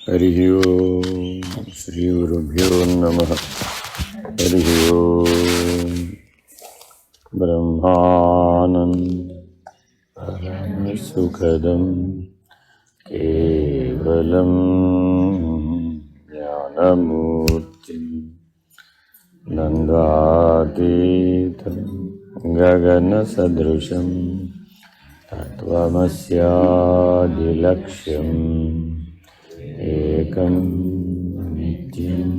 హరి ఓం శ్రీ గురుభ్యో నమః. హరి ఓం బ్రహ్మానందం సుఖదం కేవలం జ్ఞానమూర్తిం నందాతీతం గగన సదృశం తత్వమస్యాదిలక్ష్యం ఏకం నిత్యం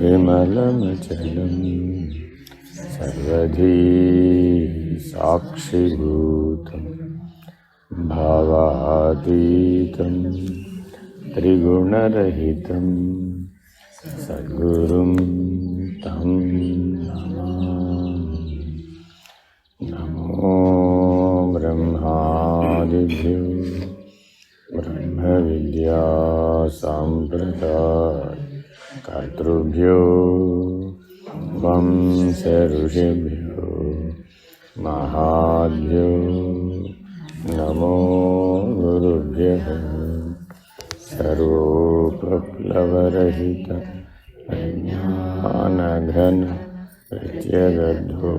విమలమచలం సర్వధీ సాక్షిభూతం భావాతీతం త్రిగుణరహితం సద్గురుం తం నమామి. నమో బ్రహ్మాదిభ్యో బ్రహ్మ విద్యా సాంప్రదాయ కర్తృభ్యో వంశ ఋషిభ్యో మహాభ్యో నమో గురుభ్యః. సర్వోపప్లవరహిత అజ్ఞానఘన ప్రత్యగర్ధో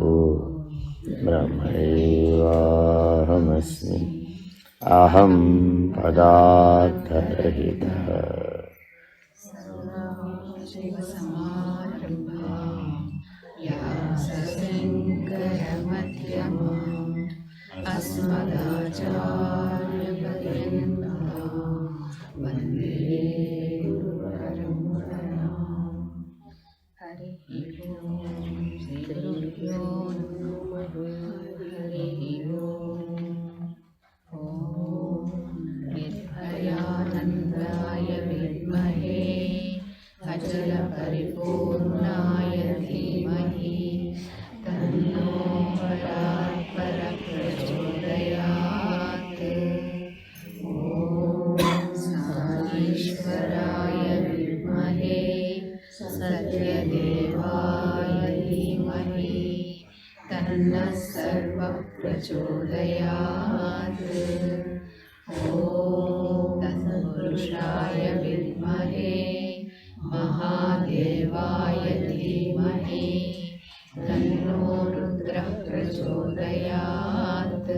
బ్రహ్మైవాహమస్మి. అహం పదార్థరహితః. పరిపూర్ణాయ ధీమహి తన్నో పరాత్పర ప్రచోదయాత్. ఓం సారీశ్వరాయ విద్మహే సత్యదేవాయ ధీమహి తన్నః సర్వః ప్రచోదయాత్. ఓం తత్పురుషాయ విద్మహే మహాదేవాయ ధీమహి తన్నో రుద్రః ప్రచోదయాత్.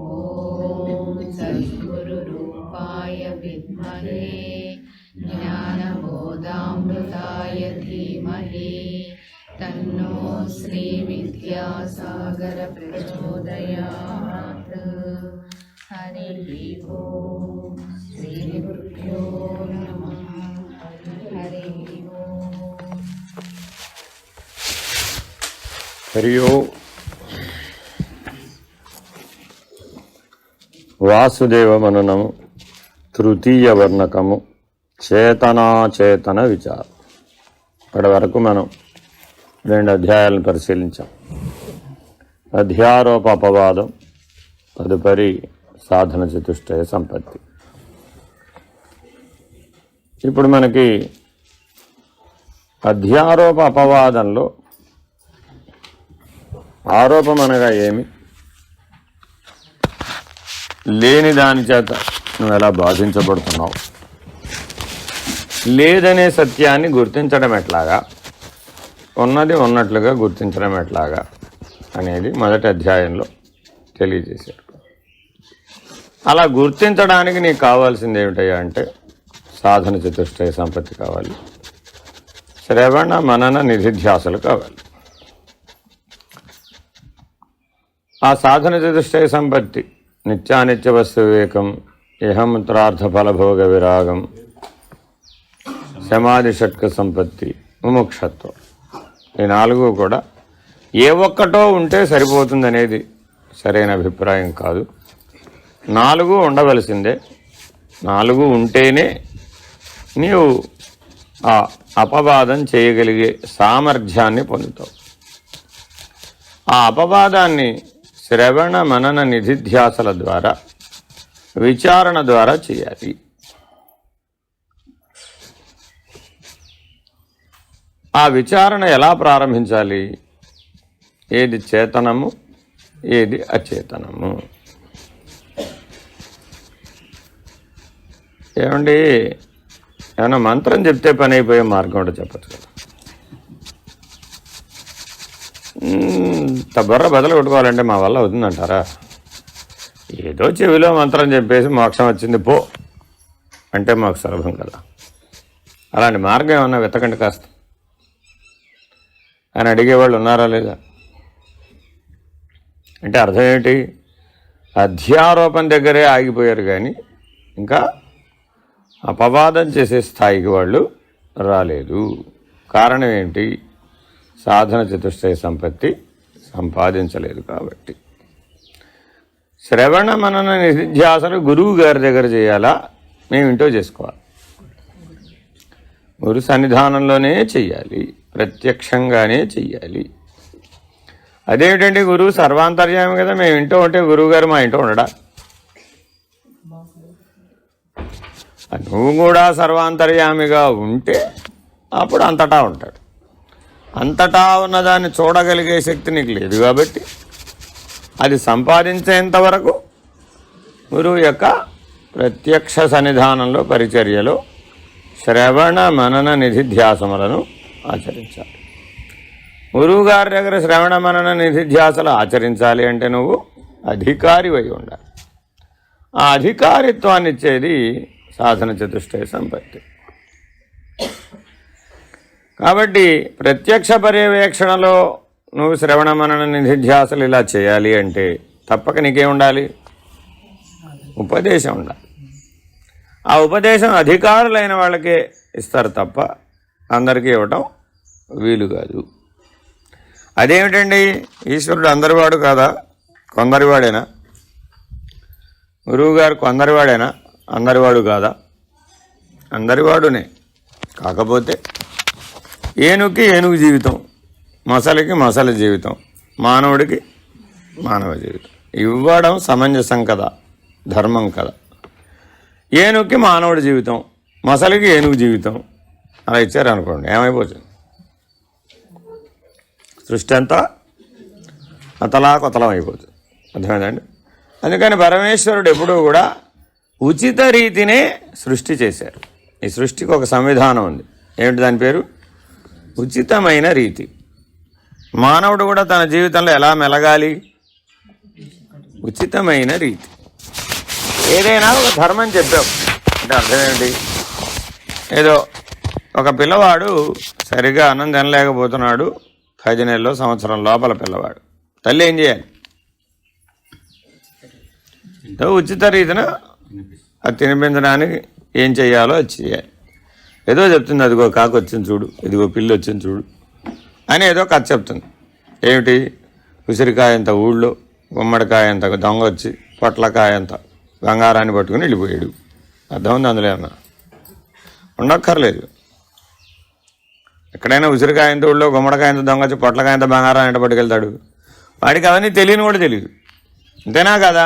ఓం సద్గురురూపాయ విద్మహే జ్ఞానబోధామృతాయ ధీమహి తన్నో శ్రీ విద్యాసాగర ప్రచోదయాత్. హరి ఓం శ్రీ గురుభ్యో నమః. హరి ఓం. హరి ఓం. వాసుదేవమననము తృతీయ వర్ణకము చేతనాచేతన విచారం. ఇప్పటి వరకు మనం 2 అధ్యాయాలను పరిశీలించాం. అధ్యారోప అపవాదం, తదుపరి సాధన చతుష్టయ సంపత్తి. ఇప్పుడు మనకి అధ్యారోప అపవాదంలో ఆరోపం అనగా ఏమి, లేని దాని చేత నువ్వు ఎలా బాధించబడుతున్నావు, లేదనే సత్యాన్ని గుర్తించడం ఎట్లాగా, ఉన్నది ఉన్నట్లుగా గుర్తించడం ఎట్లాగా అనేది మొదటి అధ్యాయంలో తెలియజేశారు. అలా గుర్తించడానికి నీకు కావాల్సింది ఏమిటయ్యా అంటే సాధన చతుష్టయ సంపత్తి కావాలి, శ్రవణ మనన నిధిధ్యాసలు కావాలి. ఆ సాధన చతుష్టయ సంపత్తి నిత్యానిత్య వస్తు వివేకం, ఇహముత్రార్థ ఫలభోగ విరాగం, సమాధి షట్క సంపత్తి, ముముక్షత్వం, ఈ 4 కూడా ఏ ఒక్కటో ఉంటే సరిపోతుందనేది సరైన అభిప్రాయం కాదు. 4 ఉండవలసిందే. 4 ఉంటేనే నీవు ఆ అపవాదం చేయగలిగే సామర్థ్యాన్ని పొందుతావు. ఆ అపవాదాన్ని శ్రవణ మనన నిధిధ్యాసల ద్వారా, విచారణ ద్వారా చేయాలి. ఆ విచారణ ఎలా ప్రారంభించాలి? ఏది చేతనము, ఏది అచేతనము. ఏమండి ఏమన్నా మంత్రం చెప్తే పని అయిపోయే మార్గం కూడా చెప్పచ్చు కదా. బుర్ర బదులు కొట్టుకోవాలంటే మా వల్ల అవుతుందంటారా? ఏదో చెవిలో మంత్రం చెప్పేసి మోక్షం వచ్చింది పో అంటే మాకు సులభం కదా. అలాంటి మార్గం ఏమన్నా వెతకండి కాస్త అని అడిగేవాళ్ళు ఉన్నారా లేదా? అంటే అర్థం ఏంటి? అధ్యారోపణ దగ్గరే ఆగిపోయారు కానీ ఇంకా అపవాదం చేసే స్థాయికి వాళ్ళు రాలేదు. కారణం ఏంటి? సాధన చతుష్టయ సంపత్తి సంపాదించలేదు కాబట్టి. శ్రవణ మనన నిధిధ్యాసలు గురువు గారి దగ్గర చేయాలా, మేము ఇంటో చేసుకోవాలి? గురు సన్నిధానంలోనే చెయ్యాలి, ప్రత్యక్షంగానే చెయ్యాలి. అదేమిటంటే గురువు సర్వాంతర్యామి కదా, మేము ఇంటో ఉంటే గురువు గారు మా ఇంటో ఉండడా? నువ్వు కూడా సర్వాంతర్యామిగా ఉంటే అప్పుడు అంతటా ఉంటాడు. అంతటా ఉన్నదాన్ని చూడగలిగే శక్తి నీకు లేదు కాబట్టి అది సంపాదించేంత వరకు గురువు యొక్క ప్రత్యక్ష సన్నిధానంలో పరిచర్యలో శ్రవణ మనన నిధిధ్యాసములను ఆచరించాలి. గురువు గారి దగ్గర శ్రవణ మనన నిధిధ్యాసలు ఆచరించాలి అంటే నువ్వు అధికారి అయి ఉండాలి. ఆ అధికారిత్వాన్ని ఇచ్చేది సాధన చతుష్టయ సంపత్తి. కాబట్టి ప్రత్యక్ష పర్యవేక్షణలో నువ్వు శ్రవణ మనన నిధిధ్యాసలు ఇలా చేయాలి అంటే తప్పక నీకేం ఉండాలి? ఉపదేశం ఉండాలి. ఆ ఉపదేశం అధికారులైన వాళ్ళకే ఇస్తారు తప్ప అందరికీ ఇవ్వటం వీలు కాదు. అదేమిటండి? ఈశ్వరుడు అందరివాడు కాదా? కొందరివాడేనా? గురువుగారు కొందరివాడేనా? అందరివాడు కాదా? అందరివాడునే. కాకపోతే ఏనుగుకి ఏనుగు జీవితం, మొసలికి మొసలి జీవితం, మానవుడికి మానవ జీవితం ఇవ్వడం సమంజసం కదా, ధర్మం కదా. ఏనుగుకి మానవుడి జీవితం, మొసలికి ఏనుగు జీవితం అలా ఇచ్చారనుకోండి, ఏమైపోతుంది? సృష్టి అంతా కొతలం అయిపోతుంది. అర్థమైందండి? అందుకని పరమేశ్వరుడు ఎప్పుడూ కూడా ఉచిత రీతినే సృష్టి చేశారు. ఈ సృష్టికి ఒక సంవిధానం ఉంది. ఏమిటి దాని పేరు? ఉచితమైన రీతి. మానవుడు కూడా తన జీవితంలో ఎలా మెలగాలి? ఉచితమైన రీతి. ఏదైనా ఒక ధర్మం చెప్పావు అంటే అర్థమేంటి? ఏదో ఒక పిల్లవాడు సరిగా అన్నం తినలేకపోతున్నాడు, 10 నెలలో సంవత్సరం లోపల పిల్లవాడు. తల్లి ఏం చేయాలి? ఉచిత రీతిన అది తినిపించడానికి ఏం చేయాలో అది చేయాలి. ఏదో చెప్తుంది, అదిగో కాకు వచ్చింది చూడు, ఇదిగో పిల్లి వచ్చింది చూడు అని ఏదో కథ చెప్తుంది. ఏమిటి? ఉసిరికాయ అంత ఊళ్ళో, గుమ్మడికాయ అంత దొంగ వచ్చి పొట్లకాయ అంత బంగారాన్ని పట్టుకుని వెళ్ళిపోయాడు. అర్థం ఉంది అందులో? ఏమన్నా ఉండక్కర్లేదు. ఎక్కడైనా ఉసిరికాయంత ఊళ్ళో, గుమ్మడికాయంత దొంగ వచ్చి పొట్లకాయంత బంగారాన్ని ఎంత పట్టుకెళ్తాడు? వాడికి అవన్నీ తెలియని కూడా తెలియదు. అంతేనా కదా?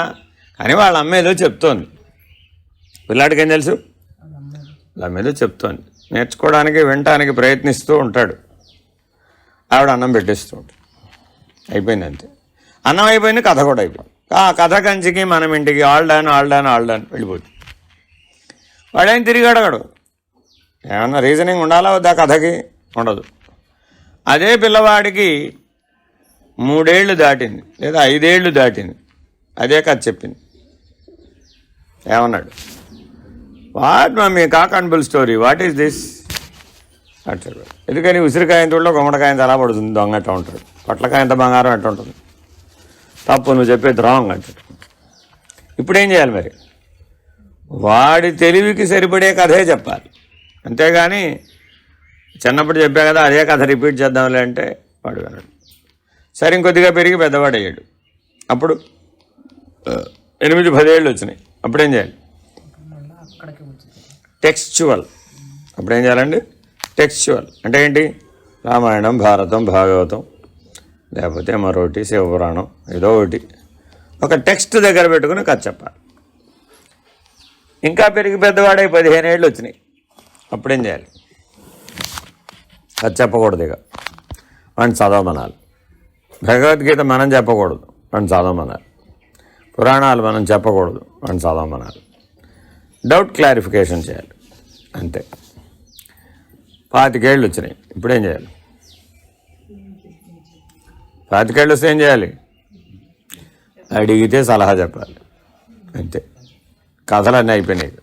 కానీ వాళ్ళ అమ్మ ఏదో చెప్తోంది. పిల్లాడికి ఏం తెలుసు? వాళ్ళ అమ్మ ఏదో చెప్తోంది. నేర్చుకోవడానికి వినటానికి ప్రయత్నిస్తూ ఉంటాడు. ఆవిడ అన్నం పెట్టేస్తూ ఉంటాడు. అయిపోయింది అంతే. అన్నం అయిపోయింది, కథ కూడా అయిపోయింది. ఆ కథ కంచికి మనం ఇంటికి ఆల్ డన్ వెళ్ళిపోతుంది. వాడేం తిరిగి అడగడు. ఏమన్నా రీజనింగ్ ఉండాలా వద్దా? కథకి ఉండదు. అదే పిల్లవాడికి 3 ఏళ్ళు దాటింది లేదా 5 ఏళ్ళు దాటింది, అదే కథ చెప్పింది. ఏమన్నాడు? What mummy, cock and bull story, what is this అంటాడు. ఎందుకని ఉసిరికాయంత ఊళ్ళో గుమ్మడికాయంత అలా పడుతుంది, దొంగ అట్లా ఉంటాడు. పొట్లకాయంత బంగారం అట్లా ఉంటుంది. తప్పు, నువ్వు చెప్పేది రాంగ్ అంటాడు. ఇప్పుడు ఏం చేయాలి మరి? వాడి తెలివికి సరిపడే కథే చెప్పాలి. అంతేగాని చిన్నప్పుడు చెప్పా కదా అదే కథ రిపీట్ చేద్దాంలే అంటే వాడు వినడు. సరే ఇంకొద్దిగా పెరిగి పెద్దవాడు అయ్యాడు. అప్పుడు 8-10 ఏళ్ళు వచ్చినాయి. అప్పుడేం చేయాలి? టెక్స్చువల్. అప్పుడేం చేయాలండి? టెక్స్చువల్ అంటే ఏంటి? రామాయణం, భారతం, భాగవతం, లేకపోతే మరొకటి శివపురాణం, ఏదో ఒకటి ఒక టెక్స్ట్ దగ్గర పెట్టుకుని కథ చెప్పాలి. ఇంకా పెరిగి పెద్దవాడై 15 ఏళ్ళు వచ్చినాయి. అప్పుడేం చేయాలి? కథ చెప్పకూడదు. ఇక వాడిని చదవమనాలి. భగవద్గీత మనం చెప్పకూడదు, వాడిని చదవమనాలి. పురాణాలు మనం చెప్పకూడదు, వాడిని చదవమనాలి. డౌట్ క్లారిఫికేషన్ చేయాలి అంతే. 25 ఏళ్ళు వచ్చినాయి, ఇప్పుడేం చేయాలి? 25 ఏళ్ళు వస్తే ఏం చేయాలి? అడిగితే సలహా చెప్పాలి అంతే. కథలన్నీ అయిపోయినాయి.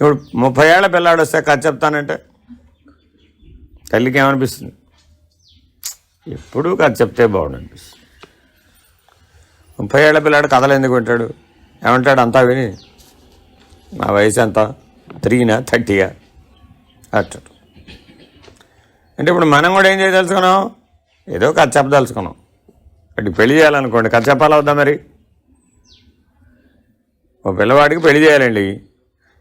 ఇప్పుడు 30 ఏళ్ల పిల్లాడు వస్తే కథ చెప్తానంటే తల్లికి ఏమనిపిస్తుంది? ఎప్పుడూ కథ చెప్తే బాగుండు అనిపిస్తుంది. 30 ఏళ్ల పిల్లాడు కథలు ఎందుకు వింటాడు? ఏమంటాడు? అంతా విని నా వయసు ఎంత, 3నా 30యా అంటాడు. అంటే ఇప్పుడు మనం కూడా ఏం చేయదలుచుకున్నాం? ఏదో కథ చెప్పదలుచుకున్నాం. అంటే పెళ్లి చేయాలనుకోండి, కథ చెప్పాలా వద్దా మరి? ఓ పిల్లవాడికి పెళ్లి చేయాలండి,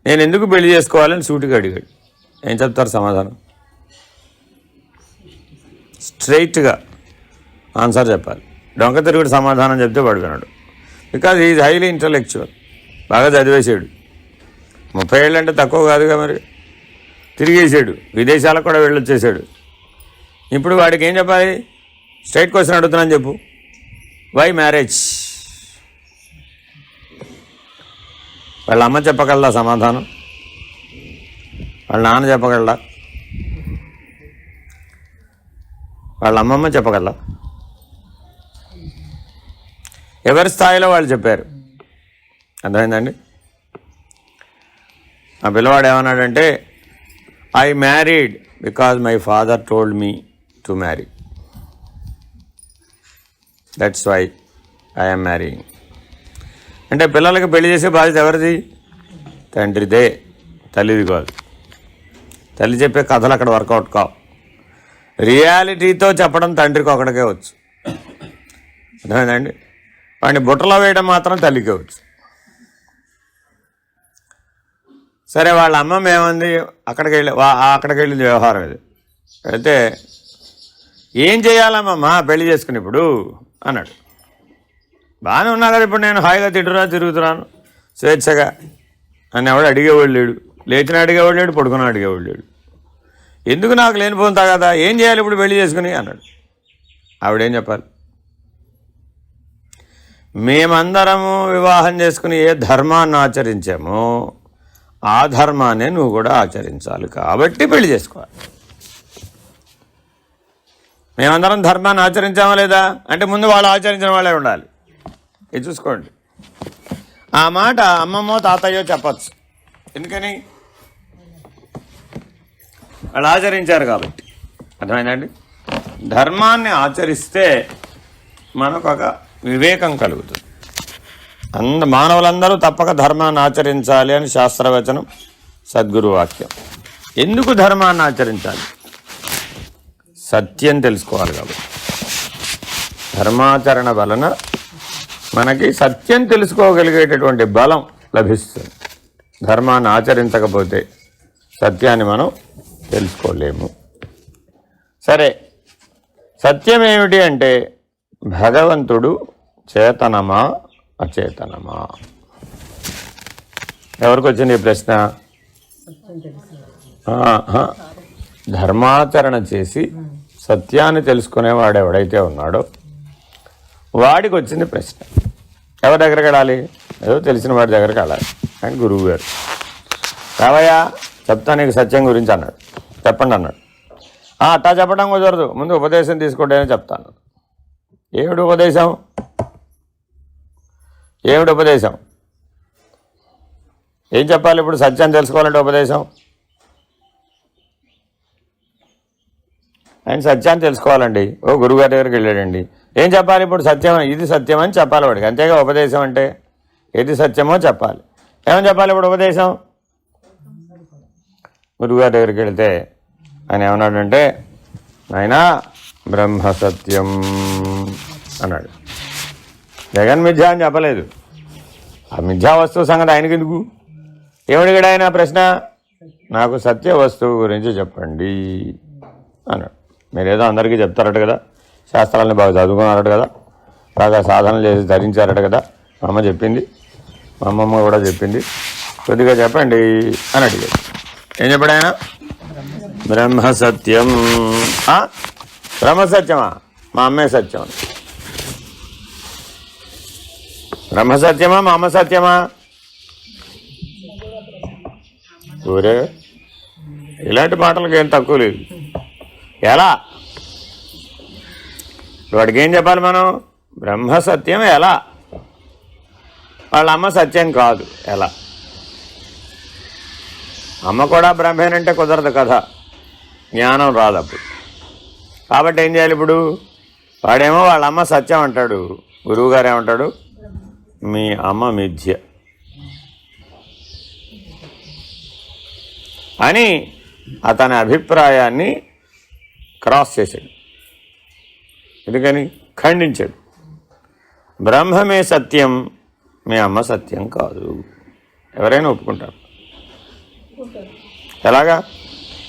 నేను ఎందుకు పెళ్లి చేసుకోవాలని సూటిగా అడిగాడు. ఏం చెప్తారు సమాధానం? స్ట్రైట్గా ఆన్సర్ చెప్పాలి. డొంక తిరుగుడు సమాధానం చెప్తే వాడు విన్నాడు. బికాజ్ ఈజ్ హైలీ ఇంటలెక్చువల్, బాగా చదివేసాడు. 30 ఏళ్ళు అంటే తక్కువ కాదుగా మరి. తిరిగేసాడు, విదేశాలకు కూడా వెళ్ళొచ్చేసాడు. ఇప్పుడు వాడికి ఏం చెప్పాలి? స్ట్రైట్ క్వశ్చన్ అడుగుతున్నాను చెప్పు. Why marriage? వాళ్ళ అమ్మ చెప్పగలదా సమాధానం? వాళ్ళ నాన్న చెప్పగలడా? వాళ్ళ అమ్మమ్మ చెప్పగలరా? ఎవరి స్థాయిలో వాళ్ళు చెప్పారు. అర్థమైందండి? ఆ పిల్లవాడు ఏమన్నాడంటే, I married because my father told me to marry, that's why I'm marrying. అంటే పిల్లలకి పెళ్లి చేసే బాధ్యత ఎవరిది? తండ్రిదే, తల్లిది కాదు. తల్లి చెప్పే కథలు అక్కడ వర్కౌట్ కావు. రియాలిటీతో చెప్పడం తండ్రికి ఒకటికే వచ్చు. అర్థమైందండి? వాడిని బుట్టలో వేయడం మాత్రం తల్లికే వచ్చు. సరే, వాళ్ళ అమ్మమ్మ ఏమంది? అక్కడికి వెళ్ళింది వ్యవహారం ఇది. అయితే ఏం చేయాలమ్మమ్మ పెళ్లి చేసుకుని ఇప్పుడు అన్నాడు. బాగానే ఉన్నా కదా, ఇప్పుడు నేను హాయిగా తిరుగుతున్నాను స్వేచ్ఛగా అని ఎవడు అడిగేవాడు లేడు. లేచిన అడిగేవాడు లేడు, పడుకున్న అడిగేవాడు లేడు. ఎందుకు నాకు లేనిపోతా కదా, ఏం చేయాలి ఇప్పుడు పెళ్లి చేసుకుని అన్నాడు. ఆవిడేం చెప్పాలి? మేమందరము వివాహం చేసుకుని ఏ ధర్మాన్ని ఆచరించామో ఆ ధర్మాన్ని నువ్వు కూడా ఆచరించాలి, కాబట్టి పెళ్లి చేసుకోవాలి. మేమందరం ధర్మాన్ని ఆచరించామా లేదా అంటే ముందు వాళ్ళు ఆచరించిన వాళ్ళే ఉండాలి. ఇది చూసుకోండి. ఆ మాట అమ్మమ్మో తాతయ్యో చెప్పచ్చు. ఎందుకని? వాళ్ళు ఆచరించారు కాబట్టి. అర్థమైందండి? ధర్మాన్ని ఆచరిస్తే మనకు ఒక వివేకం కలుగుతుంది. మానవులందరూ తప్పక ధర్మాన్ని ఆచరించాలి అని శాస్త్రవచనం, సద్గురు వాక్యం. ఎందుకు ధర్మాన్ని ఆచరించాలి? సత్యం తెలుసుకోవాలి కాబట్టి. ధర్మాచరణ వలన మనకి సత్యం తెలుసుకోగలిగేటటువంటి బలం లభిస్తుంది. ధర్మాన్ని ఆచరించకపోతే సత్యాన్ని మనం తెలుసుకోలేము. సరే, సత్యం ఏమిటి అంటే భగవంతుడు చేతనమా అచేతనమా? ఎవరికి వచ్చింది ఈ ప్రశ్న? ధర్మాచరణ చేసి సత్యాన్ని తెలుసుకునేవాడు ఎవడైతే ఉన్నాడో వాడికి వచ్చింది ప్రశ్న. ఎవరి దగ్గరికి వెళ్ళాలి? ఏదో తెలిసిన వాడి దగ్గరికి వెళ్ళాలి. అని గురువు గారు రావయ్యా చెప్తా నీకు సత్యం గురించి అన్నాడు. చెప్పండి అన్నాడు. అట్టా చెప్పడం కుదరదు, ముందు ఉపదేశం తీసుకోండి అని చెప్తాను. ఏమిటి ఉపదేశం? ఏమిటి ఉపదేశం? ఏం చెప్పాలి ఇప్పుడు? సత్యాన్ని తెలుసుకోవాలంటే ఉపదేశం. ఆయన సత్యాన్ని తెలుసుకోవాలండి. ఓ గురువుగారి దగ్గరికి వెళ్ళాడండి. ఏం చెప్పాలి ఇప్పుడు? సత్యం, ఇది సత్యం అని చెప్పాలి వాడికి. అంతేగా ఉపదేశం అంటే. ఏది సత్యమో చెప్పాలి. ఏమని చెప్పాలి ఇప్పుడు ఉపదేశం? గురువుగారి దగ్గరికి వెళితే ఆయన ఏమన్నాడంటే, ఆయన బ్రహ్మ సత్యం అన్నాడు. జగన్ మిథ్య అని చెప్పలేదు. ఆ మిథ్యా వస్తువు సంగతి ఆయనకి ఎందుకు? ఏమడిగాడు ఆయన ప్రశ్న? నాకు సత్య వస్తువు గురించి చెప్పండి అన్నాడు. మీరేదో అందరికీ చెప్తారట కదా, శాస్త్రాలని బాగా చదువుకున్నారట కదా, బాగా సాధనలు చేసి ధరించారట కదా, మా అమ్మ చెప్పింది, మా అమ్మమ్మ కూడా చెప్పింది, కొద్దిగా చెప్పండి అని అడిగాడు. ఏం చెప్పాడు ఆయన? బ్రహ్మ సత్యం. బ్రహ్మ సత్యమా? మా అమ్మే సత్యం. బ్రహ్మ సత్యమా మా అమ్మ సత్యమా? ఊరే ఇలాంటి మాటలకు ఏం తక్కువ లేదు. ఎలా వాడికి ఏం చెప్పాలి మనం? బ్రహ్మ సత్యం ఎలా? వాళ్ళ అమ్మ సత్యం కాదు ఎలా? అమ్మ కూడా బ్రహ్మేనంటే కుదరదు కదా, జ్ఞానం రాదు అప్పుడు. కాబట్టి ఏం చేయాలి ఇప్పుడు? వాడేమో వాళ్ళ అమ్మ సత్యం అంటాడు, గురువుగారు ఏమంటాడు? మీ అమ్మ మిథ్య అని అతని అభిప్రాయాన్ని క్రాస్ చేశాడు. ఎందుకని? ఖండించాడు. బ్రహ్మమే సత్యం, మీ అమ్మ సత్యం కాదు. ఎవరైనా ఒప్పుకుంటారు. ఎలాగా?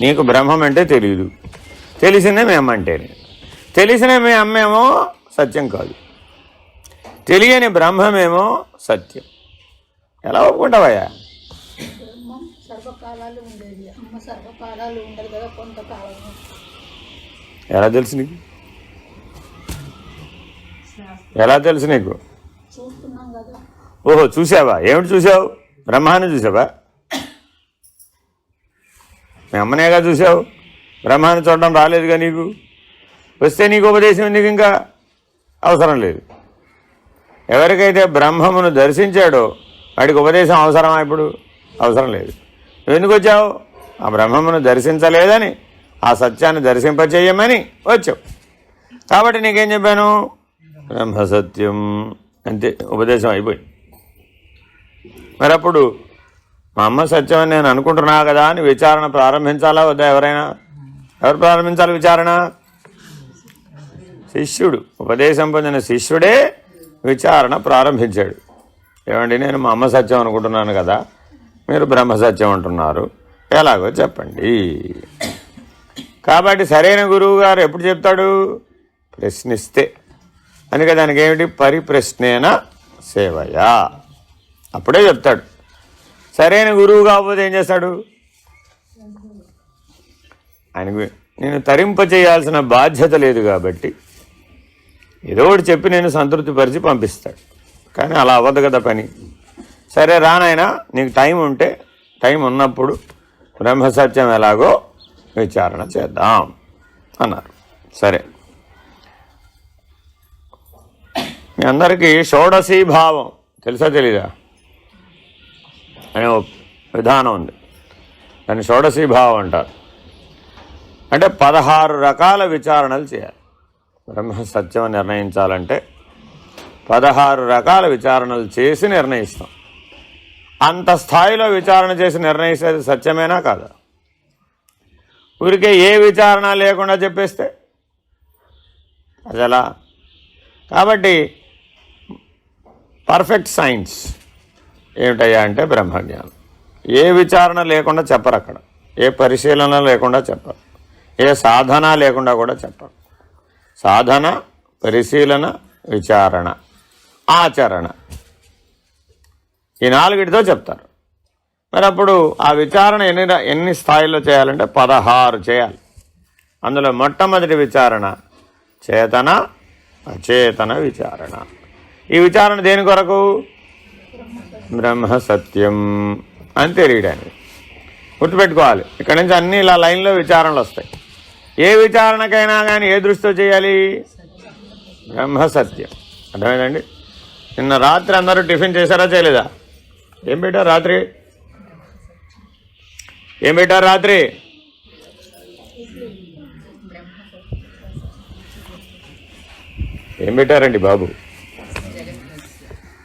నీకు బ్రహ్మం అంటే తెలియదు, తెలిసినే మీ అమ్మ అంటేనే. తెలిసిన మీ అమ్మేమో సత్యం కాదు, తెలియని బ్రహ్మమేమో సత్యం. ఎలా ఒప్పుకుంటావయ్యా? సర్వకాలాలు ఉండేది, అమ్మ సర్వకాలాలు ఉండదు కదా, కొంతకాలం. ఎలా తెలుసు నీకు? ఎలా తెలుసు నీకు? చూస్తున్నాం కదా. ఓహో, చూసావా? ఏమిటి చూసావు? బ్రహ్మాన్ని చూసావా? మీ అమ్మనేగా చూసావు, బ్రహ్మాన్ని చూడడం రాలేదుగా నీకు. వస్తే నీకు ఉపదేశం ఎందుకు? ఇంకా అవసరం లేదు. ఎవరికైతే బ్రహ్మమును దర్శించాడో వాడికి ఉపదేశం అవసరమా ఇప్పుడు? అవసరం లేదు. నువ్వు ఎందుకు వచ్చావు? ఆ బ్రహ్మమును దర్శించలేదని, ఆ సత్యాన్ని దర్శింపచేయమని వచ్చావు. కాబట్టి నీకేం చెప్పాను? బ్రహ్మ సత్యం అంతే, ఉపదేశం అయిపోయింది. మరి అప్పుడు మా అమ్మ సత్యం అని నేను అనుకుంటున్నా కదా అని విచారణ ప్రారంభించాలా వద్దా? ఎవరైనా? ఎవరు ప్రారంభించాలి విచారణ? శిష్యుడు. ఉపదేశం పొందిన శిష్యుడే విచారణ ప్రారంభించాడు. ఏమండి, నేను మా అమ్మ సత్యం అనుకుంటున్నాను కదా, మీరు బ్రహ్మ సత్యం అంటున్నారు, ఎలాగో చెప్పండి. కాబట్టి సరైన గురువు గారు ఎప్పుడు చెప్తాడు? ప్రశ్నిస్తే. అందుకే దానికి ఏమిటి? పరిప్రశ్నేన సేవయా, అప్పుడే చెప్తాడు. సరైన గురువు కాకపోతే ఏం చేస్తాడు? ఆయనకు నేను తరింపచేయాల్సిన బాధ్యత లేదు కాబట్టి ఏదో ఒకటి చెప్పి నేను సంతృప్తిపరిచి పంపిస్తాడు. కానీ అలా అవ్వదు కదా పని. సరే రానైనా, నీకు టైం ఉంటే, టైం ఉన్నప్పుడు బ్రహ్మసత్యం ఎలాగో విచారణ చేద్దాం అన్నారు. సరే, మీ అందరికీ షోడశీ భావం తెలుసా తెలీదా అనే విధానం ఉంది. దాన్ని షోడశీ భావం అంటారు. అంటే 16 రకాల విచారణలు చేయాలి. బ్రహ్మ సత్యం నిర్ణయించాలంటే 16 రకాల విచారణలు చేసి నిర్ణయిస్తాం. అంత స్థాయిలో విచారణ చేసి నిర్ణయిస్తే సత్యమేనా కాదా? ఊరికే ఏ విచారణ లేకుండా చెప్పేస్తే అది ఎలా? కాబట్టి పర్ఫెక్ట్ సైన్స్ ఏమిటయ్యా అంటే బ్రహ్మజ్ఞానం. ఏ విచారణ లేకుండా చెప్పరు అక్కడ, ఏ పరిశీలన లేకుండా చెప్పరు, ఏ సాధన లేకుండా కూడా చెప్పరు. సాధన, పరిశీలన, విచారణ, ఆచరణ, ఈ 4తో చెప్తారు. మరి అప్పుడు ఆ విచారణ ఎన్ని స్థాయిలో చేయాలంటే 16 చేయాలి. అందులో మొట్టమొదటి విచారణ చేతన అచేతన విచారణ. ఈ విచారణ దేని కొరకు? బ్రహ్మ సత్యం అని తెలియడానికి. గుర్తుపెట్టుకోవాలి, ఇక్కడ నుంచి అన్ని ఇలా లైన్లో విచారణలు వస్తాయి. ఏ విచారణకైనా కానీ ఏ దృష్టితో చేయాలి? బ్రహ్మ సత్యం. అర్థమైందండి? నిన్న రాత్రి అందరూ టిఫిన్ చేశారా చేయలేదా? ఏం పెట్టారు రాత్రి? ఏం పెట్టారు రాత్రి? ఏం పెట్టారండి బాబు?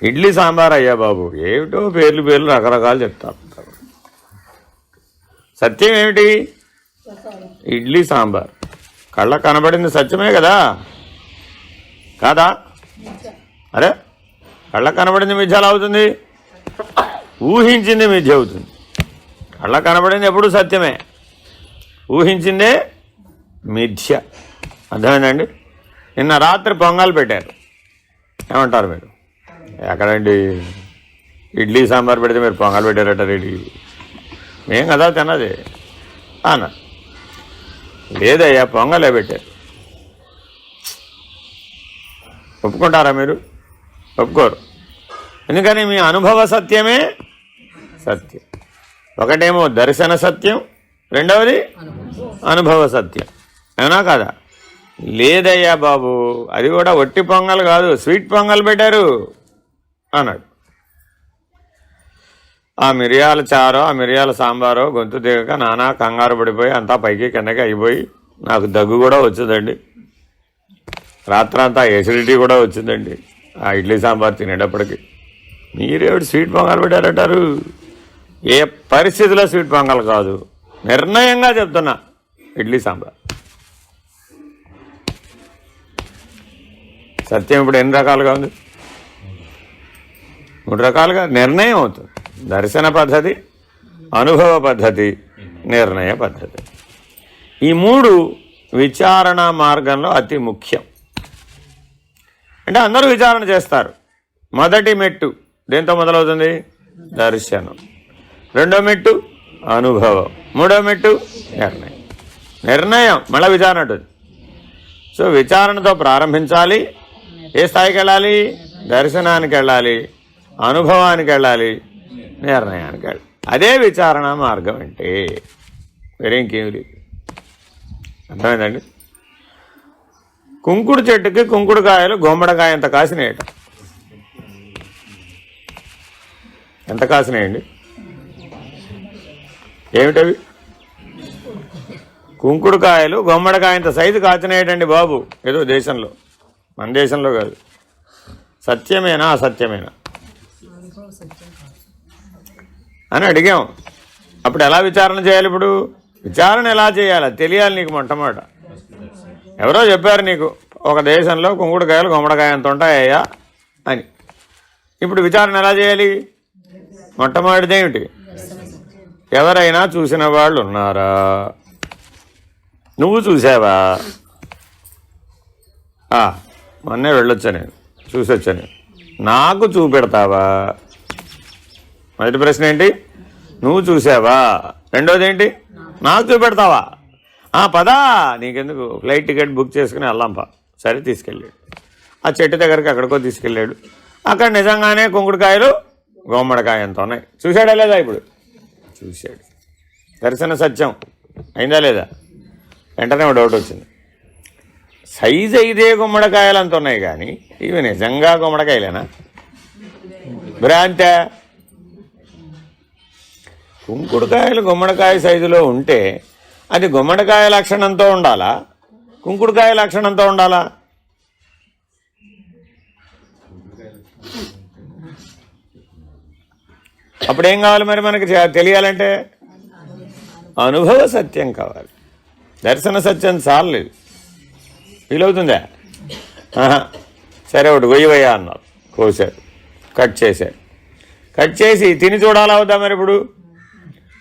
ఇడ్లీ సాంబార్ అయ్యా బాబు. ఏమిటో పేర్లు రకరకాలు చెప్తారు. సత్యం ఏమిటి? ఇడ్లీ సాంబార్. కళ్ళకు కనబడింది సత్యమే కదా, కాదా? అరే, కళ్ళకు కనబడింది మిథ్య ఎలా అవుతుంది? ఊహించింది మిథ్య అవుతుంది. కళ్ళకు కనబడింది ఎప్పుడు సత్యమే, ఊహించిందే మిథ్య. అర్థమైందండి? నిన్న రాత్రి పొంగల్ పెట్టారు. ఏమంటారు మీరు? ఎక్కడండి ఇడ్లీ సాంబార్ పెడితే మీరు పొంగల్ పెట్టారట? రెడీ మేం కదా తిన్నది అన్న. లేదయ్యా, పొంగలే పెట్టారు. ఒప్పుకుంటారా మీరు? ఒప్పుకోరు. ఎందుకని మీ అనుభవ సత్యమే సత్యం. ఒకటేమో దర్శన సత్యం, రెండవది అనుభవ సత్యం. అవునా కాదా? లేదయ్యా బాబు, అది కూడా ఒట్టి పొంగల్ కాదు, స్వీట్ పొంగల్ పెట్టారు అన్నాడు. ఆ మిరియాల చారో ఆ మిరియాల సాంబారో గొంతు దిగక నానా కంగారు పడిపోయి అంతా పైకి కిందకి అయిపోయి నాకు దగ్గు కూడా వచ్చిందండి, రాత్రంతా ఎసిడిటీ కూడా వచ్చిందండి ఆ ఇడ్లీ సాంబార్ తినేటప్పటికి. మీరేమిటి స్వీట్ పొంగల్ పెట్టారంటారు? ఏ పరిస్థితిలో స్వీట్ పొంగల్ కాదు, నిర్ణయంగా చెప్తున్నా ఇడ్లీ సాంబార్. సత్యం ఇప్పుడు ఎన్ని రకాలుగా ఉంది? 3 రకాలుగా నిర్ణయం అవుతుంది. దర్శన పద్ధతి, అనుభవ పద్ధతి, నిర్ణయ పద్ధతి. ఈ 3 విచారణ మార్గంలో అతి ముఖ్యం. అంటే అందరూ విచారణ చేస్తారు. మొదటి మెట్టు దేంతో మొదలవుతుంది? దర్శనం. రెండో మెట్టు అనుభవం. మూడో మెట్టు నిర్ణయం. నిర్ణయం మళ్ళీ విచారణ ఉంటుంది. సో విచారణతో ప్రారంభించాలి. ఏ స్థాయికి వెళ్ళాలి? దర్శనానికి వెళ్ళాలి, అనుభవానికి వెళ్ళాలి, నిర్ణయానికి వెళ్ళాలి. అదే విచారణ మార్గం అంటే. వేరే ఇంకేమి లేదు. అర్థమైందండి? కుంకుడు చెట్టుకి కుంకుడుకాయలు గుమ్మడికాయ ఎంత కాసినాయట. ఎంత కాసినాయండి? ఏమిటవి? కుంకుడుకాయలు గుమ్మడికాయంత సైజు కాచినాయటండి బాబు. ఏదో దేశంలో, మన దేశంలో కాదు. సత్యమేనా అసత్యమేనా అని అడిగాం. అప్పుడు ఎలా విచారణ చేయాలి? ఇప్పుడు విచారణ ఎలా చేయాలి తెలియాలి నీకు. మొట్టమొదట ఎవరో చెప్పారు నీకు, ఒక దేశంలో కుంకుడుకాయలు గుమ్మడికాయ ఎంత ఉంటాయ్యా అని. ఇప్పుడు విచారణ ఎలా చేయాలి? మొట్టమొదటిది ఏమిటి? ఎవరైనా చూసిన వాళ్ళు ఉన్నారా? నువ్వు చూసావా? మొన్నే వెళ్ళొచ్చా, నేను చూసొచ్చా, నేను నాకు చూపెడతావా? మొదటి ప్రశ్న ఏంటి? నువ్వు చూసావా? రెండోది ఏంటి? నాకు చూపెడతావా? పదా, నీకెందుకు, ఫ్లైట్ టికెట్ బుక్ చేసుకుని వెళ్దాంపా. సరే తీసుకెళ్ళాడు. ఆ చెట్టు దగ్గరికి ఎక్కడికో తీసుకెళ్ళాడు. అక్కడ నిజంగానే కుంకుడుకాయలు గుమ్మడికాయ ఎంత ఉన్నాయి. చూశాడా లేదా? ఇప్పుడు చూశాడు. దర్శన సత్యం అయిందా లేదా? వెంటనే డౌట్ వచ్చింది. సైజు అయితే గుమ్మడికాయలు అంత ఉన్నాయి, కానీ ఇవి నిజంగా గుమ్మడికాయలేనా? భ్రాంతే. కుంకుడుకాయలు గుమ్మడికాయ సైజులో ఉంటే అది గుమ్మడికాయ లక్షణంతో ఉండాలా, కుంకుడుకాయ లక్షణంతో ఉండాలా? అప్పుడేం కావాలి మరి మనకి తెలియాలంటే? అనుభవ సత్యం కావాలి. దర్శన సత్యం చాలేదు. వీలవుతుందా? సరే ఒకటి గొయ్యవయ్యా అన్నారు. కోసాడు, కట్ చేశాడు. కట్ చేసి తిని చూడాలా అవుతా మరి? ఇప్పుడు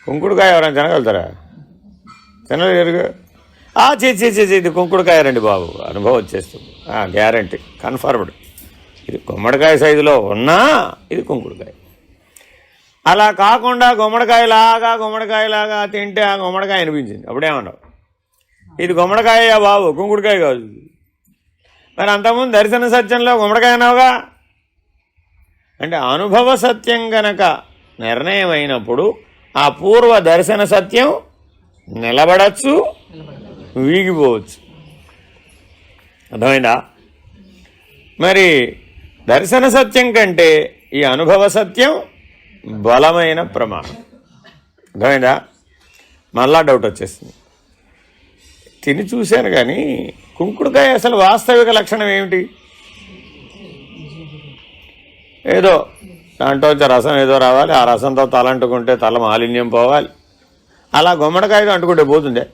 కుంకుడుకాయ ఎవరైనా తినగలుగుతారా? తినలేరుగా. చేసి ఇది కుంకుడుకాయ రండి బాబు, అనుభవం వచ్చేస్తుంది. Guarantee, confirmed. ఇది గుమ్మడికాయ సైజులో ఉన్నా ఇది కుంకుడుకాయ. అలా కాకుండా గుమ్మడికాయలాగా తింటే ఆ గుమ్మడికాయ అనిపించింది. అప్పుడేమన్నావు? ఇది గుమ్మడికాయ బాబు, కుంకుడుకాయ కాదు. మరి అంతకుముందు దర్శన సత్యంలో గుమ్మడికాయ అన్నావుగా. అంటే అనుభవ సత్యం గనక నిర్ణయం అయినప్పుడు ఆ పూర్వ దర్శన సత్యం నిలబడచ్చు, వీగిపోవచ్చు. అర్థమైందా? మరి దర్శన సత్యం కంటే ఈ అనుభవ సత్యం బలమైన ప్రమాణం. అర్థమైందా? మళ్ళా డౌట్ వచ్చేస్తుంది. తిని చూశాను కానీ కుంకుడుకాయ అసలు వాస్తవిక లక్షణం ఏమిటి? ఏదో దాంట్లో రసం ఏదో రావాలి, ఆ రసంతో తల అంటుకుంటే తల మాలిన్యం పోవాలి. అలా గుమ్మడికాయతో అంటుకుంటే పోతుందే,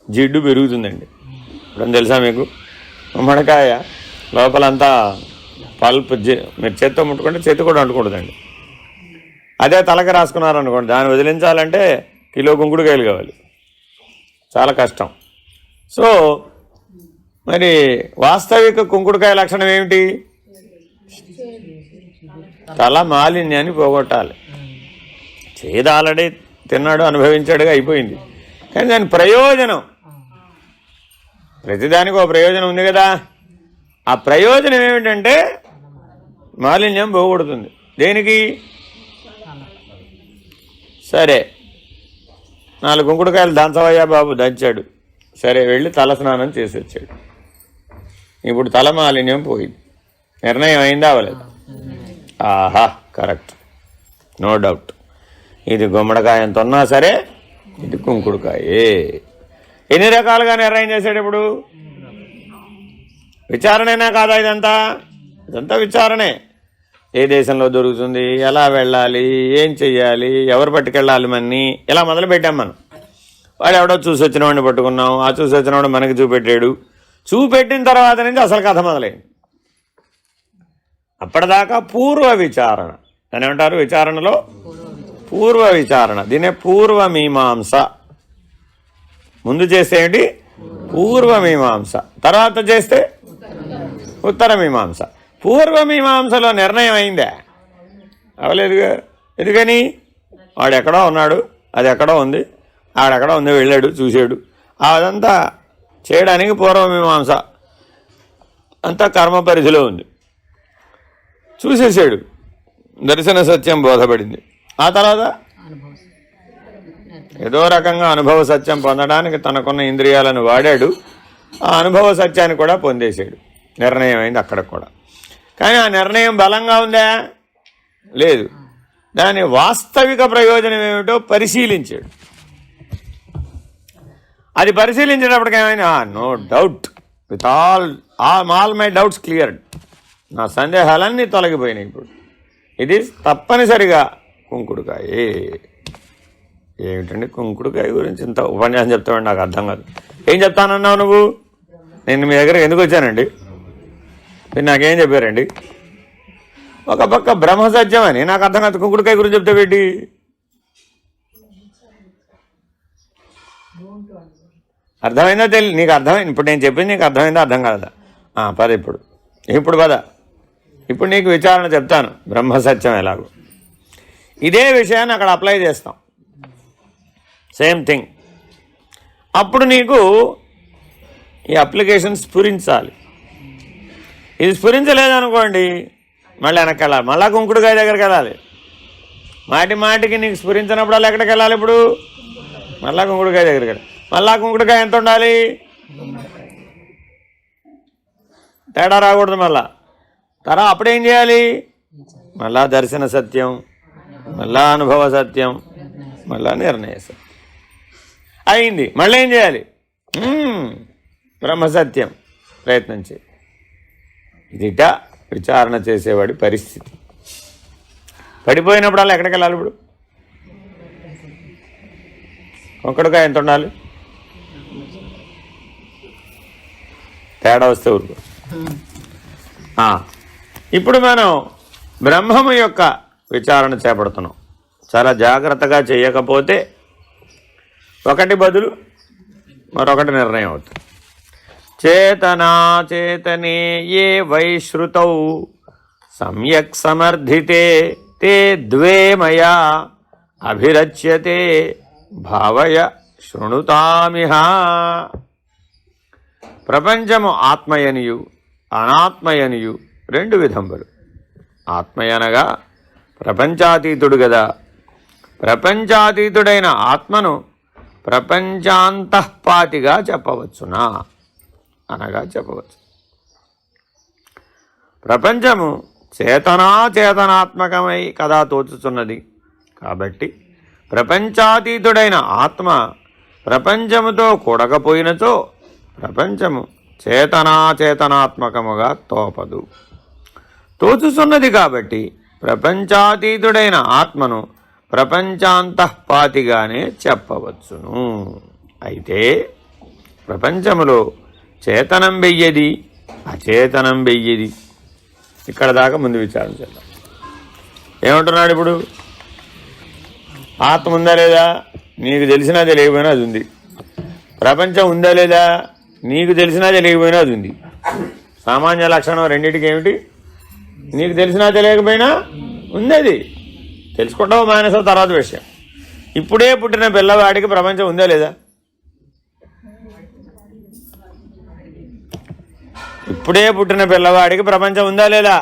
జిడ్డు పెరుగుతుందండి. ఇప్పుడు తెలుసా మీకు? గుమ్మడికాయ లోపలంతా పల్ప్, మీరు చేత్తో ముట్టుకుంటే చేతి కూడా అంటుకుంటుందండి. అదే తలకి రాసుకున్నారనుకోండి, దాన్ని వదిలించాలంటే కిలో కుంకుడుకాయలు కావాలి, చాలా కష్టం. సో మరి వాస్తవిక కుంకుడుకాయ లక్షణం ఏమిటి? తల మాలిన్యాన్ని పోగొట్టాలి. చేదు ఆల్రెడీ తిన్నాడు, అనుభవించాడుగా, అయిపోయింది. కానీ దాని ప్రయోజనం, ప్రతిదానికి ఒక ప్రయోజనం ఉంది కదా. ఆ ప్రయోజనం ఏమిటంటే మాలిన్యం పోగొడుతుంది. దేనికి? సరే 4 కుంకుడుకాయలు దంచవయ్యా బాబు, దంచాడు. సరే వెళ్ళి తల స్నానం చేసి వచ్చాడు. ఇప్పుడు తల మాలిన్యం పోయింది. నిర్ణయం అయిందా అవ్వలేదు? ఆహా, కరెక్ట్, నో డౌట్. ఇది గుమ్మడికాయ ఎంత ఉన్నా సరే ఇది కుంకుడుకాయే. ఎన్ని రకాలుగా నిర్ణయం చేశాడు ఇప్పుడు? విచారణేనా కాదా ఇదంతా? ఇదంతా విచారణే. ఏ దేశంలో దొరుకుతుంది, ఎలా వెళ్ళాలి, ఏం చెయ్యాలి, ఎవరు పట్టుకెళ్ళాలి మన్ని, ఇలా మొదలు పెట్టాం మనం. వాడు ఎవడో చూసి వచ్చిన వాడిని పట్టుకున్నాం, ఆ చూసి వచ్చిన వాడు మనకి చూపెట్టాడు. చూపెట్టిన తర్వాత నుంచి అసలు కథ మొదలైంది. అప్పటిదాకా పూర్వ విచారణ అని ఏమంటారు? విచారణలో పూర్వ విచారణ, దీనే పూర్వమీమాంస. ముందు చేస్తే ఏంటి? పూర్వమీమాంస. తర్వాత చేస్తే ఉత్తరమీమాంస. పూర్వమీమాంసలో నిర్ణయం అయిందా? అవలేదుగా. ఎందుకని? వాడు ఎక్కడో ఉన్నాడు, అది ఎక్కడో ఉంది, ఆడెక్కడో ఉంది, వెళ్ళాడు, చూశాడు. అదంతా చేయడానికి పూర్వమీమాంస అంతా కర్మ పరిధిలో ఉంది. చూసేసాడు, దర్శన సత్యం బోధపడింది. ఆ తర్వాత ఏదో రకంగా అనుభవ సత్యం పొందడానికి తనకున్న ఇంద్రియాలను వాడాడు. ఆ అనుభవ సత్యాన్ని కూడా పొందేశాడు. నిర్ణయం అయింది అక్కడ కూడా. కానీ ఆ నిర్ణయం బలంగా ఉందా? లేదు. దాని వాస్తవిక ప్రయోజనం ఏమిటో పరిశీలించాడు. అది పరిశీలించేటప్పటికి ఏమైనా no doubt, with all my doubts cleared, నా సందేహాలన్నీ తొలగిపోయినాయి. ఇప్పుడు ఇది తప్పనిసరిగా కుంకుడుకాయే. ఏమిటండి కుంకుడుకాయ గురించి ఇంత ఉపన్యాసం చెప్తామండి? నాకు అర్థం కాదు. ఏం చెప్తానన్నావు నువ్వు? నేను మీ దగ్గర ఎందుకు వచ్చానండి? మీరు నాకేం చెప్పారండి? ఒక పక్క బ్రహ్మసత్యం అని నాకు అర్థం కాదు, కుంకుడుకాయ గురించి చెప్తే పెట్టి అర్థమైందా? నీకు అర్థమైంది? ఇప్పుడు నేను చెప్పింది నీకు అర్థమైందా అర్థం కాదా? పద ఇప్పుడు పద. ఇప్పుడు నీకు విచారణ చెప్తాను, బ్రహ్మసత్యం ఎలాగో. ఇదే విషయాన్ని అక్కడ అప్లై చేస్తాం, సేమ్ థింగ్. అప్పుడు నీకు ఈ అప్లికేషన్ స్ఫురించాలి. ఇది స్ఫురించలేదనుకోండి, మళ్ళీ వెనక్కి వెళ్ళాలి, మళ్ళా కుంకుడుకాయ దగ్గరికి వెళ్ళాలి. మాటికి నీకు స్ఫురించినప్పుడు ఎక్కడికి వెళ్ళాలి? ఇప్పుడు మళ్ళా కుంకుడుకాయ దగ్గరికి వెళ్ళాలి. మళ్ళా కుంకుడుకాయ ఎంత ఉండాలి? తేడా రాకూడదు. మళ్ళా తర్వాత అప్పుడేం చేయాలి? మళ్ళా దర్శన సత్యం, మళ్ళా అనుభవ సత్యం, మళ్ళా నిర్ణయ సత్యం అయింది. మళ్ళీ ఏం చేయాలి? బ్రహ్మసత్యం ప్రయత్నం చేయి. ఇదిట విచారణ చేసేవాడి పరిస్థితి. పడిపోయినప్పుడు అలా ఎక్కడికి వెళ్ళాలి? ఇప్పుడు కుంకుడుకాయ ఎంత ఉండాలి? తేడా వస్తే ఊరుకో. ఇప్పుడు మనం బ్రహ్మము యొక్క విచారణ చేపడుతున్నాం. చాలా జాగ్రత్తగా చేయకపోతే ఒకటి బదులు మరొకటి నిర్ణయం అవుతుంది. చేతనా చేతనే ఏ వైశ్రుతౌ సమ్యక్ సమర్థితే తే ద్వే మయా అభిరచ్యతే భావయ శృణుతామిహ. ప్రపంచము ఆత్మయనియు అనాత్మయనియు 2 విధంబులు. ఆత్మయనగా ప్రపంచాతీతుడు గదా. ప్రపంచాతీతుడైన ఆత్మను ప్రపంచాంతఃపాతిగా చెప్పవచ్చునా అనగా చెప్పవచ్చు. ప్రపంచము చేతనాత్మకమై కదా తోచుచున్నది. కాబట్టి ప్రపంచాతీతుడైన ఆత్మ ప్రపంచముతో కూడకపోయినచో ప్రపంచము చేతనాత్మకముగా తోపదు. తోచుచున్నది కాబట్టి ప్రపంచాతీతుడైన ఆత్మను ప్రపంచాంతఃపాతిగానే చెప్పవచ్చును. అయితే ప్రపంచములో చేతనం వెయ్యది, అచేతనం వెయ్యది. ఇక్కడ దాకా ముందు విచారణ చేద్దాం. ఏమంటున్నాడు ఇప్పుడు? ఆత్మ ఉందా లేదా? నీకు తెలిసినా తెలియకపోయినా అది ఉంది. ప్రపంచం ఉందా లేదా? నీకు తెలిసినా తెలియకపోయినా అది ఉంది. సామాన్య లక్షణం రెండింటికి ఏమిటి? నీకు తెలిసినా తెలియకపోయినా ఉంది. అది తెలుసుకుంటావు మానేసో తర్వాత విషయం. ఇప్పుడే పుట్టిన పిల్లవాడికి ప్రపంచం ఉందా లేదా? ఇప్పుడే పుట్టిన పిల్లవాడికి ప్రపంచం ఉందా లేదా?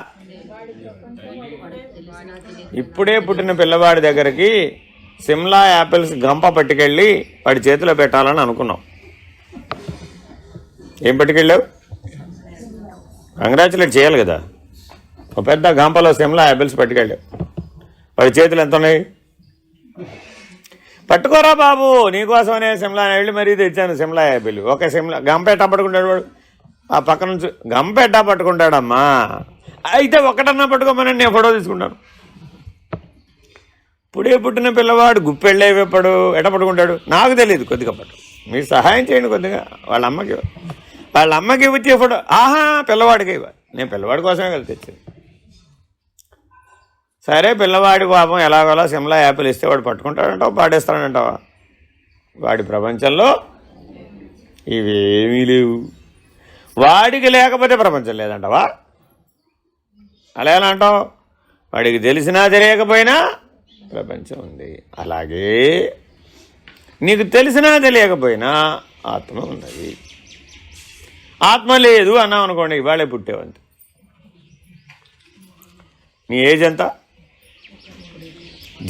ఇప్పుడే పుట్టిన పిల్లవాడి దగ్గరికి సిమ్లా యాపిల్స్ గంప పట్టుకెళ్ళి వాడి చేతిలో పెట్టాలని అనుకున్నాం. ఏం పట్టుకెళ్ళావు? కంగ్రాచులేట్ చేయాలి కదా. ఒక పెద్ద గంపలో సిమ్లా యాపిల్స్ పట్టుకెళ్ళావు. వాడి చేతులు ఎంత ఉన్నాయి? పట్టుకోరా బాబు, నీకోసమనే సిమ్లా వెళ్ళి మరీ తెచ్చాను సిమ్లా యాపిల్. ఒక సిమ్లా గంప ఎట్టా పట్టుకుంటాడు వాడు? ఆ పక్క నుంచి గంప ఎట్టా పట్టుకుంటాడమ్మా? అయితే ఒకటన్నా పట్టుకోమని నేను ఫోటో తీసుకుంటాను. ఇప్పుడే పుట్టిన పిల్లవాడు గుప్పెళ్ళేటప్పుడు ఎట్ట పట్టుకుంటాడు? నాకు తెలియదు. కొద్దిగా పట్టు, మీరు సహాయం చేయండి కొద్దిగా. వాళ్ళ అమ్మకి ఇవ్వచ్చే ఫోటో. ఆహా, పిల్లవాడికి ఇవ్వాలి. నేను పిల్లవాడి కోసమే కదా తెచ్చింది. సరే, పిల్లవాడి పాపం ఎలాగోలా సిమ్లా యాపిల్ ఇస్తే వాడు పట్టుకుంటాడంటావా, పాడేస్తాడంటావా? వాడి ప్రపంచంలో ఇవేమీ లేవు. వాడికి లేకపోతే ప్రపంచం లేదంటావా? అలా ఎలా అంటావు? వాడికి తెలిసినా తెలియకపోయినా ప్రపంచం ఉంది. అలాగే నీకు తెలిసినా తెలియకపోయినా ఆత్మ ఉన్నది. ఆత్మ లేదు అన్నావు అనుకోండి, ఇవాళే పుట్టేవంత. నీ ఏజ్ ఎంత?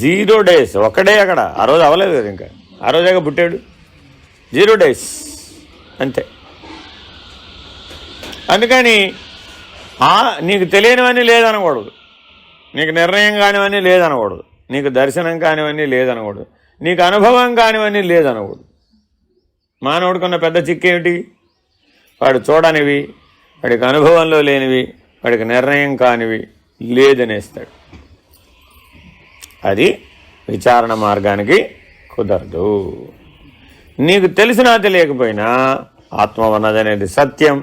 0 days. ఒక్కడే అక్కడ. ఆ రోజు అవ్వలేదు కదా, ఇంకా ఆ రోజేగా పుట్టాడు. 0 days అంతే. అందుకని నీకు తెలియనివన్నీ లేదనకూడదు, నీకు నిర్ణయం కానివన్నీ లేదనకూడదు, నీకు దర్శనం కానివన్నీ లేదనకూడదు, నీకు అనుభవం కానివన్నీ లేదనకూడదు. మానవుడికున్న పెద్ద చిక్కేమిటి? వాడు చూడనివి, వాడికి అనుభవంలో లేనివి, వాడికి నిర్ణయం కానివి లేదనేస్తాడు. అది విచారణ మార్గానికి కుదరదు. నీకు తెలిసినా తెలియకపోయినా ఆత్మ ఉన్నదనేది సత్యం,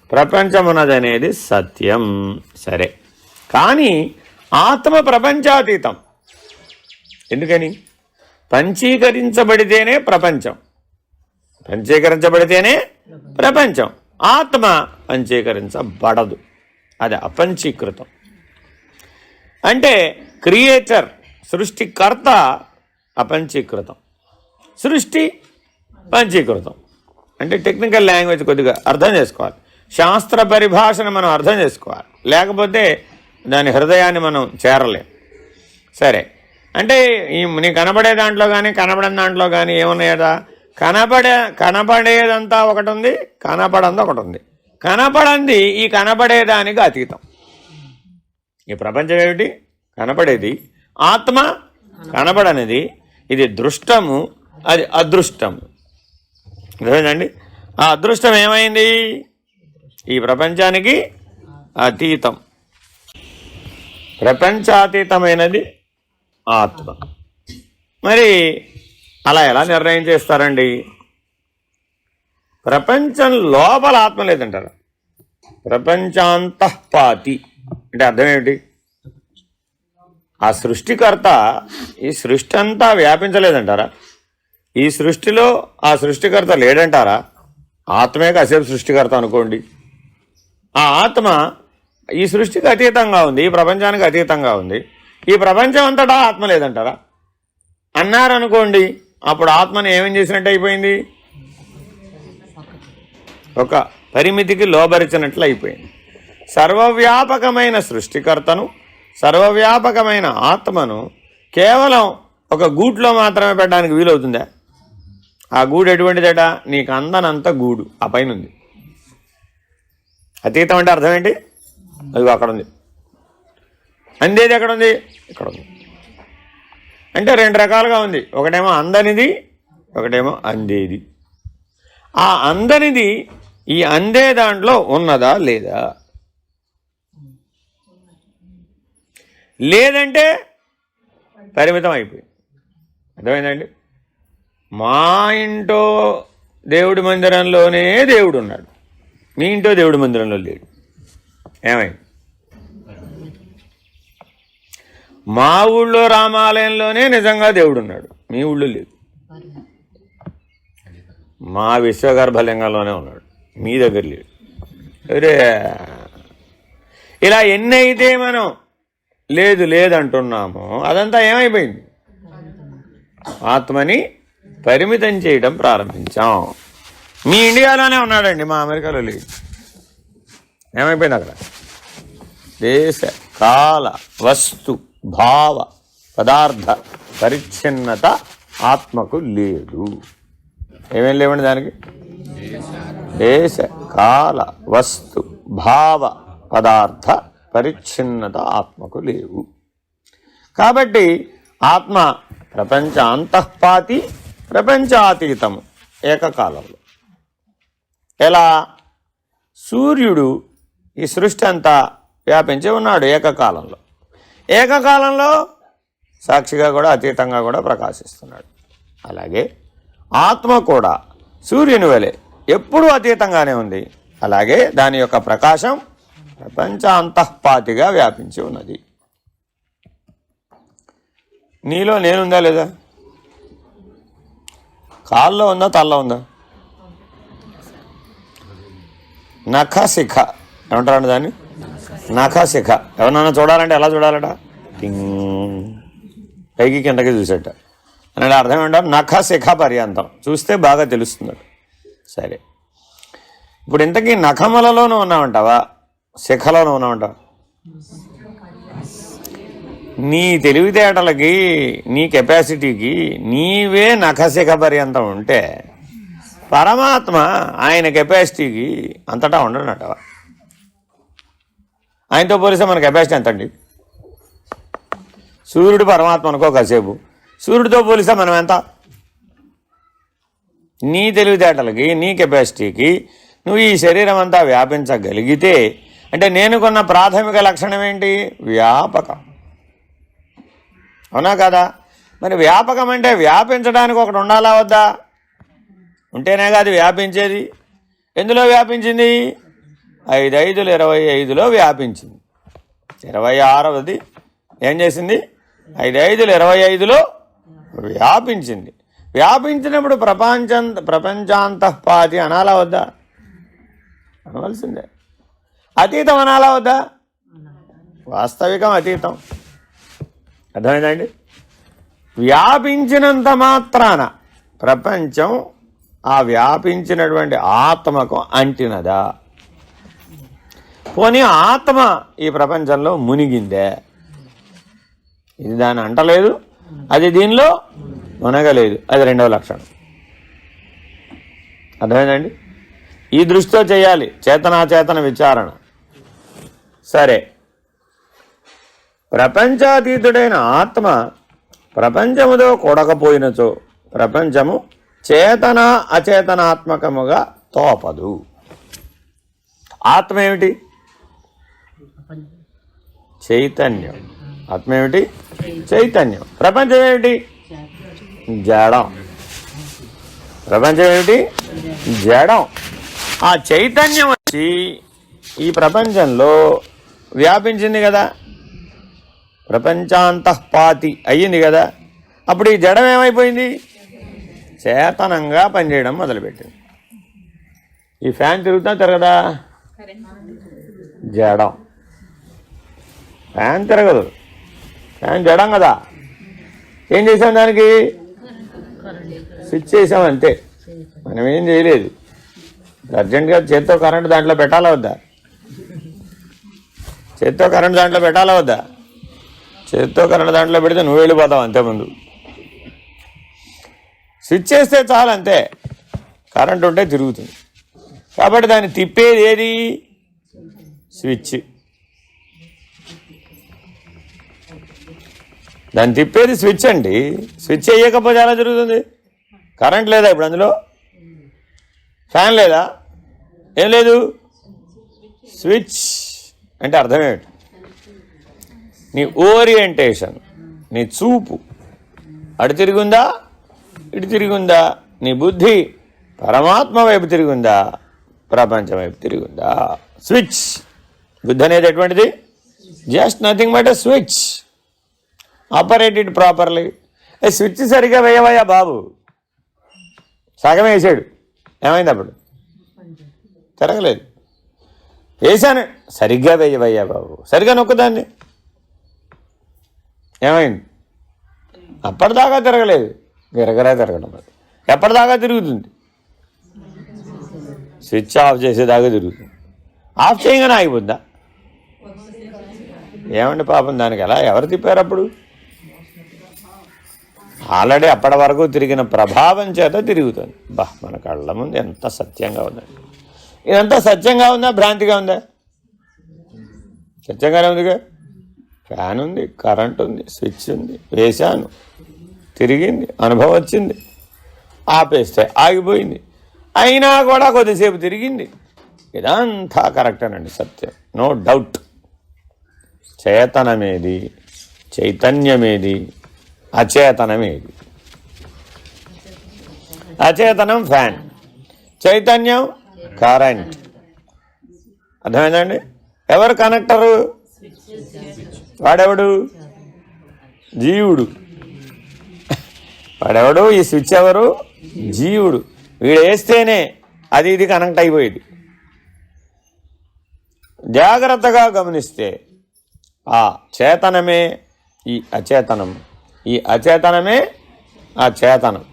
ప్రపంచం ఉన్నదనేది సత్యం. సరే, కానీ ఆత్మ ప్రపంచాతీతం. ఎందుకని? పంచీకరించబడితేనే ప్రపంచం, పంచీకరించబడితేనే ప్రపంచం. ఆత్మ పంచీకరించబడదు, అది అపంచీకృతం. అంటే క్రియేటర్, సృష్టికర్త అపంచీకృతం, సృష్టి పంచీకృతం. అంటే టెక్నికల్ లాంగ్వేజ్ కొద్దిగా అర్థం చేసుకోవాలి, శాస్త్ర పరిభాషను మనం అర్థం చేసుకోవాలి, లేకపోతే దాని హృదయాన్ని మనం చేరలేం. సరే, అంటే నీ కనబడే దాంట్లో కానీ కనబడని దాంట్లో కానీ ఏమున్నాయదా? కనబడేదంతా ఒకటి ఉంది, కనపడంది ఒకటి ఉంది. కనపడంది ఈ కనబడేదానికి అతీతం. ఈ ప్రపంచం ఏమిటి? కనపడేది. ఆత్మ కనబడనిది. ఇది దృష్టము, అది అదృష్టము. అర్థమైందండి? ఆ అదృష్టం ఏమైంది? ఈ ప్రపంచానికి అతీతం. ప్రపంచాతీతమైనది ఆత్మ. మరి అలా ఎలా నిర్ణయం చేస్తారండి? ప్రపంచం లోపల ఆత్మ లేదంటారా? ప్రపంచాంతఃపాతి అంటే అర్థం ఏమిటి? ఆ సృష్టికర్త ఈ సృష్టి అంతా వ్యాపించలేదంటారా? ఈ సృష్టిలో ఆ సృష్టికర్త లేడంటారా? ఆత్మే కాసేపు సృష్టికర్త అనుకోండి. ఆ ఆత్మ ఈ సృష్టికి అతీతంగా ఉంది, ఈ ప్రపంచానికి అతీతంగా ఉంది. ఈ ప్రపంచం అంతటా ఆత్మ లేదంటారా? అన్నారనుకోండి, అప్పుడు ఆత్మని ఏమేం చేసినట్టు అయిపోయింది? ఒక పరిమితికి లోబరిచినట్లు అయిపోయింది. సర్వవ్యాపకమైన సృష్టికర్తను, సర్వవ్యాపకమైన ఆత్మను కేవలం ఒక గూట్లో మాత్రమే పెట్టడానికి వీలవుతుందా? ఆ గూడు ఎటువంటిదట? నీకు అందనంత గూడు ఆ పైన ఉంది. అతీతం అంటే అర్థం ఏంటి? అది అక్కడ ఉంది. అందేది ఎక్కడ ఉంది? ఇక్కడ ఉంది. అంటే రెండు రకాలుగా ఉంది. ఒకటేమో అందనిది, ఒకటేమో అందేది. ఆ అందనిది ఈ అందే దాంట్లో ఉన్నదా లేదా? లేదంటే పరిమితం అయిపోయింది. అర్థమైందండి? మా ఇంటో దేవుడి మందిరంలోనే దేవుడు ఉన్నాడు, మీ ఇంటో దేవుడి మందిరంలో లేడు. ఏమైంది? మా ఊళ్ళో రామాలయంలోనే నిజంగా దేవుడు ఉన్నాడు, మీ ఊళ్ళో లేదు. మా విశ్వగర్భలింగంలోనే ఉన్నాడు, మీ దగ్గర లేడు. అరే, ఇలా ఎన్నైతే మనం లేదు లేదంటున్నామో అదంతా ఏమైపోయింది? ఆత్మని పరిమితం చేయడం ప్రారంభించాం. మీ ఇండియాలోనే ఉన్నాడండి, మా అమెరికాలో లేదు. ఏమైపోయింది అక్కడ? దేశ కాల వస్తు భావ పదార్థ పరిచ్ఛిన్నత ఆత్మకు లేదు. ఏమేం లేవండి దానికి? దేశ కాల వస్తు భావ పదార్థ పరిచ్ఛిన్నత ఆత్మకు లేవు. కాబట్టి ఆత్మ ప్రపంచ అంతఃపాతి ప్రపంచాతీతము ఏకకాలంలో. ఎలా? సూర్యుడు ఈ సృష్టి అంతా వ్యాపించి ఉన్నాడు ఏకకాలంలో. ఏకకాలంలో సాక్షిగా కూడా అతీతంగా కూడా ప్రకాశిస్తున్నాడు. అలాగే ఆత్మ కూడా సూర్యుని వలె ఎప్పుడూ అతీతంగానే ఉంది. అలాగే దాని యొక్క ప్రకాశం ప్రపంచ అంతఃపాతిగా వ్యాపించి ఉన్నది. నీలో నేనుందా లేదా? కాల్లో ఉందా, తల్లో ఉందా? నఖశిఖ ఏమంటారండి దాన్ని? నఖశిఖ. ఎవరన్నా చూడాలంటే ఎలా చూడాలట? టింగ్ పైకి కిందకి చూసేట అనే అర్థం ఏంటారు? నఖశిఖ పర్యంతం చూస్తే బాగా తెలుస్తుంది. సరే, ఇప్పుడు ఇంతకీ నఖములలోనూ ఉన్నామంటావా, శిఖలోనూ ఉన్నామంటావా? నీ తెలివితేటలకి, నీ కెపాసిటీకి నీవే నఖశిఖ పర్యంతం ఉంటే పరమాత్మ ఆయన కెపాసిటీకి అంతటా ఉండడంటావా? ఆయనతో పోలిస్తే మన కెపాసిటీ ఎంతండి? సూర్యుడు పరమాత్మ అనుకో కాసేపు, సూర్యుడితో పోలిస్తే మనం ఎంత? నీ తెలివితేటలకి, నీ కెపాసిటీకి నువ్వు ఈ శరీరం అంతా వ్యాపించగలిగితే అంటే నేను కొన్న ప్రాథమిక లక్షణం ఏంటి? వ్యాపకం. అవునా కదా? మరి వ్యాపకం అంటే వ్యాపించడానికి ఒకటి ఉండాలా వద్దా? ఉంటేనే కాదు వ్యాపించేది. ఎందులో వ్యాపించింది? 5×5 25లో వ్యాపించింది. 26వది ఏం చేసింది? 5×5 25లో వ్యాపించింది. వ్యాపించినప్పుడు ప్రపంచాంతఃపాతి అనాలా వద్దా? అనవలసిందే. అతీతం అనాలా వద్దా? వాస్తవికం అతీతం. అర్థమైందండి? వ్యాపించినంత మాత్రాన ప్రపంచం ఆ వ్యాపించినటువంటి ఆత్మకు అంటినదా? పోనీ ఆత్మ ఈ ప్రపంచంలో మునిగిందే? ఇది దాన్ని అంటలేదు, అది దీనిలో మునగలేదు. అది రెండవ లక్షణం. అర్థమైందండి? ఈ దృష్టితో చేయాలి చేతనాచేతన విచారణ. సరే, ప్రపంచాతీతుడైన ఆత్మ ప్రపంచముతో కూడకపోయినచో ప్రపంచము చేతన అచేతనాత్మకముగా తోపదు. ఆత్మ ఏమిటి? చైతన్యం. ఆత్మ ఏమిటి? చైతన్యం. ప్రపంచం ఏమిటి? జడం. ప్రపంచం ఏమిటి? జడం. ఆ చైతన్యం వచ్చి ఈ ప్రపంచంలో వ్యాపించింది కదా, ప్రపంచాంతఃపాతి అయ్యింది కదా. అప్పుడు ఈ జడం ఏమైపోయింది? చేతనంగా పనిచేయడం మొదలుపెట్టింది. ఈ ఫ్యాన్ తిరుగుతా తిరగదా? జడం. ఫ్యాన్ తిరగదు, ఫ్యాన్ జడం కదా. ఏం చేసాం? దానికి స్విచ్ చేసాం అంతే, మనం ఏం చేయలేదు. అర్జెంట్గా చేత్తో కరెంటు దాంట్లో పెట్టాలా వద్దా? చేత్తో కరెంటు దాంట్లో పెట్టాలా వద్దా? చేత్తో కరెంటు దాంట్లో పెడితే నువ్వు వెళ్ళిపోతావు అంతే. ముందు స్విచ్ చేస్తే చాలు అంతే, కరెంటు ఉంటే తిరుగుతుంది. కాబట్టి దాన్ని తిప్పేది ఏది? స్విచ్. దాన్ని తిప్పేది స్విచ్ అండి. స్విచ్ వేయకపోతే ఎలా తిరుగుతుంది? కరెంట్ లేదా ఇప్పుడు అందులో? ఫ్యాన్ లేదా? ఏం లేదు, స్విచ్. అంటే అర్థం ఏమిటి? నీ ఓరియంటేషన్, నీ చూపు అటు తిరిగిందా, ఇటు తిరిగిందా? నీ బుద్ధి పరమాత్మ వైపు తిరిగిందా, ప్రపంచం వైపు తిరిగిందా? స్విచ్. బుద్ధి అనేది ఎటువంటిది? Just nothing but a switch. Operated properly. Switch సరిగ్గా వేయవయ్యా బాబు. సగం వేసాడు, ఏమైంది? అప్పుడు తిరగలేదు. వేసాను, సరిగ్గా వేయవయ్యా బాబు, సరిగ్గా నొక్కుదాన్ని, ఏమైంది? అప్పటిదాకా తిరగలేదు, గిరగరా తిరగడం. ఎప్పటిదాకా తిరుగుతుంది? స్విచ్ ఆఫ్ చేసేదాకా తిరుగుతుంది. ఆఫ్ చేయగానే ఆగిపోద్దా? ఏమండి పాపం, దానికి ఎలా ఎవరు తిప్పారు? అప్పుడు ఆల్రెడీ అప్పటి వరకు తిరిగిన ప్రభావం చేత తిరుగుతుంది. మన కళ్ళ ముందు ఎంత సత్యంగా ఉందండి. ఇదంతా సత్యంగా ఉందా, భ్రాంతిగా ఉందా? సత్యంగానే ఉందిగా. ఫ్యాన్ ఉంది, కరెంట్ ఉంది, స్విచ్ ఉంది, వేశాను, తిరిగింది, అనుభవం వచ్చింది, ఆపేస్తే ఆగిపోయింది, అయినా కూడా కొద్దిసేపు తిరిగింది. ఇదంతా కరెక్టేనండి, సత్యం, నో డౌట్. చేతనమేది, చైతన్యమేది, అచేతనమేది? అచేతనం ఫ్యాన్, చైతన్యం కరెంట్. అర్థమైందండి? ఎవరు కనెక్టరు? వాడెవడు? జీవుడు. వాడెవడు? ఈ స్విచ్ ఎవరు? జీవుడు. వీడు వేస్తేనే అది ఇది కనెక్ట్ అయిపోయేది. జాగ్రత్తగా గమనిస్తే ఆ చేతనమే ఈ అచేతనం, ఈ అచేతనమే ఆ చేతనం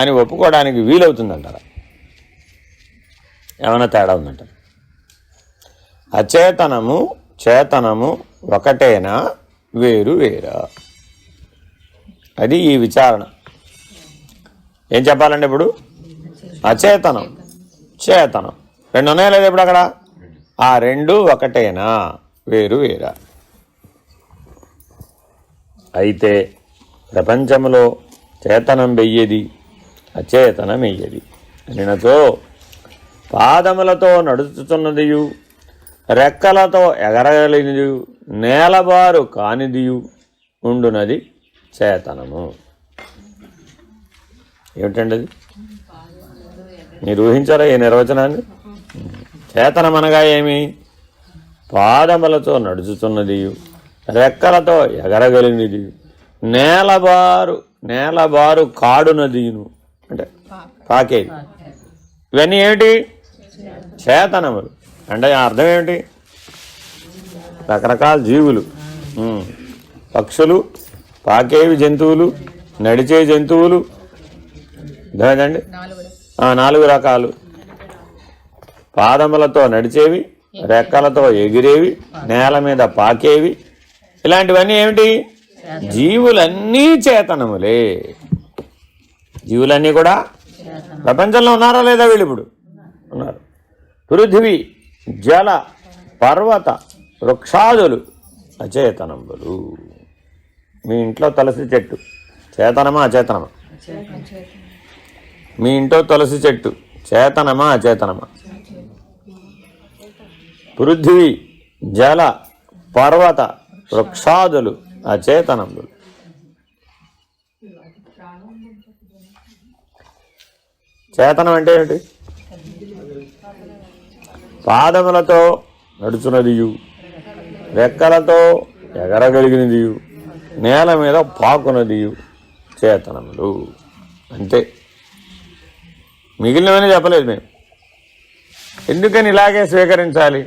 అని ఒప్పుకోవడానికి వీలవుతుందంటారా? ఏమైనా తేడా ఉందంటారా? అచేతనము చేతనము ఒకటేనా, వేరు వేరా? అది ఈ విచారణ. ఏం చెప్పాలండి ఇప్పుడు? అచేతనం చేతనం రెండు ఉన్నాయా లేదా ఇప్పుడు అక్కడ? ఆ రెండు ఒకటేనా, వేరు వేరా? అయితే ప్రపంచంలో చేతనం వెయ్యేది, అచేతనం వెయ్యేది అనినతో పాదములతో నడుచుతున్నదియు, రెక్కలతో ఎగరగలిగినదియు, నేలబారు కానిదియు ఉండునది చేతనము. ఏమిటండి అది? మీరు ఊహించారా ఈ నిర్వచనాన్ని? చేతనం అనగా ఏమి? పాదములతో నడుచుతున్నదియు, రెక్కలతో ఎగరగలిగినది, నేలబారు కాడునదియును, అంటే పాకేది. ఇవన్నీ ఏమిటి? చేతనములు. అంటే అర్థం ఏమిటి? రకరకాల జీవులు, పక్షులు, పాకేవి జంతువులు, నడిచే జంతువులు, అర్థమైందండి? 4 రకాలు. పాదములతో నడిచేవి, రెక్కలతో ఎగిరేవి, నేల మీద పాకేవి, ఇలాంటివన్నీ ఏమిటి? జీవులన్నీ చేతనములే. జీవులన్నీ కూడా ప్రపంచంలో ఉన్నారా లేదా? వీళ్ళు ఇప్పుడు ఉన్నారు. పృథివీ, జల, పర్వత, వృక్షాదులు అచేతనములు. మీ ఇంట్లో తులసి చెట్టు చేతనమా అచేతనమా? మీ ఇంట్లో తులసి చెట్టు చేతనమా అచేతనమా? పృథివీ, జల, పర్వత, వృక్షాదులు అచేతనములు. చేతనం అంటే ఏమిటి? పాదములతో నడుచున్నదియు, రెక్కలతో ఎగరగలిగినదియు, నేల మీద పాకునదియు చేతనములు. అంతే, మిగిలినవని చెప్పలేదు మేము. ఎందుకని ఇలాగే స్వీకరించాలి?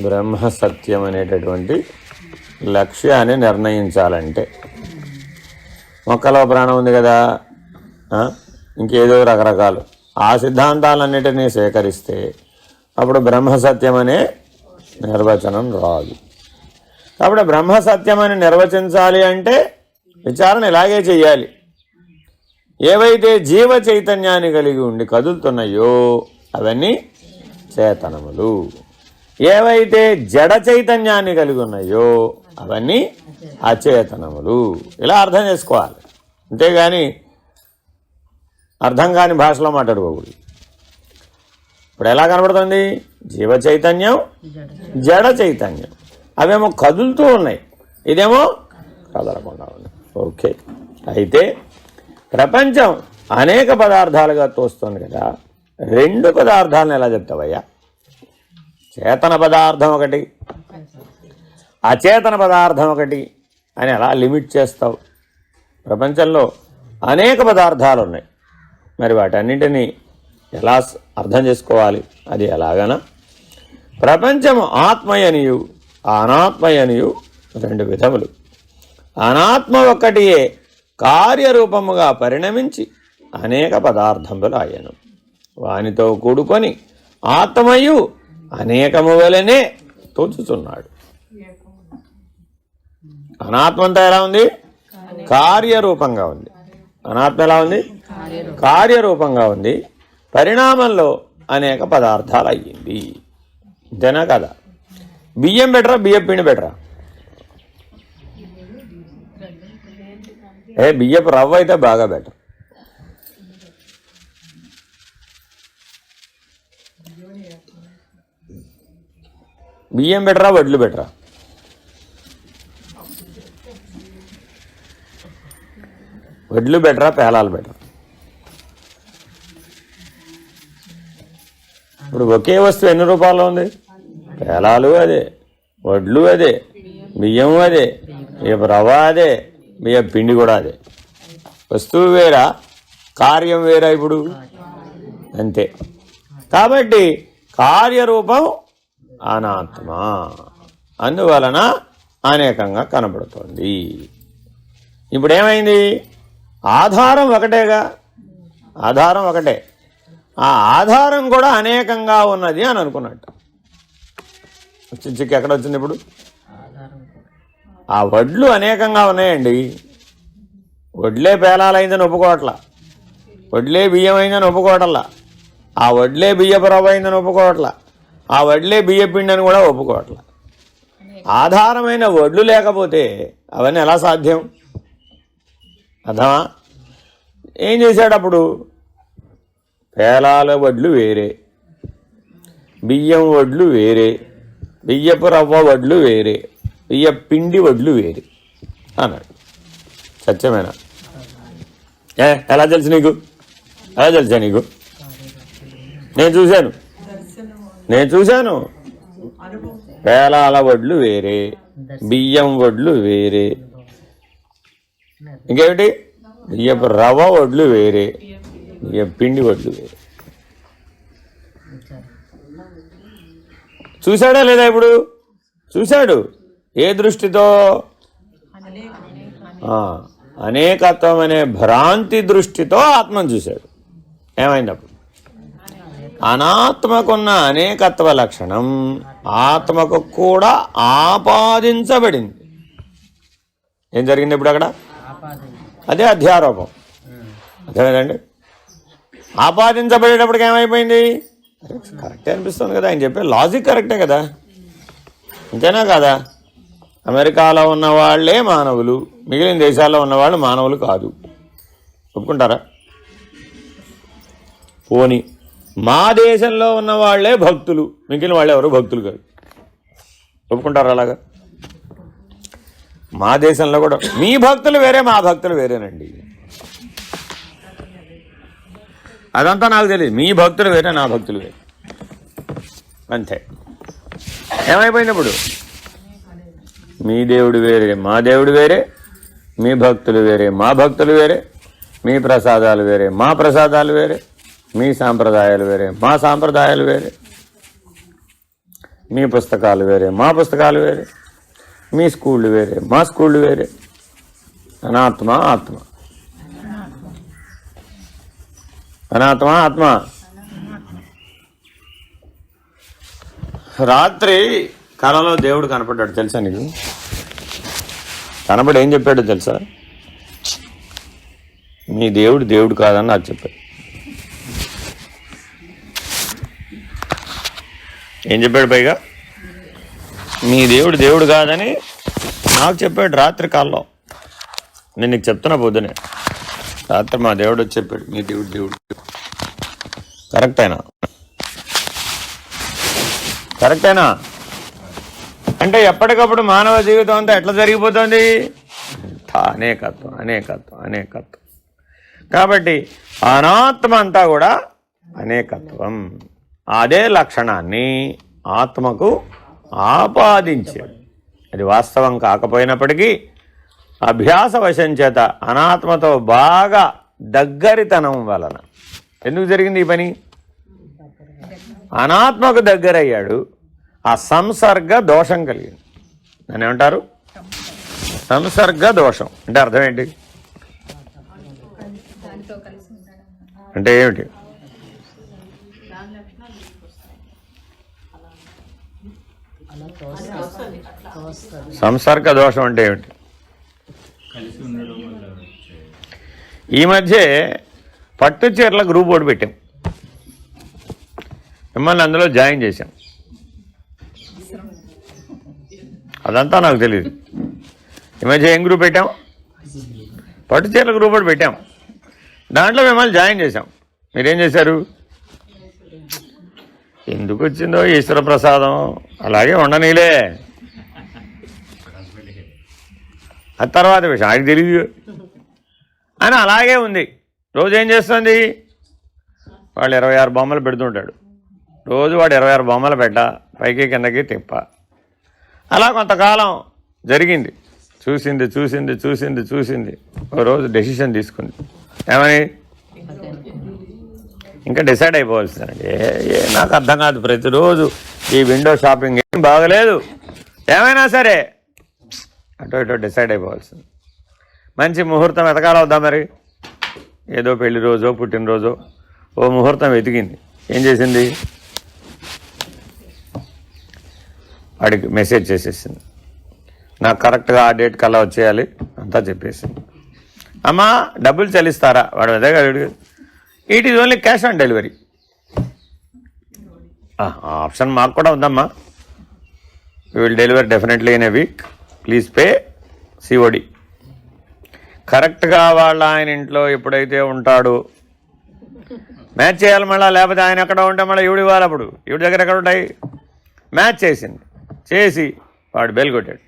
బ్రహ్మ సత్యం అనేటటువంటి లక్ష్యాన్ని నిర్ణయించాలంటే, మొక్కలో ప్రాణం ఉంది కదా, ఇంకేదో రకరకాలు ఆ సిద్ధాంతాలన్నిటినీ సేకరిస్తే అప్పుడు బ్రహ్మసత్యం అనే నిర్వచనం రాదు. కాబట్టి బ్రహ్మసత్యం అని నిర్వచించాలి అంటే విచారణ ఇలాగే చెయ్యాలి. ఏవైతే జీవ చైతన్యాన్ని కలిగి ఉండి కదులుతున్నాయో అవన్నీ చేతనములు, ఏవైతే జడ చైతన్యాన్ని కలిగి ఉన్నాయో అవన్నీ అచేతనములు. ఇలా అర్థం చేసుకోవాలి. అంతేగాని అర్థం కాని భాషలో మాట్లాడుకోకూడదు. ఇప్పుడు ఎలా కనబడుతుంది? జీవ చైతన్యం, జడ చైతన్యం, అవేమో కదులుతూ ఉన్నాయి, ఇదేమో కదలకుండా ఉన్నాయి. ఓకే, అయితే ప్రపంచం అనేక పదార్థాలుగా తోస్తుంది కదా, 2 పదార్థాలను ఎలా చెప్తావయ్యా? చేతన పదార్థం ఒకటి, అచేతన పదార్థం ఒకటి అని ఎలా లిమిట్ చేస్తావు? ప్రపంచంలో అనేక పదార్థాలు ఉన్నాయి, మరి వాటన్నింటినీ ఎలా అర్థం చేసుకోవాలి? అది ఎలాగనా? ప్రపంచము ఆత్మయనియు అనాత్మయనియు 2 విధములు. అనాత్మ ఒక్కటియే కార్యరూపముగా పరిణమించి అనేక పదార్థములు అయ్యను. వానితో కూడుకొని ఆత్మయు అనేకము వలనే తోచుచున్నాడు. అనాత్మంతా ఎలా ఉంది? కార్యరూపంగా ఉంది. అనాత్మ ఎలా ఉంది? కార్యరూపంగా ఉంది. పరిణామంలో అనేక పదార్థాలు అయ్యింది. అంతేనా కదా? బియ్యం బెటరా, బియ్యం పిండి బెటరా? బియ్యపు రవ్వ అయితే బాగా బెటర్. బియ్యం బెటరా, వడ్లు బెటరా? వడ్లు బెటరా, పేలాలు బెటరా? ఇప్పుడు ఒకే వస్తువు ఎన్ని రూపాయలు ఉంది? పేలాలు అదే, వడ్లు అదే, బియ్యం అదే, బియ్యపు రవ్వ అదే, బియ్యం పిండి కూడా అదే. వస్తువు వేరా, కార్యం వేరా ఇప్పుడు? అంతే. కాబట్టి కార్యరూపం అనాత్మ, అందువలన అనేకంగా కనబడుతోంది. ఇప్పుడు ఏమైంది? ఆధారం ఒకటేగా, ఆధారం ఒకటే. ఆ ఆధారం కూడా అనేకంగా ఉన్నది అని అనుకున్నట్టు. చిక్కు ఎక్కడ వచ్చింది ఇప్పుడు? ఆ వడ్లు అనేకంగా ఉన్నాయండి. వడ్లే పేలాలైందని ఒప్పుకోవట్లా, వడ్లే బియ్యం అయిందని ఒప్పుకోవట్లా, ఆ వడ్లే బియ్యపు రవ్వ అయిందని ఒప్పుకోవట్లా, ఆ వడ్లే బియ్య పిండి అని కూడా ఒప్పుకోవట్లా. ఆధారమైన వడ్లు లేకపోతే అవన్నీ ఎలా సాధ్యం? అర్థమా? ఏం చేశాడు అప్పుడు? పేలాల వడ్లు వేరే, బియ్యం వడ్లు వేరే, బియ్యపు రవ్వ వడ్లు వేరే, బియ్య పిండి వడ్లు వేరే అన్నాడు. సత్యమేనా? ఎలా తెలుసు నీకు? ఎలా తెలుసా నీకు? నేను చూశాను. పేలాల వడ్లు వేరే, బియ్యం వడ్లు వేరే, ఇంకేమిటి? బియ్యపు రవ్వ వడ్లు వేరే, బియ్యం పిండి వడ్లు వేరే. చూశాడా లేదా? ఇప్పుడు చూశాడు. ఏ దృష్టితో? అనేకత్వం అనే భ్రాంతి దృష్టితో ఆత్మను చూశాడు. ఏమైంది అప్పుడు? అనాత్మకున్న అనేకత్వ లక్షణం ఆత్మకు కూడా ఆపాదించబడింది. ఏం జరిగింది ఇప్పుడు అక్కడ? అదే అధ్యారోపం. అర్థమైందండి? ఆపాదించబడేటప్పటికి ఏమైపోయింది? కరెక్టే అనిపిస్తుంది కదా, ఆయన చెప్పే లాజిక్ కరెక్టే కదా, అంతేనా కదా? అమెరికాలో ఉన్న వాళ్ళే మానవులు, మిగిలిన దేశాల్లో ఉన్నవాళ్ళు మానవులు కాదు. ఒప్పుకుంటారా? పోనీ మా దేశంలో ఉన్న వాళ్ళే భక్తులు, మిగిలిన వాళ్ళు ఎవరు భక్తులు కాదు. ఒప్పుకుంటారా అలాగా? మా దేశంలో కూడా మీ భక్తులు వేరే, మా భక్తులు వేరేనండి. అదంతా నాకు తెలియదు. మీ భక్తులు వేరే, నా భక్తులు వేరే, అంతే. ఏమైపోయింది ఇప్పుడు? మీ దేవుడు వేరే, మా దేవుడు వేరే, మీ భక్తులు వేరే, మా భక్తులు వేరే, మీ ప్రసాదాలు వేరే, మా ప్రసాదాలు వేరే, మీ సాంప్రదాయాలు వేరే, మా సాంప్రదాయాలు వేరే, మీ పుస్తకాలు వేరే, మా పుస్తకాలు వేరే, మీ స్కూళ్ళు వేరే, మా స్కూళ్ళు వేరే. అనాత్మ ఆత్మ, అనాత్మ ఆత్మ. రాత్రి కలలో దేవుడు కనపడ్డాడు, తెలుసా నీకు? కనపడి ఏం చెప్పాడో తెలుసా? మీ దేవుడు దేవుడు కాదని నాకు చెప్పాడు. ఏం చెప్పాడు? పైగా మీ దేవుడు దేవుడు కాదని నాకు చెప్పాడు రాత్రి కాల్లో. నేను నీకు చెప్తున్నా పొద్దునే. రాత్రి మా దేవుడు వచ్చి చెప్పాడు, మీ దేవుడు దేవుడు. కరెక్టేనా? కరెక్టేనా? అంటే ఎప్పటికప్పుడు మానవ జీవితం అంతా ఎట్లా జరిగిపోతుంది? అనేకత్వం, అనేకత్వం, అనేకత్వం. కాబట్టి అనాత్మ అంతా కూడా అనేకత్వం. అదే లక్షణాన్ని ఆత్మకు ఆపాదించాడు. అది వాస్తవం కాకపోయినప్పటికీ అభ్యాస వశం చేత అనాత్మతో బాగా దగ్గరితనం వలన ఎందుకు జరిగింది ఈ పని? అనాత్మకు దగ్గరయ్యాడు, ఆ సంసర్గ దోషం కలిగింది. దాన్ని ఏమంటారు? సంసర్గ దోషం. అంటే అర్థం ఏంటి? అంటే ఏమిటి? సంసర్గ దోషం అంటే ఏమిటి? ఈ మధ్య పట్టు చీరల గ్రూప్ ఒకటి పెట్టాం, మిమ్మల్ని అందులో జాయిన్ చేశాం. అదంతా నాకు తెలియదు. ఈ మధ్య ఏం గ్రూప్ పెట్టాం? పట్టు చీరల గ్రూప్ ఒకటి పెట్టాం. దాంట్లో మిమ్మల్ని జాయిన్ చేశాం. మీరేం చేశారు? ఎందుకు వచ్చిందో ఈశ్వర ప్రసాదం, అలాగే ఉండనీలే, ఆ తర్వాత విషయం ఆయనకు తెలియదు అని అలాగే ఉంది. రోజు ఏం చేస్తుంది? వాళ్ళు 26 బొమ్మలు పెడుతుంటాడు. రోజు వాడు 26 బొమ్మలు పెట్ట, పైకి కిందకి తిప్ప. అలా కొంతకాలం జరిగింది. చూసింది చూసింది చూసింది చూసింది ఒక రోజు డెసిషన్ తీసుకుంది. ఏమని? ఇంకా డిసైడ్ అయిపోవాల్సిందండి. నాకు అర్థం కాదు, ప్రతిరోజు ఈ విండో షాపింగ్ ఏం బాగలేదు, ఏమైనా సరే అటో ఇటో డిసైడ్ అయిపోవాల్సింది. మంచి ముహూర్తం వెతకాలవుద్దా మరి? ఏదో పెళ్లి రోజో పుట్టినరోజో ఓ ముహూర్తం వెతికింది. ఏం చేసింది? వాడికి మెసేజ్ చేసేసింది, నాకు కరెక్ట్గా ఆ డేట్ కల్లా వచ్చేయాలి అంతా చెప్పేసింది. అమ్మా డబ్బులు చెల్లిస్తారా? వాడు అదే కాదు, it is only cash on delivery. Option మాకు కూడా ఉందమ్మా. You will deliver definitely in a week, please pay COD. కరెక్ట్గా వాళ్ళ ఆయన ఇంట్లో ఎప్పుడైతే ఉంటాడో మ్యాచ్ చేయాలి మళ్ళీ, లేకపోతే ఆయన ఎక్కడ ఉంటే మళ్ళీ ఈవిడ ఇవ్వాలి. అప్పుడు ఈవిడ దగ్గర ఎక్కడ ఉంటాయి? మ్యాచ్ చేసింది. చేసి వాడు బెల్ కొట్టాడు.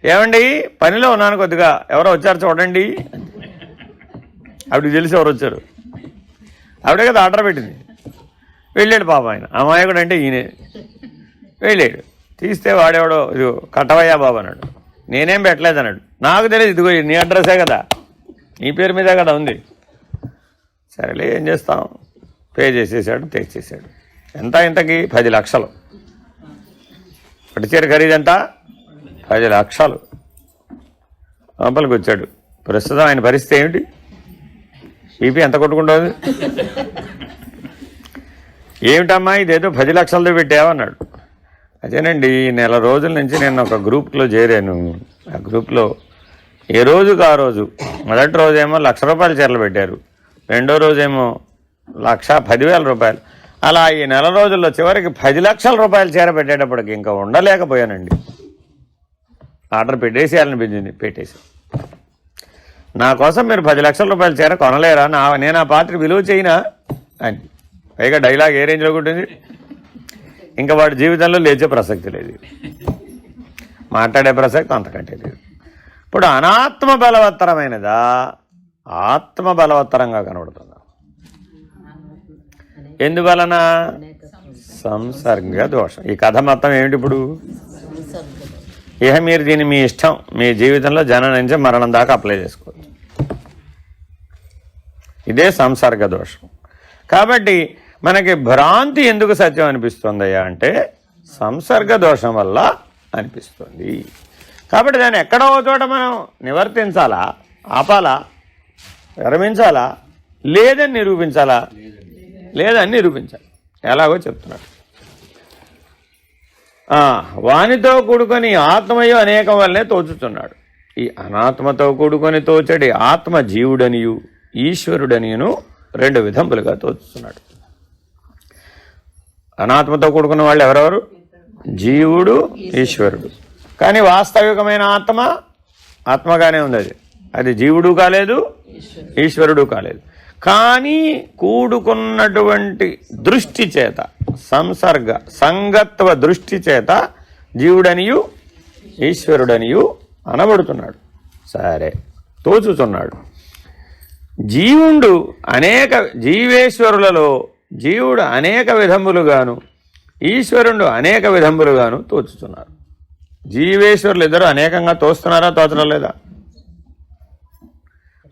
ఏమండి పనిలో ఉన్నాను కొద్దిగా, ఎవరో వచ్చారు చూడండి. ఆవిడకి తెలిసి ఎవరు వచ్చారు. ఆవిడే కదా ఆర్డర్ పెట్టింది. వెళ్ళాడు పాప ఆయన, అమాయకుడు అంటే ఈయనే. వెళ్ళాడు, తీస్తే వాడేవాడో ఇదిగో కట్టవయ్యా బాబు అన్నాడు. నేనేం పెట్టలేదు అన్నాడు. నాకు తెలియదు, ఇదిగో నీ అడ్రస్సే కదా, నీ పేరు మీదే కదా ఉంది. సరేలే ఏం చేస్తాం, పే చేసేసాడు, తెచ్చేసాడు. ఎంత ఇంతకి? 10 లక్షలు. పట్టుచీర ఖరీదు ఎంత? 10 లక్షలు. లోపలికి వచ్చాడు. ప్రస్తుతం ఆయన పరిస్థితి ఏమిటి? బీపీ ఎంత కొట్టుకుంటుంది? ఏమిటమ్మా ఇదేదో 10 లక్షలతో పెట్టావన్నాడు. అదేనండి, నెల రోజుల నుంచి నేను ఒక గ్రూప్లో చేరాను. ఆ గ్రూప్లో ఏ రోజుకు ఆ రోజు, మొదటి రోజేమో ₹1,00,000 చీరలు పెట్టారు, రెండో రోజేమో 10,000 రూపాయలు. అలా ఈ నెల రోజుల్లో చివరికి 10 లక్షల రూపాయలు చీర పెట్టేటప్పటికి ఇంకా ఉండలేకపోయానండి. ఆర్డర్ పెట్టేసేయాలనిపించింది, పెట్టేసి. నా కోసం మీరు 10 లక్షల రూపాయల చీర కొనలేరా? నేను ఆ పాత్ర విలువ చేయనా అని. పైగా డైలాగ్ ఏ రేంజ్లో ఉంటుంది, ఇంకా వాడి జీవితంలో లేచే ప్రసక్తి లేదు, మాట్లాడే ప్రసక్తి అంతకంటే లేదు. ఇప్పుడు అనాత్మ బలవత్తరమైనదా, ఆత్మ బలవత్తరంగా కనబడుతుందా? ఎందువలన? సంసర్గ దోషం. ఈ కథ మొత్తం ఏమిటి ఇప్పుడు? ఇహ మీరు దీన్ని మీ ఇష్టం, మీ జీవితంలో జననం నుంచి మరణం దాకా అప్లై చేసుకోవచ్చు. ఇదే సంసర్గ దోషం. కాబట్టి మనకి భ్రాంతి ఎందుకు సత్యం అనిపిస్తుందయ్యా అంటే సంసర్గ దోషం వల్ల అనిపిస్తుంది. కాబట్టి దాన్ని ఎక్కడో చోట మనం నివర్తించాలా, ఆపాలా, విరమించాలా, లేదని నిరూపించాలా? లేదని నిరూపించాలి. ఎలాగో చెప్తున్నాడు. వానితో కూడుకొని ఆత్మయో అనేకం వల్లనే తోచుతున్నాడు. ఈ అనాత్మతో కూడుకొని తోచడి ఆత్మ జీవుడనియు ఈశ్వరుడనియును 2 విధములుగా తోచుతున్నాడు. అనాత్మతో కూడుకున్న వాళ్ళు ఎవరెవరు? జీవుడు, ఈశ్వరుడు. కానీ వాస్తవికమైన ఆత్మగానే ఉంది. అది జీవుడు కాలేదు, ఈశ్వరుడు కాలేదు. కానీ కూడుకున్నటువంటి దృష్టి చేత, సంగత్వ దృష్టి చేత జీవుడనియు ఈశ్వరుడనియు అనబడుతున్నాడు. సరే, తోచుతున్నాడు. జీవేశ్వరులలో జీవుడు అనేక విధములుగాను ఈశ్వరుడు అనేక విధములుగాను తోచుతున్నారు. జీవేశ్వరులు ఇద్దరు అనేకంగా తోస్తున్నారా, తోచడం లేదా?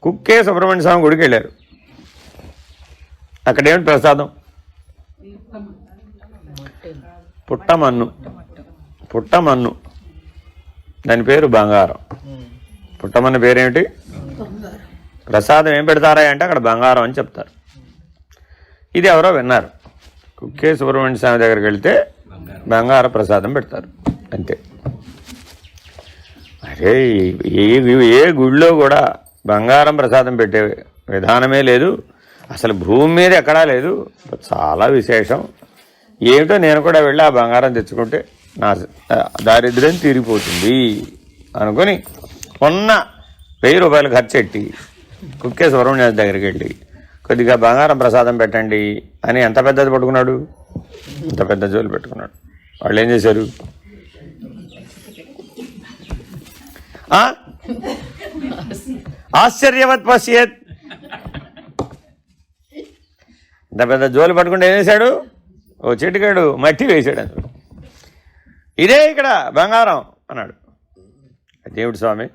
కుక్కే సుబ్రహ్మణ్య స్వామి గుడికి వెళ్ళారు. అక్కడేమిటి ప్రసాదం? పుట్టమన్ను. దాని పేరు బంగారం. పుట్టమన్ను పేరేమిటి? ప్రసాదం ఏం పెడతారా అంటే అక్కడ బంగారం అని చెప్తారు. ఇది ఎవరో విన్నారు. కుక్కే సుబ్రహ్మణ్య స్వామి దగ్గరికి వెళ్తే బంగార ప్రసాదం పెడతారు, అంతే. అరే ఏ గుడిలో కూడా బంగారం ప్రసాదం పెట్టే విధానమే లేదు, అసలు భూమి మీద ఎక్కడా లేదు. చాలా విశేషం. ఏమిటో నేను కూడా వెళ్ళి ఆ బంగారం తెచ్చుకుంటే నా దారిద్ర్యం తీరిపోతుంది అనుకొని ఉన్న 1000 రూపాయలు ఖర్చు పెట్టి కుక్కే సుబ్రహ్మణ్య దగ్గరికి వెళ్ళి కొద్దిగా బంగారం ప్రసాదం పెట్టండి అని ఎంత పెద్దది పట్టుకున్నాడు, అంత పెద్ద జోలు పెట్టుకున్నాడు. వాళ్ళు ఏం చేశారు? ఆశ్చర్యవత్ పశ్యత్. ఇంత పెద్ద జోలు పట్టుకుంటే ఏం చేశాడు? ఓ చిటికాడు మట్టి వేసాడు అందులో. ఇదే ఇక్కడ బంగారం అన్నాడు. దేవుడు స్వామి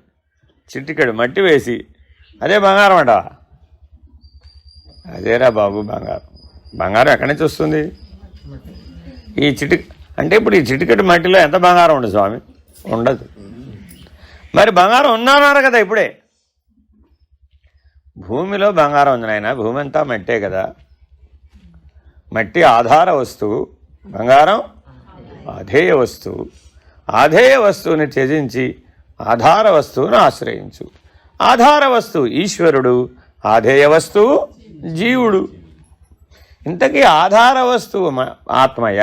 చిటికాడు మట్టి వేసి అదే బంగారం అంట. అదేరా బాబు బంగారం. బంగారం ఎక్కడి నుంచి వస్తుంది? ఈ అంటే ఇప్పుడు ఈ చిటికెడు మట్టిలో ఎంత బంగారం ఉండదు స్వామి? ఉండదు. మరి బంగారం ఉన్నాన్నారు కదా ఇప్పుడే. భూమిలో బంగారం ఉంది నాయన, భూమి అంతా మట్టే కదా. మట్టి ఆధార వస్తువు, బంగారం ఆధేయ వస్తువు. ఆధేయ వస్తువుని త్యజించి ఆధార వస్తువును ఆశ్రయించు. ఆధార వస్తువు ఈశ్వరుడు, ఆధేయ వస్తువు జీవుడు. ఇంతకీ ఆధార వస్తువు ఆత్మయ,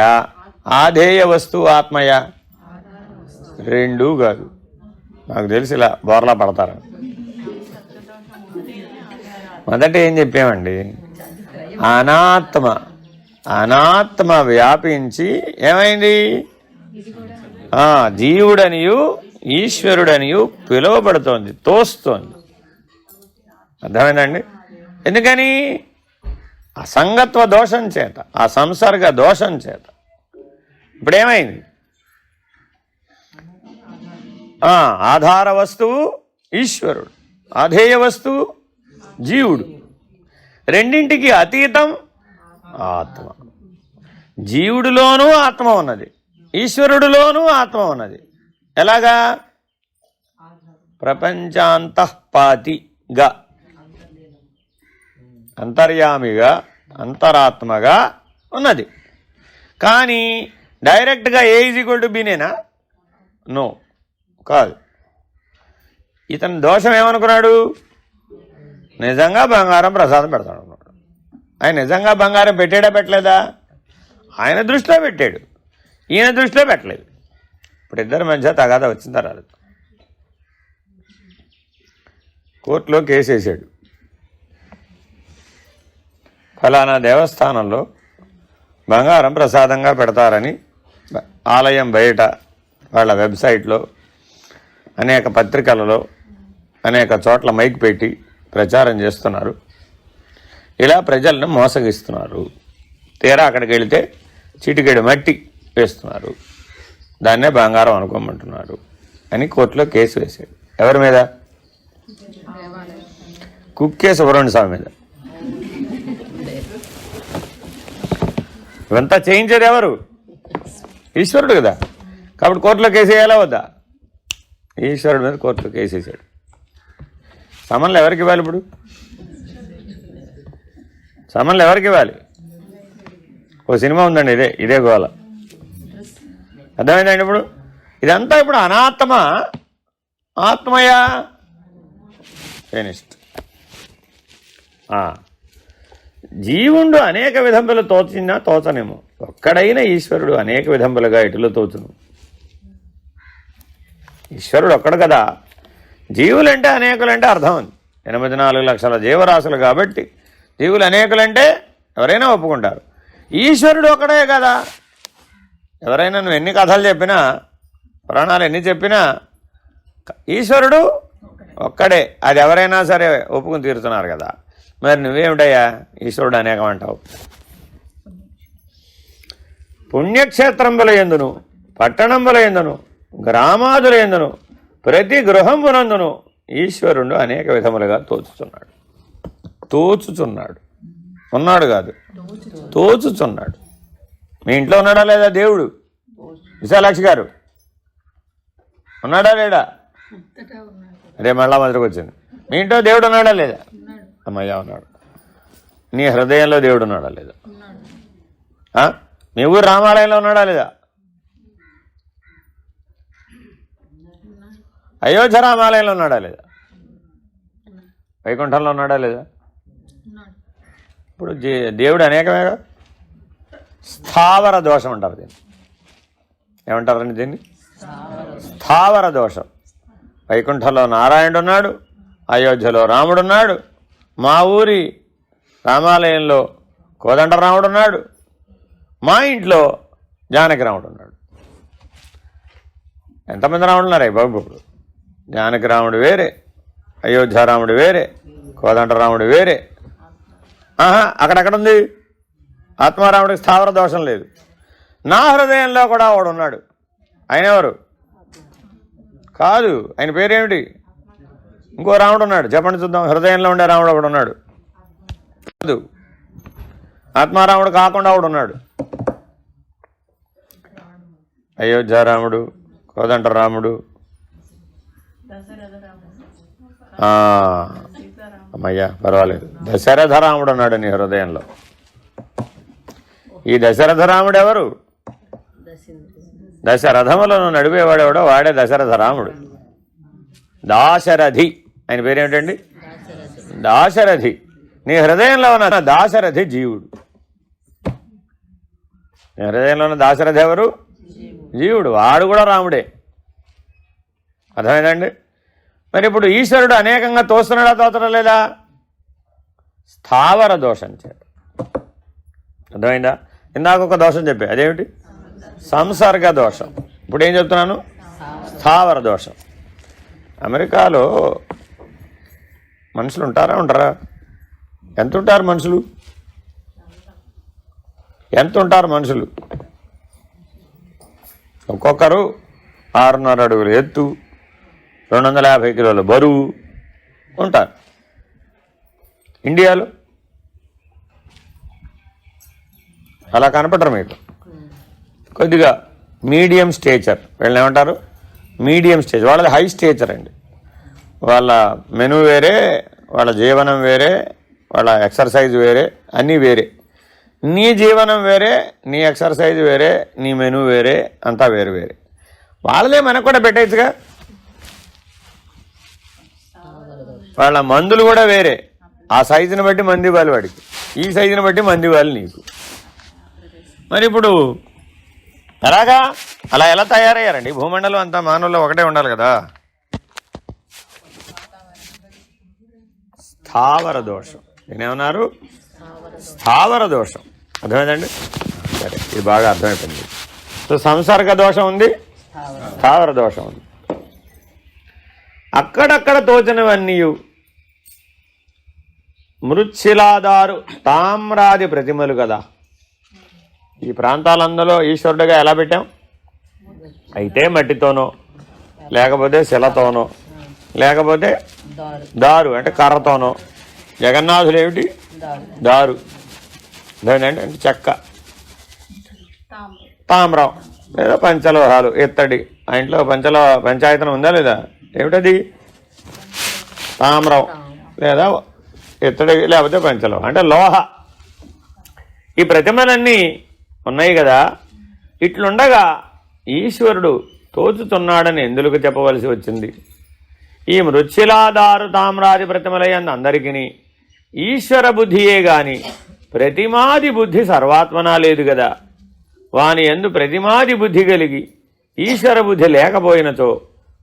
ఆధేయ వస్తువు ఆత్మయ? రెండూ కాదు. నాకు తెలిసి ఇలా బోర్లా పడతారు. మొదట ఏం చెప్పామండి? అనాత్మ వ్యాపించి ఏమైంది? జీవుడనియు ఈశ్వరుడనియు పిలువబడుతోంది, తోస్తోంది. అర్థమైందండి? ఎందుకని? అసంగత్వ దోషం చేత, ఆ సంసర్గ దోషం చేత. ఇప్పుడు ఏమైంది? ఆధార వస్తువు ఈశ్వరుడు, ఆధేయ వస్తువు జీవుడు. రెండింటికి అతీతం ఆత్మ. జీవుడిలోనూ ఆత్మ ఉన్నది, ఈశ్వరుడిలోనూ ఆత్మ ఉన్నది. ఎలాగా? ప్రపంచాంతఃపాతిగా, అంతర్యామిగా, అంతరాత్మగా ఉన్నది. కానీ డైరెక్ట్గా ఏ ఈజ్ ఈక్వల్ టు బీనేనా? నో, కాదు. ఇతని దోషం ఏమనుకున్నాడు? నిజంగా బంగారం ప్రసాదం పెడతాడు అనుకున్నాడు. ఆయన నిజంగా బంగారం పెట్టాడా పెట్టలేదా? ఆయన దృష్టిలో పెట్టాడు, ఈయన దృష్టిలో పెట్టలేదు. ఇప్పుడు ఇద్దరి మధ్య తగాదా వచ్చిన తర్వాత కోర్టులో కేసు వేసాడు. ఫలానా దేవస్థానంలో బంగారం ప్రసాదంగా పెడతారని ఆలయం బయట వాళ్ళ వెబ్సైట్లో, అనేక పత్రికలలో, అనేక చోట్ల మైక్ పెట్టి ప్రచారం చేస్తున్నారు. ఇలా ప్రజలను మోసగిస్తున్నారు. తీరా అక్కడికి వెళితే చిటికెడు మట్టి వేస్తున్నారు, దాన్నే బంగారం అనుకోమంటున్నారు అని కోర్టులో కేసు వేశాడు. ఎవరి మీద? కుక్కే సుబ్రహ్మణ్య స్వామి మీద. ఇవంతా చేయించేది ఎవరు? ఈశ్వరుడు కదా. కాబట్టి కోర్టులో కేసు వేయాలా వద్దా? ఈశ్వరుడు మీద కోర్టులో కేసు వేసాడు. సమన్లు ఎవరికి ఇవ్వాలి? ఇప్పుడు సమన్లు ఎవరికి ఇవ్వాలి? ఓ సినిమా ఉందండి, ఇదే గోల. అర్థమైందండి? ఇప్పుడు ఇదంతా ఇప్పుడు అనాత్మ, ఆత్మయా? ఫినిష్డ్. జీవుండు అనేక విధంబులు తోచినా తోచనేమో, ఒక్కడైన ఈశ్వరుడు అనేక విధంబులుగా ఇటులో తోచును. ఈశ్వరుడు ఒక్కడు కదా. జీవులంటే అనేకులంటే అర్థం ఉంది. 84 లక్షల జీవరాశులు కాబట్టి జీవులు అనేకులంటే ఎవరైనా ఒప్పుకుంటారు. ఈశ్వరుడు ఒక్కడే కదా. ఎవరైనా నువ్వు ఎన్ని కథలు చెప్పినా, పురాణాలు ఎన్ని చెప్పినా ఈశ్వరుడు ఒక్కడే. అది ఎవరైనా సరే ఒప్పుకుని తీరుతున్నారు కదా. మరి నువ్వేమిటయ్యా ఈశ్వరుడు అనేకం అంటావు? పుణ్యక్షేత్రంబుల యందును, పట్టణంబుల యందును, గ్రామాదుల యందును, ప్రతి గృహంబునందును ఈశ్వరుడు అనేక విధములుగా తోచుచున్నాడు. ఉన్నాడు కాదు, తోచుచున్నాడు. మీ ఇంట్లో ఉన్నాడా లేదా దేవుడు? విశాలాక్షి గారు ఉన్నాడా లేడా? అదే మళ్ళా మొదటికి వచ్చింది. మీ ఇంట్లో దేవుడు ఉన్నాడా లేదా? అమ్మయ్య ఉన్నాడు. నీ హృదయంలో దేవుడు ఉన్నాడా లేదా? మీ ఊరు రామాలయంలో ఉన్నాడా లేదా? అయోధ్య రామాలయంలో ఉన్నాడా లేదా? వైకుంఠంలో ఉన్నాడా లేదా? ఇప్పుడు దేవుడు అనేకమేగా. స్థావర దోషం అంటారు దీన్ని. ఏమంటారండి దీన్ని? స్థావర దోషం. వైకుంఠంలో నారాయణుడు ఉన్నాడు, అయోధ్యలో రాముడు ఉన్నాడు, మా ఊరి రామాలయంలో కోదండరాముడు ఉన్నాడు, మా ఇంట్లో జానకి రాముడు ఉన్నాడు. ఎంతమంది రాముడు ఉన్నారా బాబు? ఇప్పుడు జానకి రాముడు వేరే, అయోధ్య రాముడు వేరే, కోదండరాముడు వేరే. అక్కడెక్కడ ఉంది? ఆత్మారాముడికి స్థావర దోషం లేదు. నా హృదయంలో కూడా వాడు ఉన్నాడు. ఆయన ఎవరు? కాదు, ఆయన పేరేమిటి? ఇంకో రాముడు ఉన్నాడు, చెప్పండి చూద్దాం. హృదయంలో ఉండే రాముడు ఒకడు ఉన్నాడు. కాదు, ఆత్మారాముడు కాకుండా ఒకడు ఉన్నాడు. అయోధ్య రాముడు, కోదండ రాముడు, అమ్మయ్యా పర్వాలేదు, దశరథ రాముడు ఉన్నాడు నీ హృదయంలో. ఈ దశరథ రాముడు ఎవరు? దశరథములను నడిపేవాడెవడో వాడే దశరథ రాముడు. దాశరథి, ఆయన పేరేమిటండి? దాశరథి. నీ హృదయంలో ఉన్న దాశరథి జీవుడు. నీ హృదయంలో ఉన్న దాశరథి ఎవరు? జీవుడు. వాడు కూడా రాముడే. అర్థమైందండి? మరి ఇప్పుడు ఈశ్వరుడు అనేకంగా తోస్తున్నాడా తోచడం లేదా? స్థావర దోషం చేత. అర్థమైందా? ఇందాక ఒక దోషం చెప్పా, అదేమిటి? సంసర్గ దోషం. ఇప్పుడు ఏం చెప్తున్నాను? స్థావర దోషం. అమెరికాలో మనుషులు ఉంటారా? ఎంత ఉంటారు మనుషులు? ఒక్కొక్కరు 6.5 అడుగులు ఎత్తు, 250 కిలోల బరువు ఉంటారు. ఇండియాలో అలా కనపడరు మీకు. కొద్దిగా మీడియం స్టేచర్, వీళ్ళని ఏమంటారు? Medium stage. వాళ్ళది హై స్టేచర్ అండి. వాళ్ళ మెను వేరే, వాళ్ళ జీవనం వేరే, వాళ్ళ ఎక్సర్సైజ్ వేరే, అన్నీ వేరే. నీ జీవనం వేరే, నీ ఎక్సర్సైజ్ వేరే, నీ మెను వేరే, అంతా వేరు వేరే. వాళ్ళదే మనకు కూడా పెట్టేయచ్చుగా. వాళ్ళ మందులు కూడా వేరే. ఆ సైజుని బట్టి మంది వాళ్ళు వాడికి, ఈ సైజుని బట్టి మంది వాళ్ళు నీకు. మరి ఇప్పుడు అలాగా అలా ఎలా తయారయ్యారండి? భూమండలం అంతా మానవుల్లో ఒకటే ఉండాలి కదా. స్థావర దోషం. నేనేమన్నారు? స్థావర దోషం. అర్థమైందండి? సరే, ఇది బాగా అర్థమైపోయింది. సో సంసర్గ దోషం ఉంది, స్థావర దోషం ఉంది. అక్కడక్కడ తోచనవన్నీ మృచ్ఛిలాదారు తామ్రాది ప్రతిమలు కదా. ఈ ప్రాంతాలందరూ ఈశ్వరుడిగా ఎలా పెట్టాం? అయితే మట్టితోనో, లేకపోతే శిలతోనో, లేకపోతే దారు అంటే కర్రతోనో. జగన్నాథుడు ఏమిటి? దారు. అంటే చెక్క, తామ్రం లేదా పంచలోహాలు, ఇత్తడి. ఆ ఇంట్లో పంచాయతనం ఉందా లేదా? ఏమిటది? తామ్రం లేదా ఇత్తడి, లేకపోతే పంచలోహ అంటే లోహ. ఈ ప్రతిమలన్నీ ఉన్నాయి కదా. ఇట్లుండగా ఈశ్వరుడు తోచుతున్నాడని ఎందుకు చెప్పవలసి వచ్చింది? ఈ మృచ్ఛిలాదారు తామ్రాది ప్రతిమలయందు అందరికీ ఈశ్వర బుద్ధియే గాని ప్రతిమాది బుద్ధి సర్వాత్మనా లేదు కదా. వాని యందు ప్రతిమాది బుద్ధి కలిగి ఈశ్వర బుద్ధి లేకపోయినచో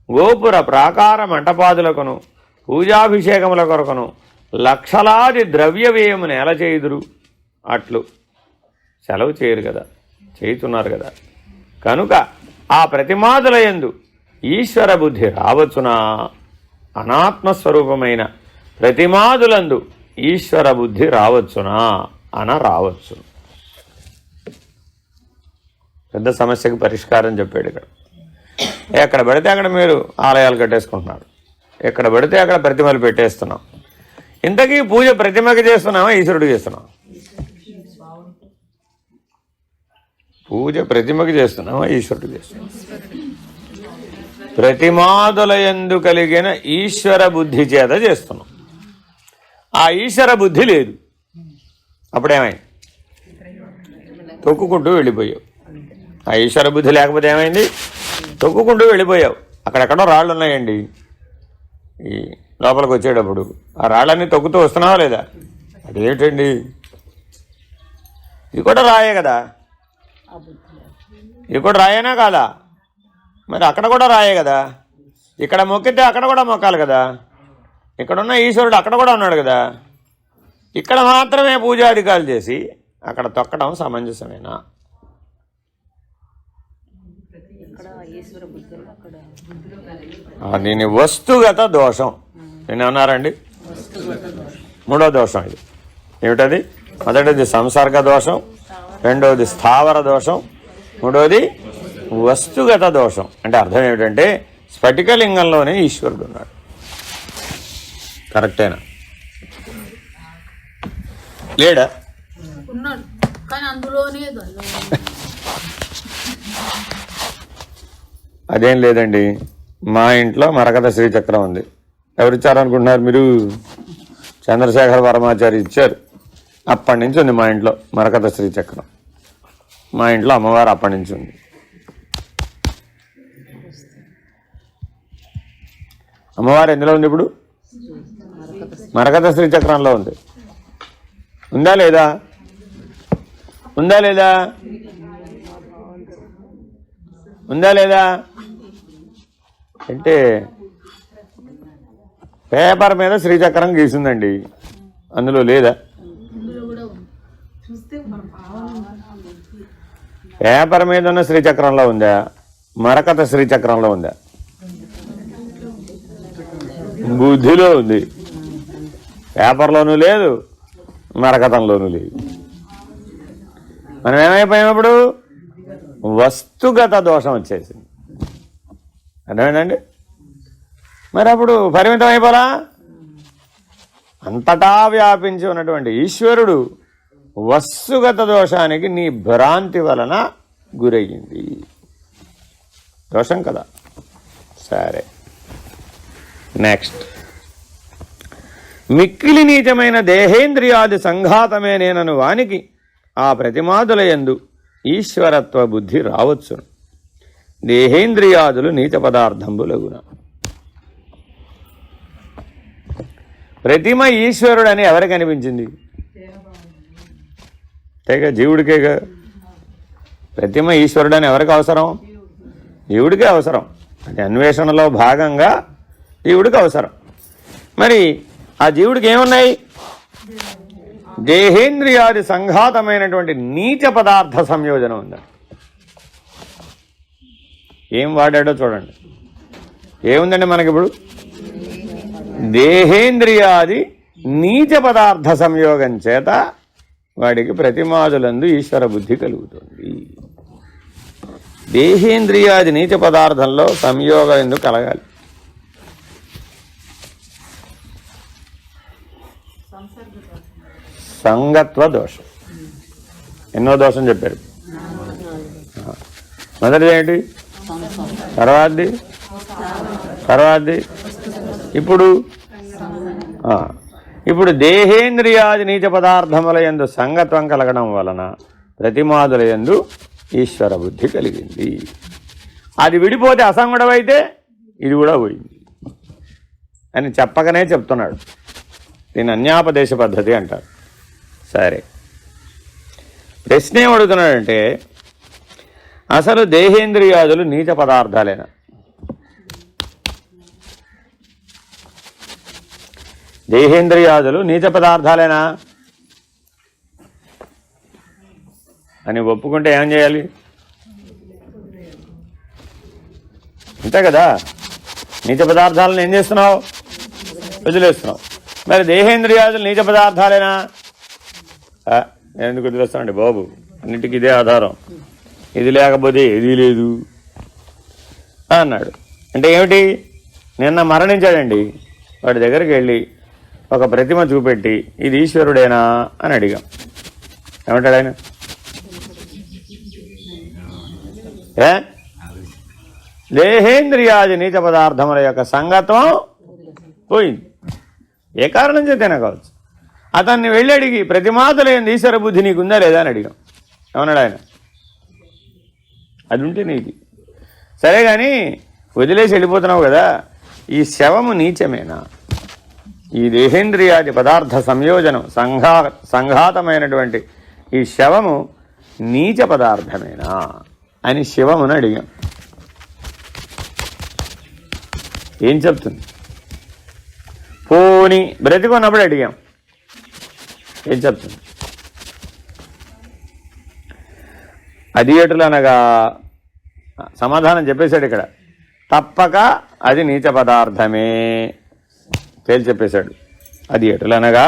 గోపుర ప్రాకార మంటపాదులకును పూజాభిషేకముల కొరకును లక్షలాది ద్రవ్య వ్యయము నేల చేయుదురు. అట్లు సెలవు చేయరు కదా, చేయుతున్నారు కదా. కనుక ఆ ప్రతిమాదుల యందు ఈశ్వర బుద్ధి రావచ్చునా? అనాత్మస్వరూపమైన ప్రతిమాదులందు ఈశ్వర బుద్ధి రావచ్చునా? రావచ్చు. పెద్ద సమస్యకు పరిష్కారం చెప్పాడు ఇక్కడ. ఎక్కడ పడితే అక్కడ మీరు ఆలయాలు కట్టేసుకుంటున్నారు, ఎక్కడ పడితే అక్కడ ప్రతిమలు పెట్టేస్తున్నాం. ఇంతకీ పూజ ప్రతిమకి చేస్తున్నామా, ఈశ్వరుడికి చేస్తున్నాం? పూజ ప్రతిమకి చేస్తున్నామా, ఈశ్వరుడికి చేస్తున్నాం? ప్రతిమాదులయందు కలిగిన ఈశ్వర బుద్ధి చేత చేస్తున్నాం. ఆ ఈశ్వర బుద్ధి లేదు. అప్పుడేమైంది? తొక్కుకుంటూ వెళ్ళిపోయావు. ఆ ఈశ్వర బుద్ధి లేకపోతే ఏమైంది? తొక్కుకుంటూ వెళ్ళిపోయావు. అక్కడెక్కడో రాళ్ళు ఉన్నాయండి. ఈ లోపలికి వచ్చేటప్పుడు ఆ రాళ్ళన్నీ తొక్కుతూ వస్తున్నావా లేదా? అదేమిటండి, ఇది కూడా రాయే కదా, ఇది కూడా రాయేనా కాదా? మరి అక్కడ కూడా రాయే కదా. ఇక్కడ మొక్కితే అక్కడ కూడా మొక్కాలి కదా. ఇక్కడున్న ఈశ్వరుడు అక్కడ కూడా ఉన్నాడు కదా. ఇక్కడ మాత్రమే పూజాధికారులు చేసి అక్కడ తొక్కడం సమంజసమేనా? దీని వస్తుగత దోషం. నేను ఏమన్నారండి? మూడో దోషం ఇది. ఏమిటది? మొదటిది సంసర్గ దోషం, రెండవది స్థావర దోషం, మూడవది వస్తుగత దోషం. అంటే అర్థం ఏమిటంటే స్ఫటికలింగంలోనే ఈశ్వరుడు ఉన్నాడు. కరెక్టేనా? లేడా? ఉన్నాడు కానీ అందులోనే అదేం లేదండి. మా ఇంట్లో మరకత శ్రీచక్రం ఉంది. ఎవరిచ్చారనుకుంటున్నారు మీరు? చంద్రశేఖర పరమాచారి ఇచ్చారు. అప్పటి నుంచి ఉంది మా ఇంట్లో మరకత శ్రీచక్రం. మా ఇంట్లో అమ్మవారు అప్పటి నుంచి ఉంది. అమ్మవారు ఎందులో ఉంది ఇప్పుడు? మరకత శ్రీచక్రంలో ఉంది. ఉందా లేదా? ఉందా లేదా? ఉందా లేదా? అంటే పేపర్ మీద శ్రీచక్రం గీసిందండి, అందులో లేదా? పేపర్ మీద ఉన్న శ్రీచక్రంలో ఉందా? మరకత శ్రీచక్రంలో ఉందా? బుద్ధిలో ఉంది. పేపర్లోనూ లేదు, మరకతంలోనూ లేదు. మనం ఏమైపోయాం ఇప్పుడు? వస్తుగత దోషం వచ్చేసింది. అర్థమైందండి? మరి అప్పుడు పరిమితం అయిపోలా? అంతటా వ్యాపించి ఉన్నటువంటి ఈశ్వరుడు వస్తుగత దోషానికి నీ భ్రాంతి వలన గురయ్యింది. దోషం కదా. సరే, నెక్స్ట్. మిక్కిలి నీచమైన దేహేంద్రియాది సంఘాతమే నేనను వానికి ఆ ప్రతిమాదుల యందు ఈశ్వరత్వ బుద్ధి రావచ్చును. దేహేంద్రియాదులు నీచ పదార్థంబులగున. ప్రతిమ ఈశ్వరుడని ఎవరికి అనిపించింది? అంతేగా, జీవుడికేగా. ప్రతిమ ఈశ్వరుడని ఎవరికి అవసరం? జీవుడికే అవసరం. అది అన్వేషణలో భాగంగా జీవుడికి అవసరం. మరి ఆ జీవుడికి ఏమున్నాయి? దేహేంద్రియాది సంఘాతమైనటువంటి నీచ పదార్థ సంయోజనం ఉంది. ఏం వాడాడో చూడండి. ఏముందండి మనకిప్పుడు? దేహేంద్రియాది నీచ పదార్థ సంయోగం చేత వాడికి ప్రతిమాదులందు ఈశ్వర బుద్ధి కలుగుతుంది. దేహేంద్రియాది నీచ పదార్థంలో సంయోగం ఎందుకు కలగాలి? సంగత్వ దోషం. ఎన్నో దోషం చెప్పారు. మొదటిది ఏంటి? తర్వాతది ఇప్పుడు దేహేంద్రియాది నీచ పదార్థముల యందు సంగత్వం కలగడం వలన ప్రతిమాదుల యందు ఈశ్వర బుద్ధి కలిగింది. అది విడిపోతే అసంగుడమైతే ఇది కూడా పోయింది అని చెప్పకనే చెప్తున్నాడు. దీన్ని అన్యాపదేశ పద్ధతి అంటారు. సరే, ప్రశ్న ఏమడుగుతున్నాడంటే అసలు దేహేంద్రియాదులు నీచ పదార్థాలేనా? దేహేంద్రియాదులు నీచ పదార్థాలేనా అని ఒప్పుకుంటే ఏం చేయాలి? అంతే కదా. నీచ పదార్థాలను ఏం చేస్తున్నావు? వదిలేస్తున్నావు. మరి దేహేంద్రియాదులు నీచ పదార్థాలేనా? నేను ఎందుకు వదిలేస్తానండి బాబు, అన్నిటికీ ఇదే ఆధారం, ఇది లేకపోతే ఇది లేదు అన్నాడు. అంటే ఏమిటి? నిన్న మరణించాడండి. వాడి దగ్గరికి వెళ్ళి ఒక ప్రతిమ చూపెట్టి ఇది ఈశ్వరుడేనా అని అడిగాం. ఏమంటాడు ఆయన? దేహేంద్రియాది నీచ పదార్థముల యొక్క సంగత్వం పోయింది. ఏ కారణం చేతైనా కావచ్చు. అతన్ని వెళ్ళి అడిగి ప్రతిమాతులైన ఈశ్వర బుద్ధి నీకుందా లేదా అని అడిగాం. ఏమన్నాడు ఆయన? అది ఉంటే నీది సరే, కానీ వదిలేసి వెళ్ళిపోతున్నావు కదా, ఈ శవము నీచమేనా? ఈ దేహేంద్రియాది పదార్థ సంయోజనం సంఘాతమైనటువంటి ఈ శవము నీచ పదార్థమేనా అని శివమును అడిగాం. ఏం చెప్తుంది? పోని బ్రతికున్నప్పుడు అడిగాం, ఏం చెప్తుంది? అది ఎటులనగా సమాధానం చెప్పేశాడు ఇక్కడ. తప్పక అది నీచ పదార్థమే తేల్చి చెప్పేశాడు. అది ఎటులనగా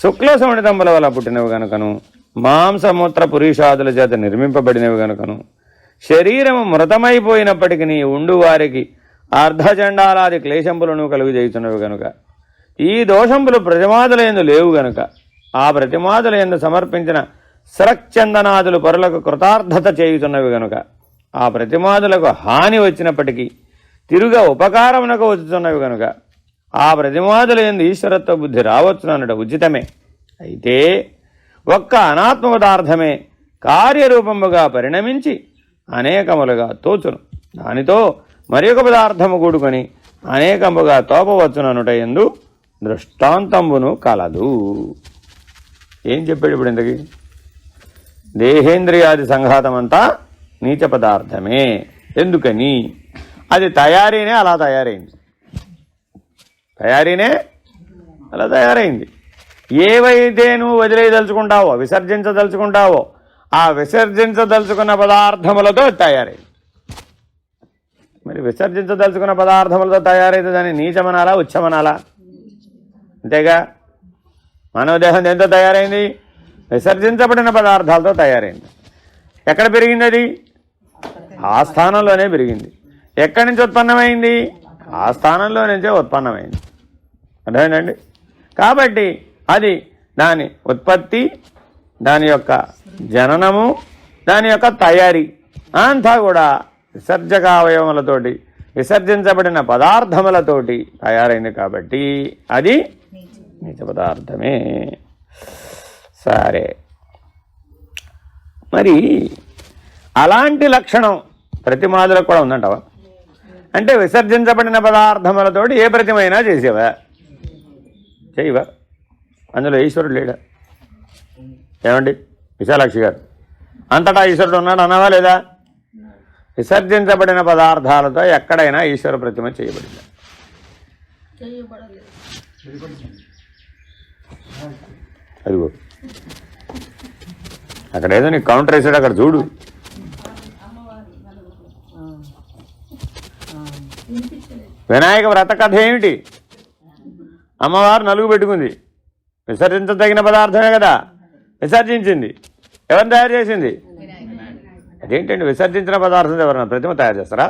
శుక్ల శోణితంబుల వల్ల పుట్టినవి గనుకను, మాంసమూత్ర పురుషాదుల చేత నిర్మింపబడినవి గనుకను, శరీరము మృతమైపోయినప్పటికీ ఉండు వారికి అర్ధచండాలాది క్లేశంబులను కలుగు చేయుచున్నవి గనుక, ఈ దోషంబులు ప్రతిమాదులందు లేవు గనుక, ఆ ప్రతిమాదులందు సమర్పించిన స్రక్చందనాదులు పరులకు కృతార్థత చేయుచున్నవి గనుక, ఆ ప్రతిమాదులకు హాని వచ్చినప్పటికీ తిరుగా ఉపకారమునకు వచ్చుతున్నవి గనుక, ఆ ప్రతిమాదులందు ఈశ్వరత్వ బుద్ధి రావచ్చునన్నట ఉచితమే. అయితే ఒక్క అనాత్మ పదార్థమే కార్యరూపముగా పరిణమించి అనేకములుగా తోచును. దానితో మరి ఒక పదార్థము కూడుకొని అనేకముగా తోపవచ్చుననుట యందు దృష్టాంతంబును కలదు. ఏం చెప్పాడు ఇప్పుడు ఇంతకీ? దేహేంద్రియాది సంఘాతమంతా నీచ పదార్థమే. ఎందుకని? అది తయారీనే అలా తయారైంది. ఏవైతే నువ్వు వదిలేయదలుచుకుంటావో, విసర్జించదలుచుకుంటావో, ఆ విసర్జించదలుచుకున్న పదార్థములతో తయారైంది. మరి విసర్జించదలుచుకున్న పదార్థములతో తయారైతే దాన్ని నీచమనాలా, ఉచ్చమనాలా? అంతేగా. మానవ దేహం దేంతో తయారైంది? విసర్జించబడిన పదార్థాలతో తయారైంది. ఎక్కడ పెరిగింది అది? ఆ స్థానంలోనే పెరిగింది. ఎక్కడి నుంచి ఉత్పన్నమైంది? ఆ స్థానంలో నుంచే ఉత్పన్నమైంది. అర్థమైందండి? కాబట్టి అది దాని ఉత్పత్తి, దాని యొక్క జననము, దాని యొక్క తయారీ అంతా కూడా విసర్జకావయవములతోటి, విసర్జించబడిన పదార్థములతోటి తయారైంది. కాబట్టి అది నీచ పదార్థమే. సరే, మరి అలాంటి లక్షణం ప్రతిమాదులకు కూడా ఉందంటావా? అంటే విసర్జించబడిన పదార్థములతోటి ఏ ప్రతిమైనా చేసేవా? చేయవా? అందులో ఈశ్వరుడు లేడా? ఏమండి విశాలాక్షి గారు, అంతటా ఈశ్వరుడు ఉన్నాడు అన్నావా లేదా? విసర్జించబడిన పదార్థాలతో ఎక్కడైనా ఈశ్వర ప్రతిమ చేయబడిందా? అదిగో అక్కడ ఏదో నీకు కౌంటర్ వేసాడు, అక్కడ చూడు. వినాయక వ్రత కథ ఏమిటి? అమ్మవారు నలుగు పెట్టుకుంది. విసర్జించదగిన పదార్థమే కదా, విసర్జించింది. ఎవరిని తయారు చేసింది? అదేంటండి విసర్జించిన పదార్థం ఎవరన్నా ప్రతిమ తయారు చేస్తారా?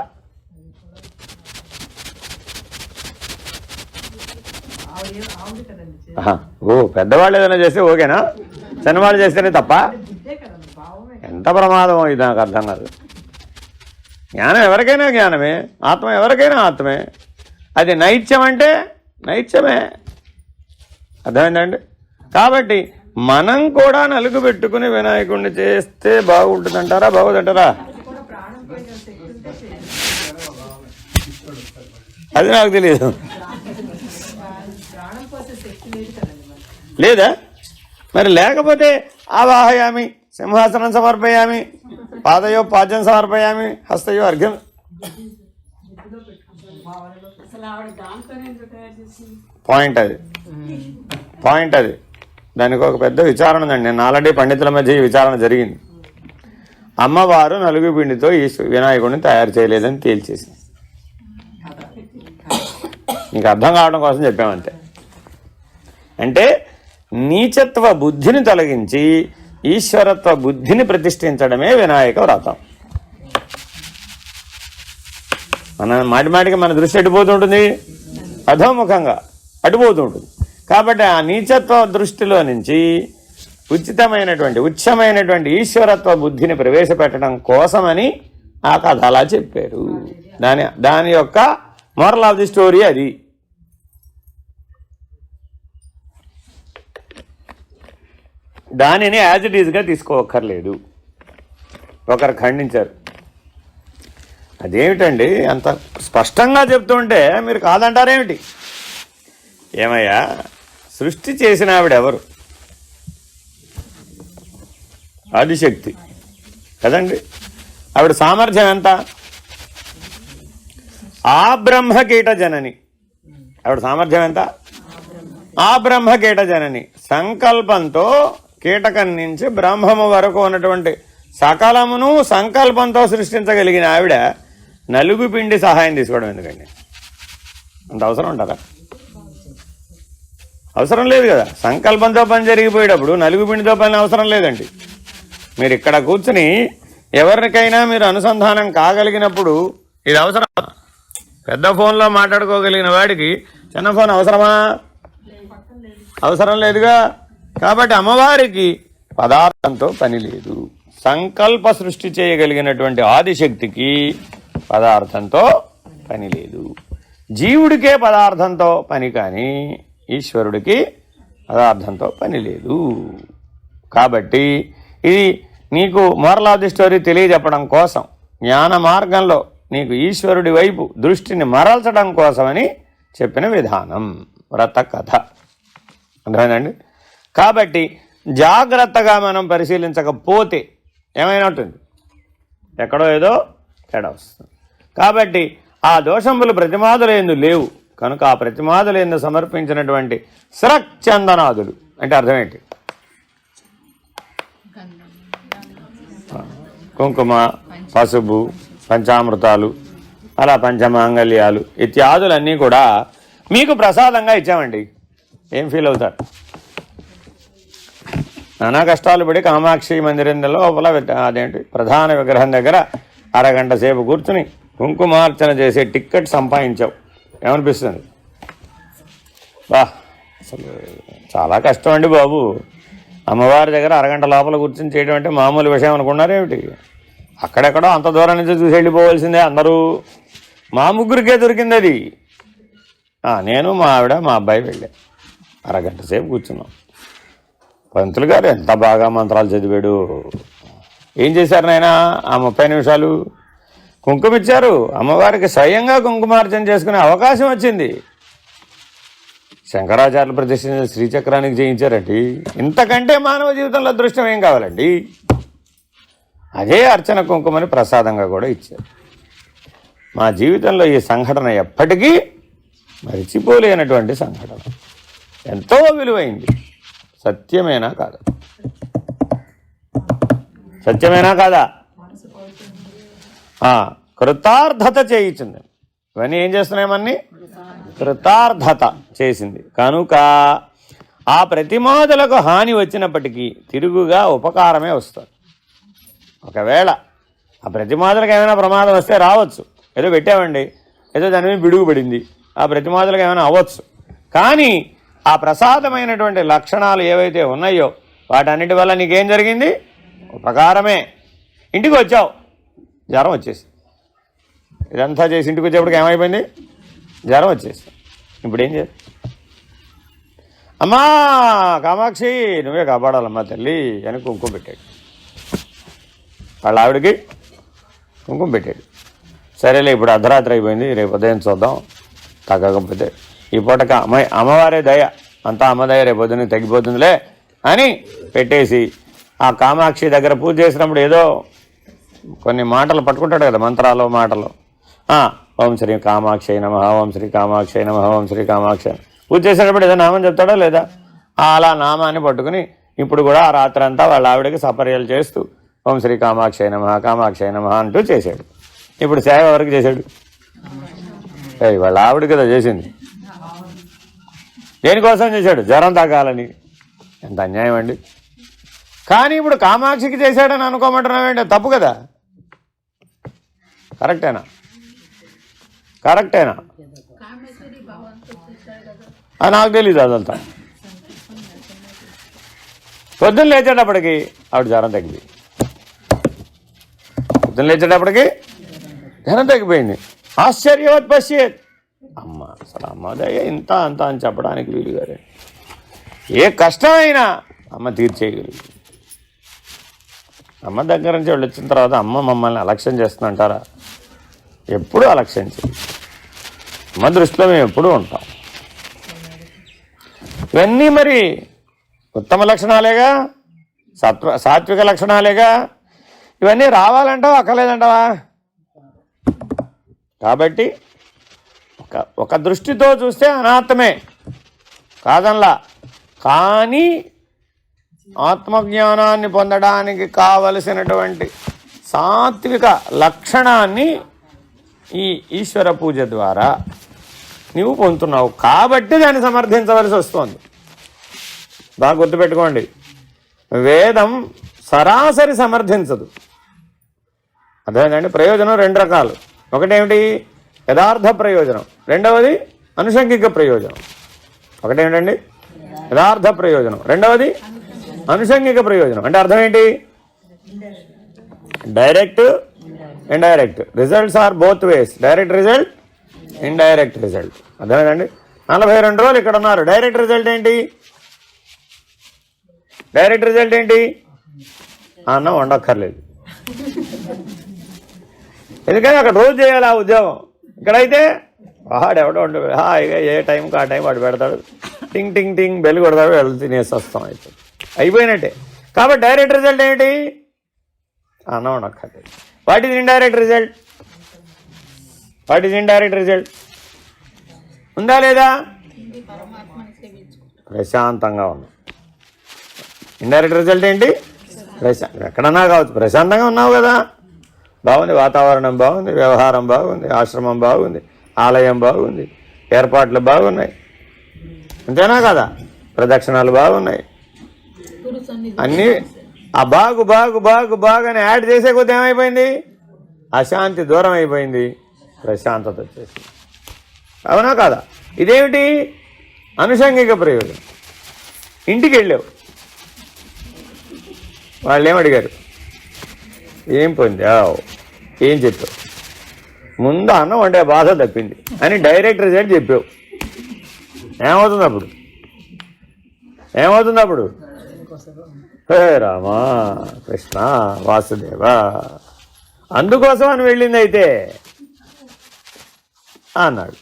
ఓ పెద్దవాళ్ళు ఏదైనా చేస్తే ఓకేనా? చిన్నవాళ్ళు చేస్తేనే తప్ప? ఎంత ప్రమాదం ఇది నాకు అర్థం కాదు. జ్ఞానం ఎవరికైనా జ్ఞానమే, ఆత్మ ఎవరికైనా ఆత్మే. అది నైత్యం అంటే నైత్యమే. అర్థమైందండి? కాబట్టి మనం కూడా నలుగు పెట్టుకుని వినాయకుడిని చేస్తే బాగుంటుందంటారా, బాగుందంటారా? అది నాకు తెలియదు. లేదా? మరి లేకపోతే ఆవాహయామి, సింహాసనం సమర్పయామి, పాదయో పాద్యం సమర్పయామి, హస్తయో అర్ఘ్యం. పాయింట్ అది. దానికి ఒక పెద్ద విచారణ ఉందండి. నేను ఆల్రెడీ పండితుల మధ్య ఈ విచారణ జరిగింది. అమ్మవారు నలుగు పిండితో ఈ వినాయకుడిని తయారు చేయలేదని తేల్చేసింది. నీకు అర్థం కావడం కోసం చెప్పామంతే. అంటే నీచత్వ బుద్ధిని తొలగించి ఈశ్వరత్వ బుద్ధిని ప్రతిష్ఠించడమే వినాయక వ్రతం. మాటిమాటికి మన దృష్టి అటుపోతుంటుంది, అధోముఖంగా అటుపోతుంటుంది. కాబట్టి ఆ నీచత్వ దృష్టిలో నుంచి ఉచ్చమైనటువంటి ఈశ్వరత్వ బుద్ధిని ప్రవేశపెట్టడం కోసమని ఆ కథ అలా చెప్పారు. దాని యొక్క మోరల్ ఆఫ్ ది స్టోరీ అది. దానిని యాజ్ ఇట్ ఈజ్గా తీసుకోవక్కర్లేదు. ఒకరు ఖండించారు, అదేమిటండి అంత స్పష్టంగా చెప్తుంటే మీరు కాదంటారేమిటి? ఏమయ్యా, సృష్టి చేసిన ఆవిడెవరు? ఆదిశక్తి కదండి. ఆవిడ సామర్థ్యం ఎంత? ఆ బ్రహ్మకీట జనని. ఆవిడ సామర్థ్యం ఎంత? ఆ బ్రహ్మకీట జనని. సంకల్పంతో కీటకం నుంచి బ్రహ్మము వరకు ఉన్నటువంటి సకలమును సంకల్పంతో సృష్టించగలిగిన ఆవిడ నలుగు పిండి సహాయం తీసుకోవడం ఎందుకండి? అంత అవసరం ఉంటారా? అవసరం లేదు కదా. సంకల్పంతో పని జరిగిపోయేటప్పుడు నలుగు పిండితో పని అవసరం లేదండి. మీరు ఇక్కడ కూర్చుని ఎవరికైనా మీరు అనుసంధానం కాగలిగినప్పుడు ఇది అవసరం. పెద్ద ఫోన్లో మాట్లాడుకోగలిగిన వాడికి చిన్న ఫోన్ అవసరమా? అవసరం లేదుగా. కాబట్టి అమ్మవారికి పదార్థంతో పని లేదు. సంకల్ప సృష్టి చేయగలిగినటువంటి ఆదిశక్తికి పదార్థంతో పని లేదు. జీవుడికే పదార్థంతో పని, కానీ ఈశ్వరుడికి పదార్థంతో పని లేదు. కాబట్టి ఇది నీకు మోరల్ ఆఫ్ ది స్టోరీ తెలియజెప్పడం కోసం, జ్ఞాన మార్గంలో నీకు ఈశ్వరుడి వైపు దృష్టిని మరల్చడం కోసమని చెప్పిన విధానం వ్రత కథ. అర్థమైందండి? కాబట్టి జాగ్రత్తగా మనం పరిశీలించకపోతే ఏమైనా ఉంటుంది, ఎక్కడో ఏదో తేడా వస్తుంది. కాబట్టి ఆ దోషములు ప్రతిమాదులందు లేవు కనుక ఆ ప్రతిమాదులందు సమర్పించినటువంటి స్రక్చందనాదులు అంటే అర్థం ఏంటి? కుంకుమ, పసుపు, పంచామృతాలు, అలా పంచమాంగళ్యాలు ఇత్యాదులన్నీ కూడా మీకు ప్రసాదంగా ఇచ్చామండి. ఏం ఫీల్ అవుతారు? నానా కష్టాలు పడి కామాక్షి మందిరం లోపల అదేంటి ప్రధాన విగ్రహం దగ్గర అరగంట సేపు కూర్చుని కుంకుమార్చన చేసే టిక్కెట్ సంపాదించావు. ఏమనిపిస్తుంది? బా, అసలు చాలా కష్టం అండి బాబు. అమ్మవారి దగ్గర అరగంట లోపల కూర్చొని చేయడం అంటే మామూలు విషయం అనుకున్నారేమిటి? అక్కడెక్కడో అంత దూరం నుంచి చూసి వెళ్ళిపోవాల్సిందే అందరూ. మా ముగ్గురికే దొరికింది అది. నేను, మా ఆవిడ, మా అబ్బాయి వెళ్ళా. అరగంట సేపు కూర్చున్నాం. పంతులు గారు ఎంత బాగా మంత్రాలు చదివాడు. ఏం చేశారు నాయన? ఆ 30 నిమిషాలు కుంకుమ ఇచ్చారు. అమ్మవారికి స్వయంగా కుంకుమార్చన చేసుకునే అవకాశం వచ్చింది. శంకరాచార్యులు ప్రతిష్ఠించిన శ్రీచక్రానికి చేయించారండి. ఇంతకంటే మానవ జీవితంలో అదృష్టం ఏం కావాలండి? అదే అర్చన కుంకుమని ప్రసాదంగా కూడా ఇచ్చారు. మా జీవితంలో ఈ సంఘటన ఎప్పటికీ మరిచిపోలేనటువంటి సంఘటన. ఎంతో విలువైంది. సత్యమేనా కాదా? సత్యమేనా కాదా? కృతార్థత చేయించింది. ఇవన్నీ ఏం చేస్తున్నాయమన్నీ? కృతార్థత చేసింది. కనుక ఆ ప్రతిమాదులకు హాని వచ్చినప్పటికీ తిరుగుగా ఉపకారమే వస్తుంది. ఒకవేళ ఆ ప్రతిమాదులకు ఏమైనా ప్రమాదం వస్తే రావచ్చు. ఏదో పెట్టామండి, ఏదో దాని మీద బిడుగు పడింది, ఆ ప్రతిమాదులకు ఏమైనా అవ్వచ్చు. కానీ ఆ ప్రసాదమైనటువంటి లక్షణాలు ఏవైతే ఉన్నాయో వాటన్నిటి వల్ల నీకేం జరిగింది? ఉపకారమే. ఇంటికి వచ్చావు, జ్వరం వచ్చేసి, ఇదంతా చేసి ఇంటికి వచ్చేప్పటికి ఏమైపోయింది? జ్వరం వచ్చేసి. ఇప్పుడు ఏం చేయాలి? అమ్మా కామాక్షి నువ్వే కాపాడాలమ్మా తల్లి అని కుంకుమ పెట్టాడు. వాళ్ళ ఆవిడకి కుంకుమ పెట్టాడు. సరేలే, ఇప్పుడు అర్ధరాత్రి అయిపోయింది, రేపు ఉదయం చూద్దాం, తగ్గకపోతే ఈ పూటక అమ్మవారే దయ, అంతా అమ్మ దయ, రేపు పొద్దున్న తగ్గిపోతుందిలే అని పెట్టేసి ఆ కామాక్షి దగ్గర పూజ చేసినప్పుడు ఏదో కొన్ని మాటలు పట్టుకుంటాడు కదా, మంత్రాలు మాటలు. ఓం శ్రీ కామాక్షి నమః, ఓం శ్రీ కామాక్షి నమః, ఓం శ్రీ కామాక్షి. పూజ చేసేటప్పుడు ఏదో నామం చెప్తాడా లేదా? అలా నామాన్ని పట్టుకుని ఇప్పుడు కూడా ఆ రాత్రి అంతా వాళ్ళ ఆవిడకి సపర్యలు చేస్తూ ఓం శ్రీ కామాక్షి నమః, కామాక్షి నమః అంటూ చేశాడు. ఇప్పుడు సేవ ఎవరికి చేశాడు? వాళ్ళ ఆవిడ కదా చేసింది. దేనికోసం చేశాడు? జ్వరం తగ్గాలని. ఎంత అన్యాయం అండి. కానీ ఇప్పుడు కామాక్షికి చేశాడని అనుకోమంటున్నావేంటి? తప్పు కదా. కరెక్టేనా? కరెక్టేనా? నాకు తెలీదు అదంతా. పొద్దున్న లేచేటప్పటికి ఆవిడ జ్వరం తగ్గింది. పొద్దున్న లేచేటప్పటికి జ్వరం తగ్గిపోయింది. ఆశ్చర్యవత్ పశ్యేత్. అమ్మ అసలు అమ్మదయ్య ఇంత అంత అని చెప్పడానికి వీలు గారే. ఏ కష్టమైనా అమ్మ తీర్చేయగలిగింది. అమ్మ దగ్గర నుంచి వాళ్ళు వచ్చిన తర్వాత అమ్మ మమ్మల్ని అలక్ష్యం చేస్తుందంటారా? ఎప్పుడూ అలక్ష్యించదు. అమ్మ దృష్టిలో మేము ఎప్పుడూ ఉంటాం. ఇవన్నీ మరి ఉత్తమ లక్షణాలేగా, సాత్విక లక్షణాలేగా. ఇవన్నీ రావాలంటావా అక్కర్లేదంటావా? కాబట్టి ఒక దృష్టితో చూస్తే అనాత్మే కాదనలా. కానీ ఆత్మజ్ఞానాన్ని పొందడానికి కావలసినటువంటి సాత్విక లక్షణాన్ని ఈ ఈశ్వర పూజ ద్వారా నీవు పొందుతున్నావు కాబట్టి దాన్ని సమర్థించవలసి వస్తుంది. బాగా గుర్తుపెట్టుకోండి, వేదం సరాసరి సమర్థించదు. అదేనండి, ప్రయోజనం రెండు రకాలు. ఒకటేమిటి? యథార్థ ప్రయోజనం. రెండవది అనుషంగిక ప్రయోజనం. ఒకటేమిటండి? యథార్థ ప్రయోజనం. రెండవది అనుషంగిక ప్రయోజనం. అంటే అర్థం ఏంటి? Direct, indirect results are both ways. Direct result, indirect result. అర్థమేనండి? 42 రోజులు ఇక్కడ ఉన్నారు. డైరెక్ట్ రిజల్ట్ ఏంటి? డైరెక్ట్ రిజల్ట్ ఏంటి? అన్నం వండక్కర్లేదు. ఎందుకని అక్కడ రోజు చేయాలి ఆ ఉద్యోగం. ఇక్కడైతే వాడెవడో హాయిగా ఏ టైంకి ఆ టైం వాడు పెడతాడు, టింగ్ టింగ్ టింగ్ బెల్ కొడతాడు, వెళ్ళి తినేసి వస్తాం. అయిపోయినట్టే. కాబట్టి డైరెక్ట్ రిజల్ట్ ఏంటి? అన్నం వండక్కర్లేదు. What is indirect result? What is indirect result? ఉందా లేదా? ప్రశాంతంగా ఉన్నాం. ఇండైరెక్ట్ రిజల్ట్ ఏంటి? ఎక్కడన్నా కావచ్చు, ప్రశాంతంగా ఉన్నావు కదా. బాగుంది, వాతావరణం బాగుంది, వ్యవహారం బాగుంది, ఆశ్రమం బాగుంది, ఆలయం బాగుంది, ఏర్పాట్లు బాగున్నాయి, అంతేనా కదా? ప్రదక్షిణాలు బాగున్నాయి. అన్నీ ఆ బాగు బాగు బాగు బాగు అని యాడ్ చేసే కొద్ది ఏమైపోయింది? అశాంతి దూరం అయిపోయింది, ప్రశాంతత వచ్చేసింది. అవునా కాదా? ఇదేమిటి? అనుషంగిక ప్రయోజనం. ఇంటికి వెళ్ళావు, వాళ్ళు ఏమడిగారు? ఏం పొందావు, ఏం చెప్పావు? ముందు అన్నం వండే బాధ తప్పింది అని డైరెక్ట్ రిజల్ట్ చెప్పావు. ఏమవుతుంది అప్పుడు? ఏమవుతుంది అప్పుడు? హే రామా కృష్ణ వాసుదేవ, అందుకోసం అని వెళ్ళింది అయితే అన్నాడు.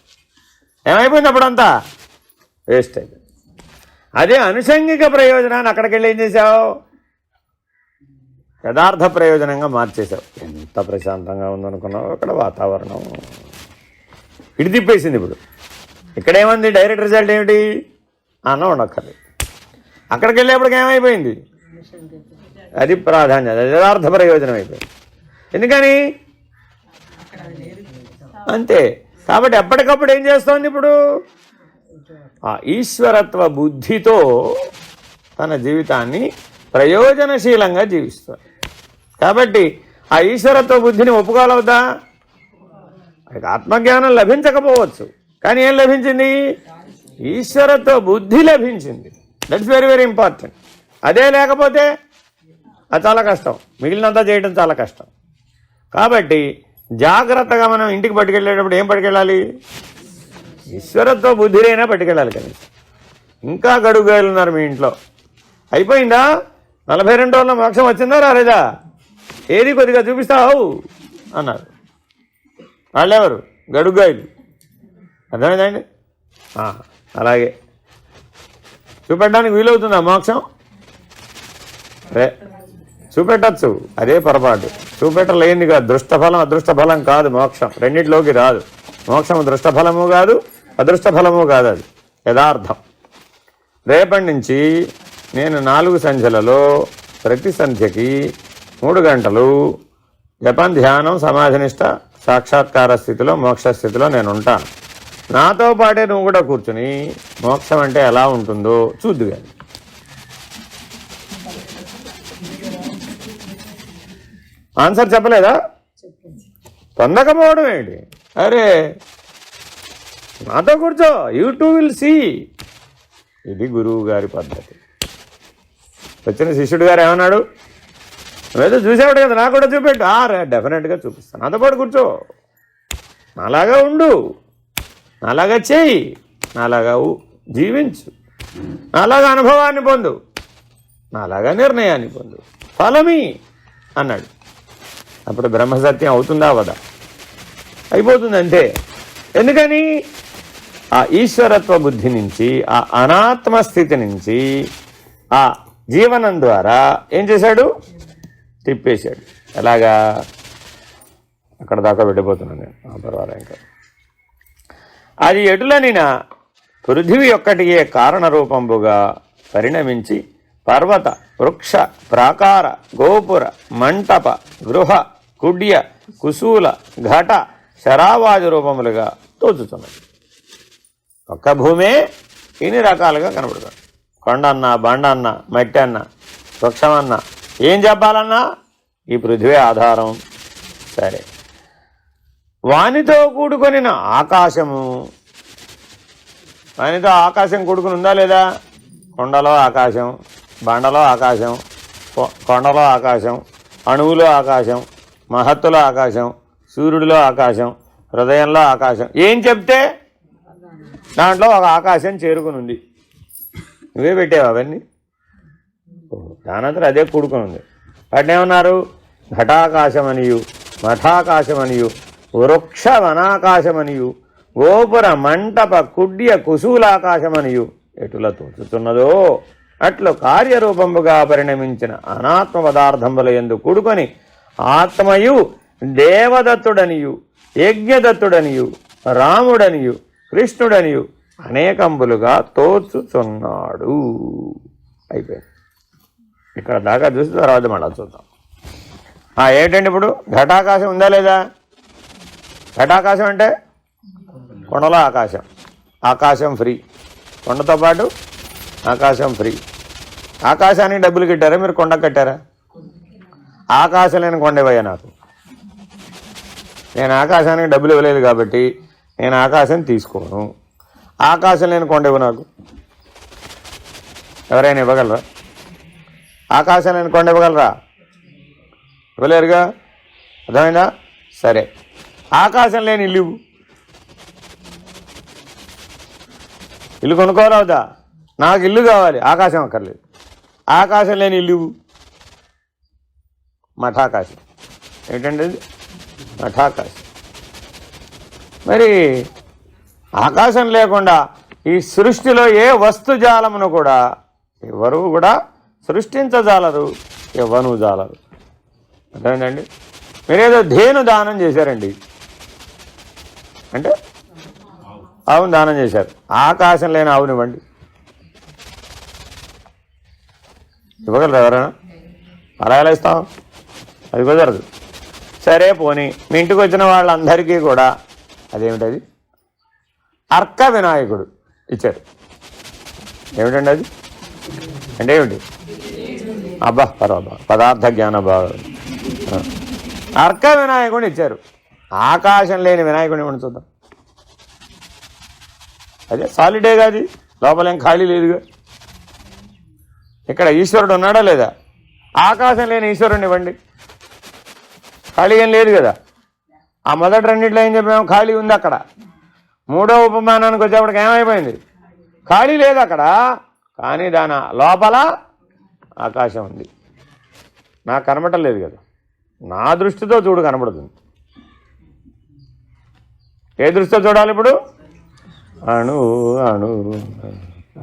ఏమైపోయింది అప్పుడంతా? వేస్ట్ అయిపోయింది. అదే అనుషంగిక ప్రయోజనాన్ని అక్కడికి వెళ్ళి ఏం చేశావు? యథార్థ ప్రయోజనంగా మార్చేశావు. ఎంత ప్రశాంతంగా ఉందనుకున్నావు అక్కడ వాతావరణం. ఇటు తిప్పేసింది. ఇప్పుడు ఇక్కడేమంది? డైరెక్ట్ రిజల్ట్ ఏమిటి? అన్నం ఉండక్కర్లేదు. అక్కడికి వెళ్ళేప్పటికి ఏమైపోయింది? అది ప్రాధాన్యత, యథార్థ ప్రయోజనం అయిపోయింది. ఎందుకని? అంతే. కాబట్టి ఎప్పటికప్పుడు ఏం చేస్తోంది? ఇప్పుడు ఆ ఈశ్వరత్వ బుద్ధితో తన జీవితాన్ని ప్రయోజనశీలంగా జీవిస్తుంది. కాబట్టి ఆ ఈశ్వరత్వ బుద్ధిని ఒప్పుకోవాలవుదా? ఆత్మజ్ఞానం లభించకపోవచ్చు, కానీ ఏం లభించింది? ఈశ్వరత్వ బుద్ధి లభించింది. That's very very important. అదే లేకపోతే అది చాలా కష్టం, మిగిలినంతా చేయడం చాలా కష్టం. కాబట్టి జాగ్రత్తగా మనం ఇంటికి పట్టుకెళ్ళేటప్పుడు ఏం పట్టుకెళ్ళాలి? ఈశ్వరత్వ బుద్ధిరైనా పట్టుకెళ్ళాలి. కానీ ఇంకా గడుగుగాయలు ఉన్నారు మీ ఇంట్లో. అయిపోయిందా? 42 రోజుల మోక్షం వచ్చిందా రాలేదా? ఏది కొద్దిగా చూపిస్తావు అన్నారు. వాళ్ళెవరు? గడుగ్గాయలు. అర్థమైందండి? అలాగే చూపెట్టడానికి వీలవుతుందా మోక్షం? చూపెట్టచ్చు, అదే పొరపాటు. చూపెట్టలేనిగా దృష్టఫలం అదృష్టఫలం కాదు మోక్షం, రెండింటిలోకి రాదు. మోక్షం దృష్టఫలము కాదు, అదృష్టఫలము కాదు, అది యథార్థం. రేపటి నుంచి నేను 4 సంధ్యలలో ప్రతి సంధ్యకి 3 గంటలు జపం, ధ్యానం, సమాధినిష్ట, సాక్షాత్కార స్థితిలో, మోక్ష స్థితిలో నేను ఉంటాను. నాతో పాటే నువ్వు కూడా కూర్చుని మోక్షం అంటే ఎలా ఉంటుందో చూద్దు. కానీ ఆన్సర్ చెప్పలేదా? పొందకపోవడం ఏంటి? అరే నాతో కూర్చో, యూ టూ విల్ సీ. ఇది గురువు గారి పద్ధతి. వచ్చిన శిష్యుడు గారు ఏమన్నాడు? నువ్వేదో చూసేవాడు కదా, నాకు కూడా చూపెట్టు. డెఫినెట్గా చూపిస్తాను, నాతో పాటు కూర్చో, నాలాగా ఉండు, నాలాగా చేయి, నాలాగా జీవించు, నాలాగా అనుభవాన్ని పొందు, నాలాగా నిర్ణయాన్ని పొందు, ఫలమి అన్నాడు. అప్పుడు బ్రహ్మసత్యం అవుతుందా అవదా? అయిపోతుంది అంతే. ఎందుకని ఆ ఈశ్వరత్వ బుద్ధి నుంచి, ఆ అనాత్మ స్థితి నుంచి ఆ జీవనం ద్వారా ఏం చేశాడు? తిప్పేశాడు. ఎలాగా? అక్కడ దాకా వెళ్ళిపోతున్నాను నేను. పర్వాలేదు. ఇంకా అది ఎటులనినా పృథివీ ఒక్కటియే కారణ రూపంబుగా పరిణమించి పర్వత, వృక్ష, ప్రాకార, గోపుర, మంటప, గృహ, కుడ్య, కుశూల, ఘట, శరావాది రూపములుగా తోచుతున్నది. ఒక్క భూమే ఇన్ని రకాలుగా కనబడుతుంది. కొండన్న, బండన్న, మట్టి అన్న, వృక్షమన్న, ఏం చెప్పాలన్నా ఈ పృథివీ ఆధారం. సరే, వానితో కూడుకొనిన ఆకాశము, వానితో ఆకాశం కూడుకుని ఉందా లేదా? కొండలో ఆకాశం, బండలో ఆకాశం, కొండలో ఆకాశం, అణువులో ఆకాశం, మహత్తులో ఆకాశం, సూర్యుడిలో ఆకాశం, హృదయంలో ఆకాశం. ఏం చెప్తే దాంట్లో ఒక ఆకాశం చేరుకుని ఉంది. నువ్వే పెట్టావు అవన్నీ. దానంతా అదే కూడుకుని ఉంది. వాటిని ఏమన్నారు? ఘటాకాశమనియు, మఠాకాశమనియు, వృక్ష వనాకాశమనియు, గోపుర, మంటప, కుడ్య, కుశూలాకాశమనియు ఎటులా తోచుతున్నదో అట్లు కార్యరూపముగా పరిణమించిన అనాత్మ పదార్థముల యందు కూడుకొని ఆత్మయు దేవదత్తుడనియు, యజ్ఞదత్తుడనియు, రాముడనియు, కృష్ణుడనియు అనేకంబులుగా తోచుచున్నాడు. అయిపోయింది. ఇక్కడ దాకా చూసి తర్వాత మళ్ళా చూద్దాం. ఏంటండి ఇప్పుడు ఘటాకాశం ఉందా లేదా? ఘటాకాశం అంటే కొండలో ఆకాశం. ఆకాశం ఫ్రీ. కొండతో పాటు ఆకాశం ఫ్రీ. ఆకాశానికి డబ్బులు కట్టారా మీరు? కొండ కట్టారా? ఆకాశం లేని కొండ ఇవ్వయ్యా నాకు. నేను ఆకాశానికి డబ్బులు ఇవ్వలేదు కాబట్టి నేను ఆకాశం తీసుకోను. ఆకాశం లేని కొండ ఇవ్వ నాకు. ఎవరైనా ఇవ్వగలరా? ఆకాశం లేని కొండ ఇవ్వగలరా? ఇవ్వలేరుగా. అర్థమైందా? సరే, ఆకాశం లేని ఇల్లు, ఇల్లు కొనుక్కోరావుదా? నాకు ఇల్లు కావాలి, ఆకాశం అక్కర్లేదు. ఆకాశం లేని ఇల్లు మఠాకాశం. ఏంటంటే అది మఠాకాశం. మరి ఆకాశం లేకుండా ఈ సృష్టిలో ఏ వస్తుజాలమును కూడా ఎవరు కూడా సృష్టించజాలరు, ఎవ్వను జాలరు. అర్థమైందండి? మీరేదో ధేను దానం చేశారండి, అంటే ఆవును దానం చేశారు. ఆకాశం లేని ఆవునివ్వండి, ఇవ్వగలరు ఎవరైనా? అలా ఎలా ఇస్తాం? అది కుదరదు. సరే పోనీ మీ ఇంటికి వచ్చిన వాళ్ళందరికీ కూడా అదేమిటది అర్క వినాయకుడు ఇచ్చారు. ఏమిటండి అది? అంటే ఏమిటి? అబ్బా పర్వాబా పదార్థ జ్ఞాన బాగా. అర్క వినాయకుడిని ఇచ్చారు. ఆకాశం లేని వినాయకుడిని ఇవ్వండి చూద్దాం. అదే సాలిడే కాదు, లోపలేం ఖాళీ లేదుగా. ఇక్కడ ఈశ్వరుడు ఉన్నాడా లేదా? ఆకాశం లేని ఈశ్వరుడిని ఇవ్వండి. ఖాళీ ఏం లేదు కదా. ఆ మొదటి రెండింటిలో ఏం చెప్పాము? ఖాళీ ఉంది అక్కడ. మూడో ఉపమానానికి వచ్చేప్పటికి ఏమైపోయింది? ఖాళీ లేదు అక్కడ, కానీ దాని లోపల ఆకాశం ఉంది. నాకు కనబడటం లేదు కదా, నా దృష్టితో చూడు కనబడుతుంది. ఏ దృష్టితో చూడాలి ఇప్పుడు? అణు అణు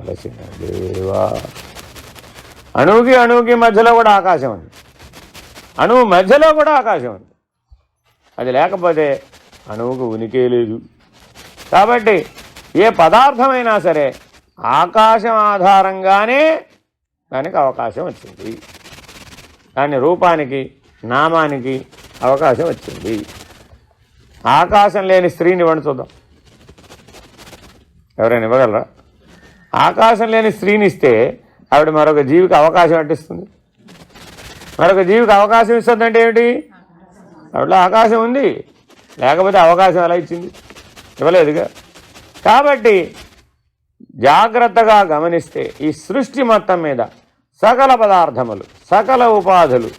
అలసిన దేవా. అణువుకి అణువుకి మధ్యలో కూడా ఆకాశం ఉంది. అణువు మధ్యలో కూడా ఆకాశం ఉంది. అది లేకపోతే అణువుకు ఉనికే లేదు. కాబట్టి ఏ పదార్థమైనా సరే ఆకాశం ఆధారంగానే దానికి అవకాశం వచ్చింది. దాని రూపానికి, నామానికి అవకాశం వచ్చింది. ఆకాశం లేని స్త్రీని ఇవ్వండి చూద్దాం. ఎవరైనా ఇవ్వగలరా? ఆకాశం లేని స్త్రీని ఇస్తే ఆవిడ మరొక జీవికి అవకాశం అట్టిస్తుంది. మరొక జీవికి అవకాశం ఇస్తుందంటే ఏమిటి? ఆవిడలో ఆకాశం ఉంది, లేకపోతే అవకాశం ఎలా ఇచ్చింది? ఇవ్వలేదుగా. కాబట్టి జాగ్రత్తగా గమనిస్తే ఈ సృష్టి మొత్తం మీద సకల పదార్థములు, సకల ఉపాధులు,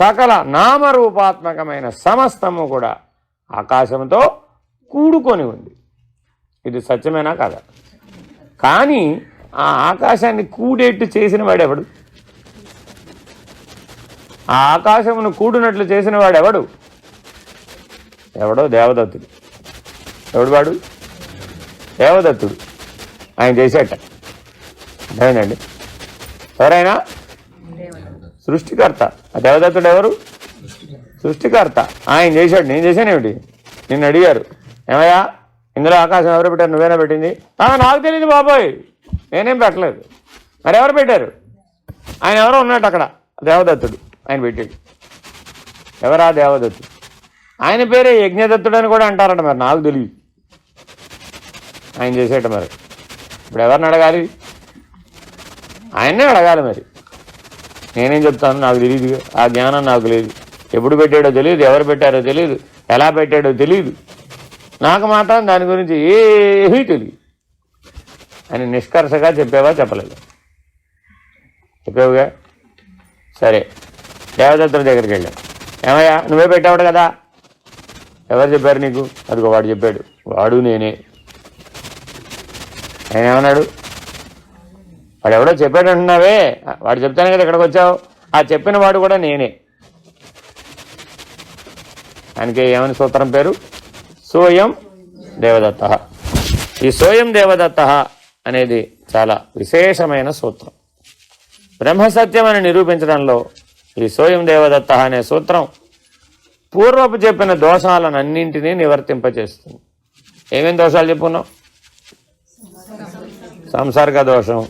సకల నామరూపాత్మకమైన సమస్తము కూడా ఆకాశంతో కూడుకొని ఉంది. ఇది సత్యమేనా కాదా? కానీ ఆ ఆకాశాన్ని కూడేట్టు చేసిన వాడెవడు? ఆ ఆకాశమును కూడినట్లు చేసిన వాడెవడు? ఎవడో దేవదత్తుడు. ఎవడు వాడు? దేవదత్తుడు. ఆయన చేసేట అదేనండి. ఎవరైనా సృష్టికర్త. ఆ దేవదత్తుడు ఎవరు? సృష్టికర్త. ఆయన చేశాడు. నేను చేశానేమిటి? నిన్ను అడిగారు, ఏమయ్యా ఇందులో ఆకాశం ఎవరు పెట్టారు? నువ్వేనా పెట్టింది? నాకు తెలియదు బాబోయ్, నేనేం పెట్టలేదు. మరి ఎవరు పెట్టారు? ఆయన ఎవరో ఉన్నట్టు అక్కడ, దేవదత్తుడు. ఆయన పెట్టాడు. ఎవరా దేవదత్తుడు? ఆయన పేరే యజ్ఞదత్తుడు అని కూడా అంటారట. మరి నాకు తెలియదు. ఆయన చేసేట. మరి ఇప్పుడు ఎవరిని అడగాలి? ఆయన్నే అడగాలి. మరి నేనేం చెప్తాను? నాకు తెలియదు. ఆ జ్ఞానం నాకు లేదు. ఎప్పుడు పెట్టాడో తెలియదు, ఎవరు పెట్టారో తెలియదు, ఎలా పెట్టాడో తెలియదు. నాకు మాత్రం దాని గురించి ఏమీ తెలియదు అని నిష్కర్షగా చెప్పావా? చెప్పలేదు. చెప్పావుగా. సరే, దేవదత్తుడి దగ్గరికి వెళ్ళాం. ఏమయ్యా నువ్వే పెట్టావాడు కదా? ఎవరు చెప్పారు నీకు? అదిగో వాడు చెప్పాడు. వాడు నేనే. ఆయన ఏమన్నాడు? వాడు ఎవడో చెప్పాడు అంటున్నావే, వాడు చెప్తానే కదా ఇక్కడికి వచ్చావు. ఆ చెప్పిన వాడు కూడా నేనే. ఆయనకి ఏమని సూత్రం పేరు? సోయం దేవదత్త. ఈ సోయం దేవదత్త అనేది చాలా విశేషమైన సూత్రం. బ్రహ్మసత్యం అని నిరూపించడంలో ఈ సోయం దేవదత్త అనే సూత్రం పూర్వపు చెప్పిన దోషాలన్నింటినీ నివర్తింపచేస్తుంది. ఏమేం దోషాలు చెప్పుకున్నాం? సంసర్గ దోషం,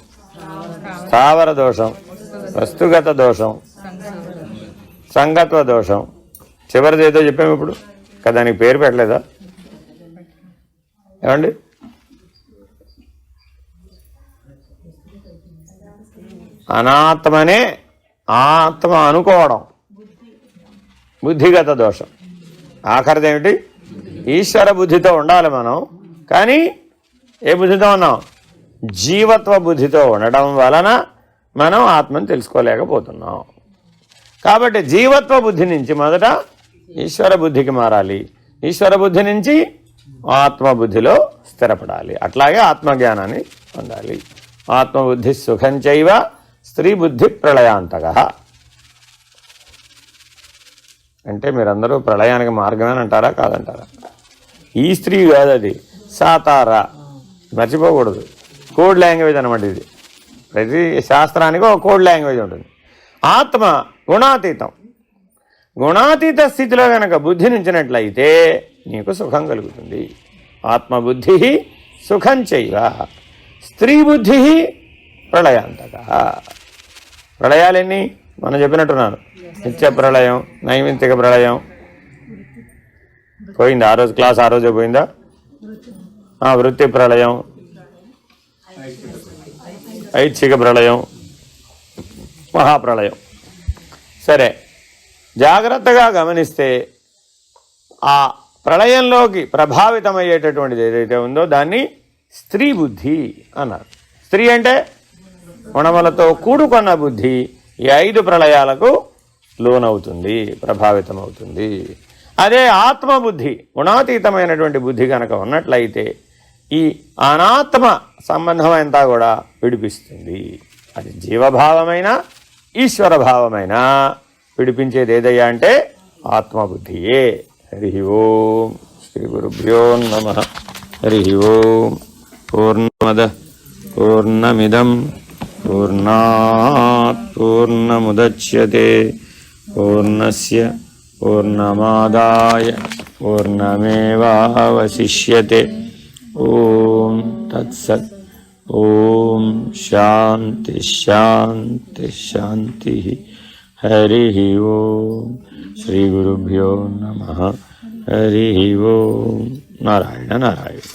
స్థావర దోషం, వస్తుగత దోషం, సంగత్వ దోషం. చివరిది ఏదో చెప్పాము ఇప్పుడు కదా, దానికి పేరు పెట్టలేదా? ఏమండి? అనాత్మనే ఆత్మ అనుకోవడం, బుద్ధిగత దోషం. ఆఖరిది ఏమిటి? ఈశ్వర బుద్ధితో ఉండాలి మనం, కానీ ఏ బుద్ధితో ఉన్నాం? జీవత్వ బుద్ధితో ఉండడం వలన మనం ఆత్మను తెలుసుకోలేకపోతున్నాం. కాబట్టి జీవత్వ బుద్ధి నుంచి మొదట ఈశ్వర బుద్ధికి మారాలి, ఈశ్వర బుద్ధి నుంచి ఆత్మబుద్ధిలో స్థిరపడాలి. అట్లాగే ఆత్మజ్ఞానాన్ని పొందాలి. ఆత్మబుద్ధి సుఖం చైవ స్త్రీ బుద్ధి ప్రళయాంతక. అంటే మీరందరూ ప్రళయానికి మార్గమని అంటారా? కాదంటారా? ఈ స్త్రీ కాదు, అది సాతారా. మర్చిపోకూడదు. కోడ్ లాంగ్వేజ్ అనమాట ఇది. ప్రతి శాస్త్రానికి ఒక కోడ్ లాంగ్వేజ్ ఉంటుంది. ఆత్మ గుణాతీతం. గుణాతీత స్థితిలో కనుక బుద్ధి నుంచినట్లయితే నీకు సుఖం కలుగుతుంది. ఆత్మబుద్ధి సుఖం చైవ స్త్రీ బుద్ధి ప్రళయాంతక. ప్రళయాలెన్ని మనం చెప్పినట్టున్నాను. నిత్య ప్రళయం, నైమిత్తిక ప్రళయం పోయిందా? ఆ రోజు క్లాస్ ఆ రోజే పోయిందా? వృత్తి ప్రళయం, ఐచ్ఛిక ప్రళయం, మహాప్రళయం. సరే, జాగ్రత్తగా గమనిస్తే ఆ ప్రళయంలోకి ప్రభావితమయ్యేటటువంటిది ఏదైతే ఉందో దాన్ని స్త్రీ బుద్ధి అన్నారు. స్త్రీ అంటే గుణములతో కూడుకున్న బుద్ధి ఈ 5 ప్రళయాలకు లోనవుతుంది, ప్రభావితమవుతుంది. అదే ఆత్మబుద్ధి, గుణాతీతమైనటువంటి బుద్ధి కనుక ఉన్నట్లయితే ఈ అనాత్మ సంబంధమంతా కూడా విడిపిస్తుంది. అది జీవభావమైన ఈశ్వర భావమైన విడిపించేది ఏదయ్యా అంటే ఆత్మబుద్ధియే. హరి ఓం. శ్రీ గురుభ్యో నమః. హరి ఓం. పూర్ణమద పూర్ణమిదం పూర్ణాత్ పూర్ణముదచ్యతే పూర్ణస్య పూర్ణమాదాయ పూర్ణమేవావశిష్యతే. ఓం తత్సత్. ఓం శాంతి శాంతి శాంతి. హరి ఓం. శ్రీ గురుభ్యో నమః. హరి ఓం. నారాయణ నారాయణ.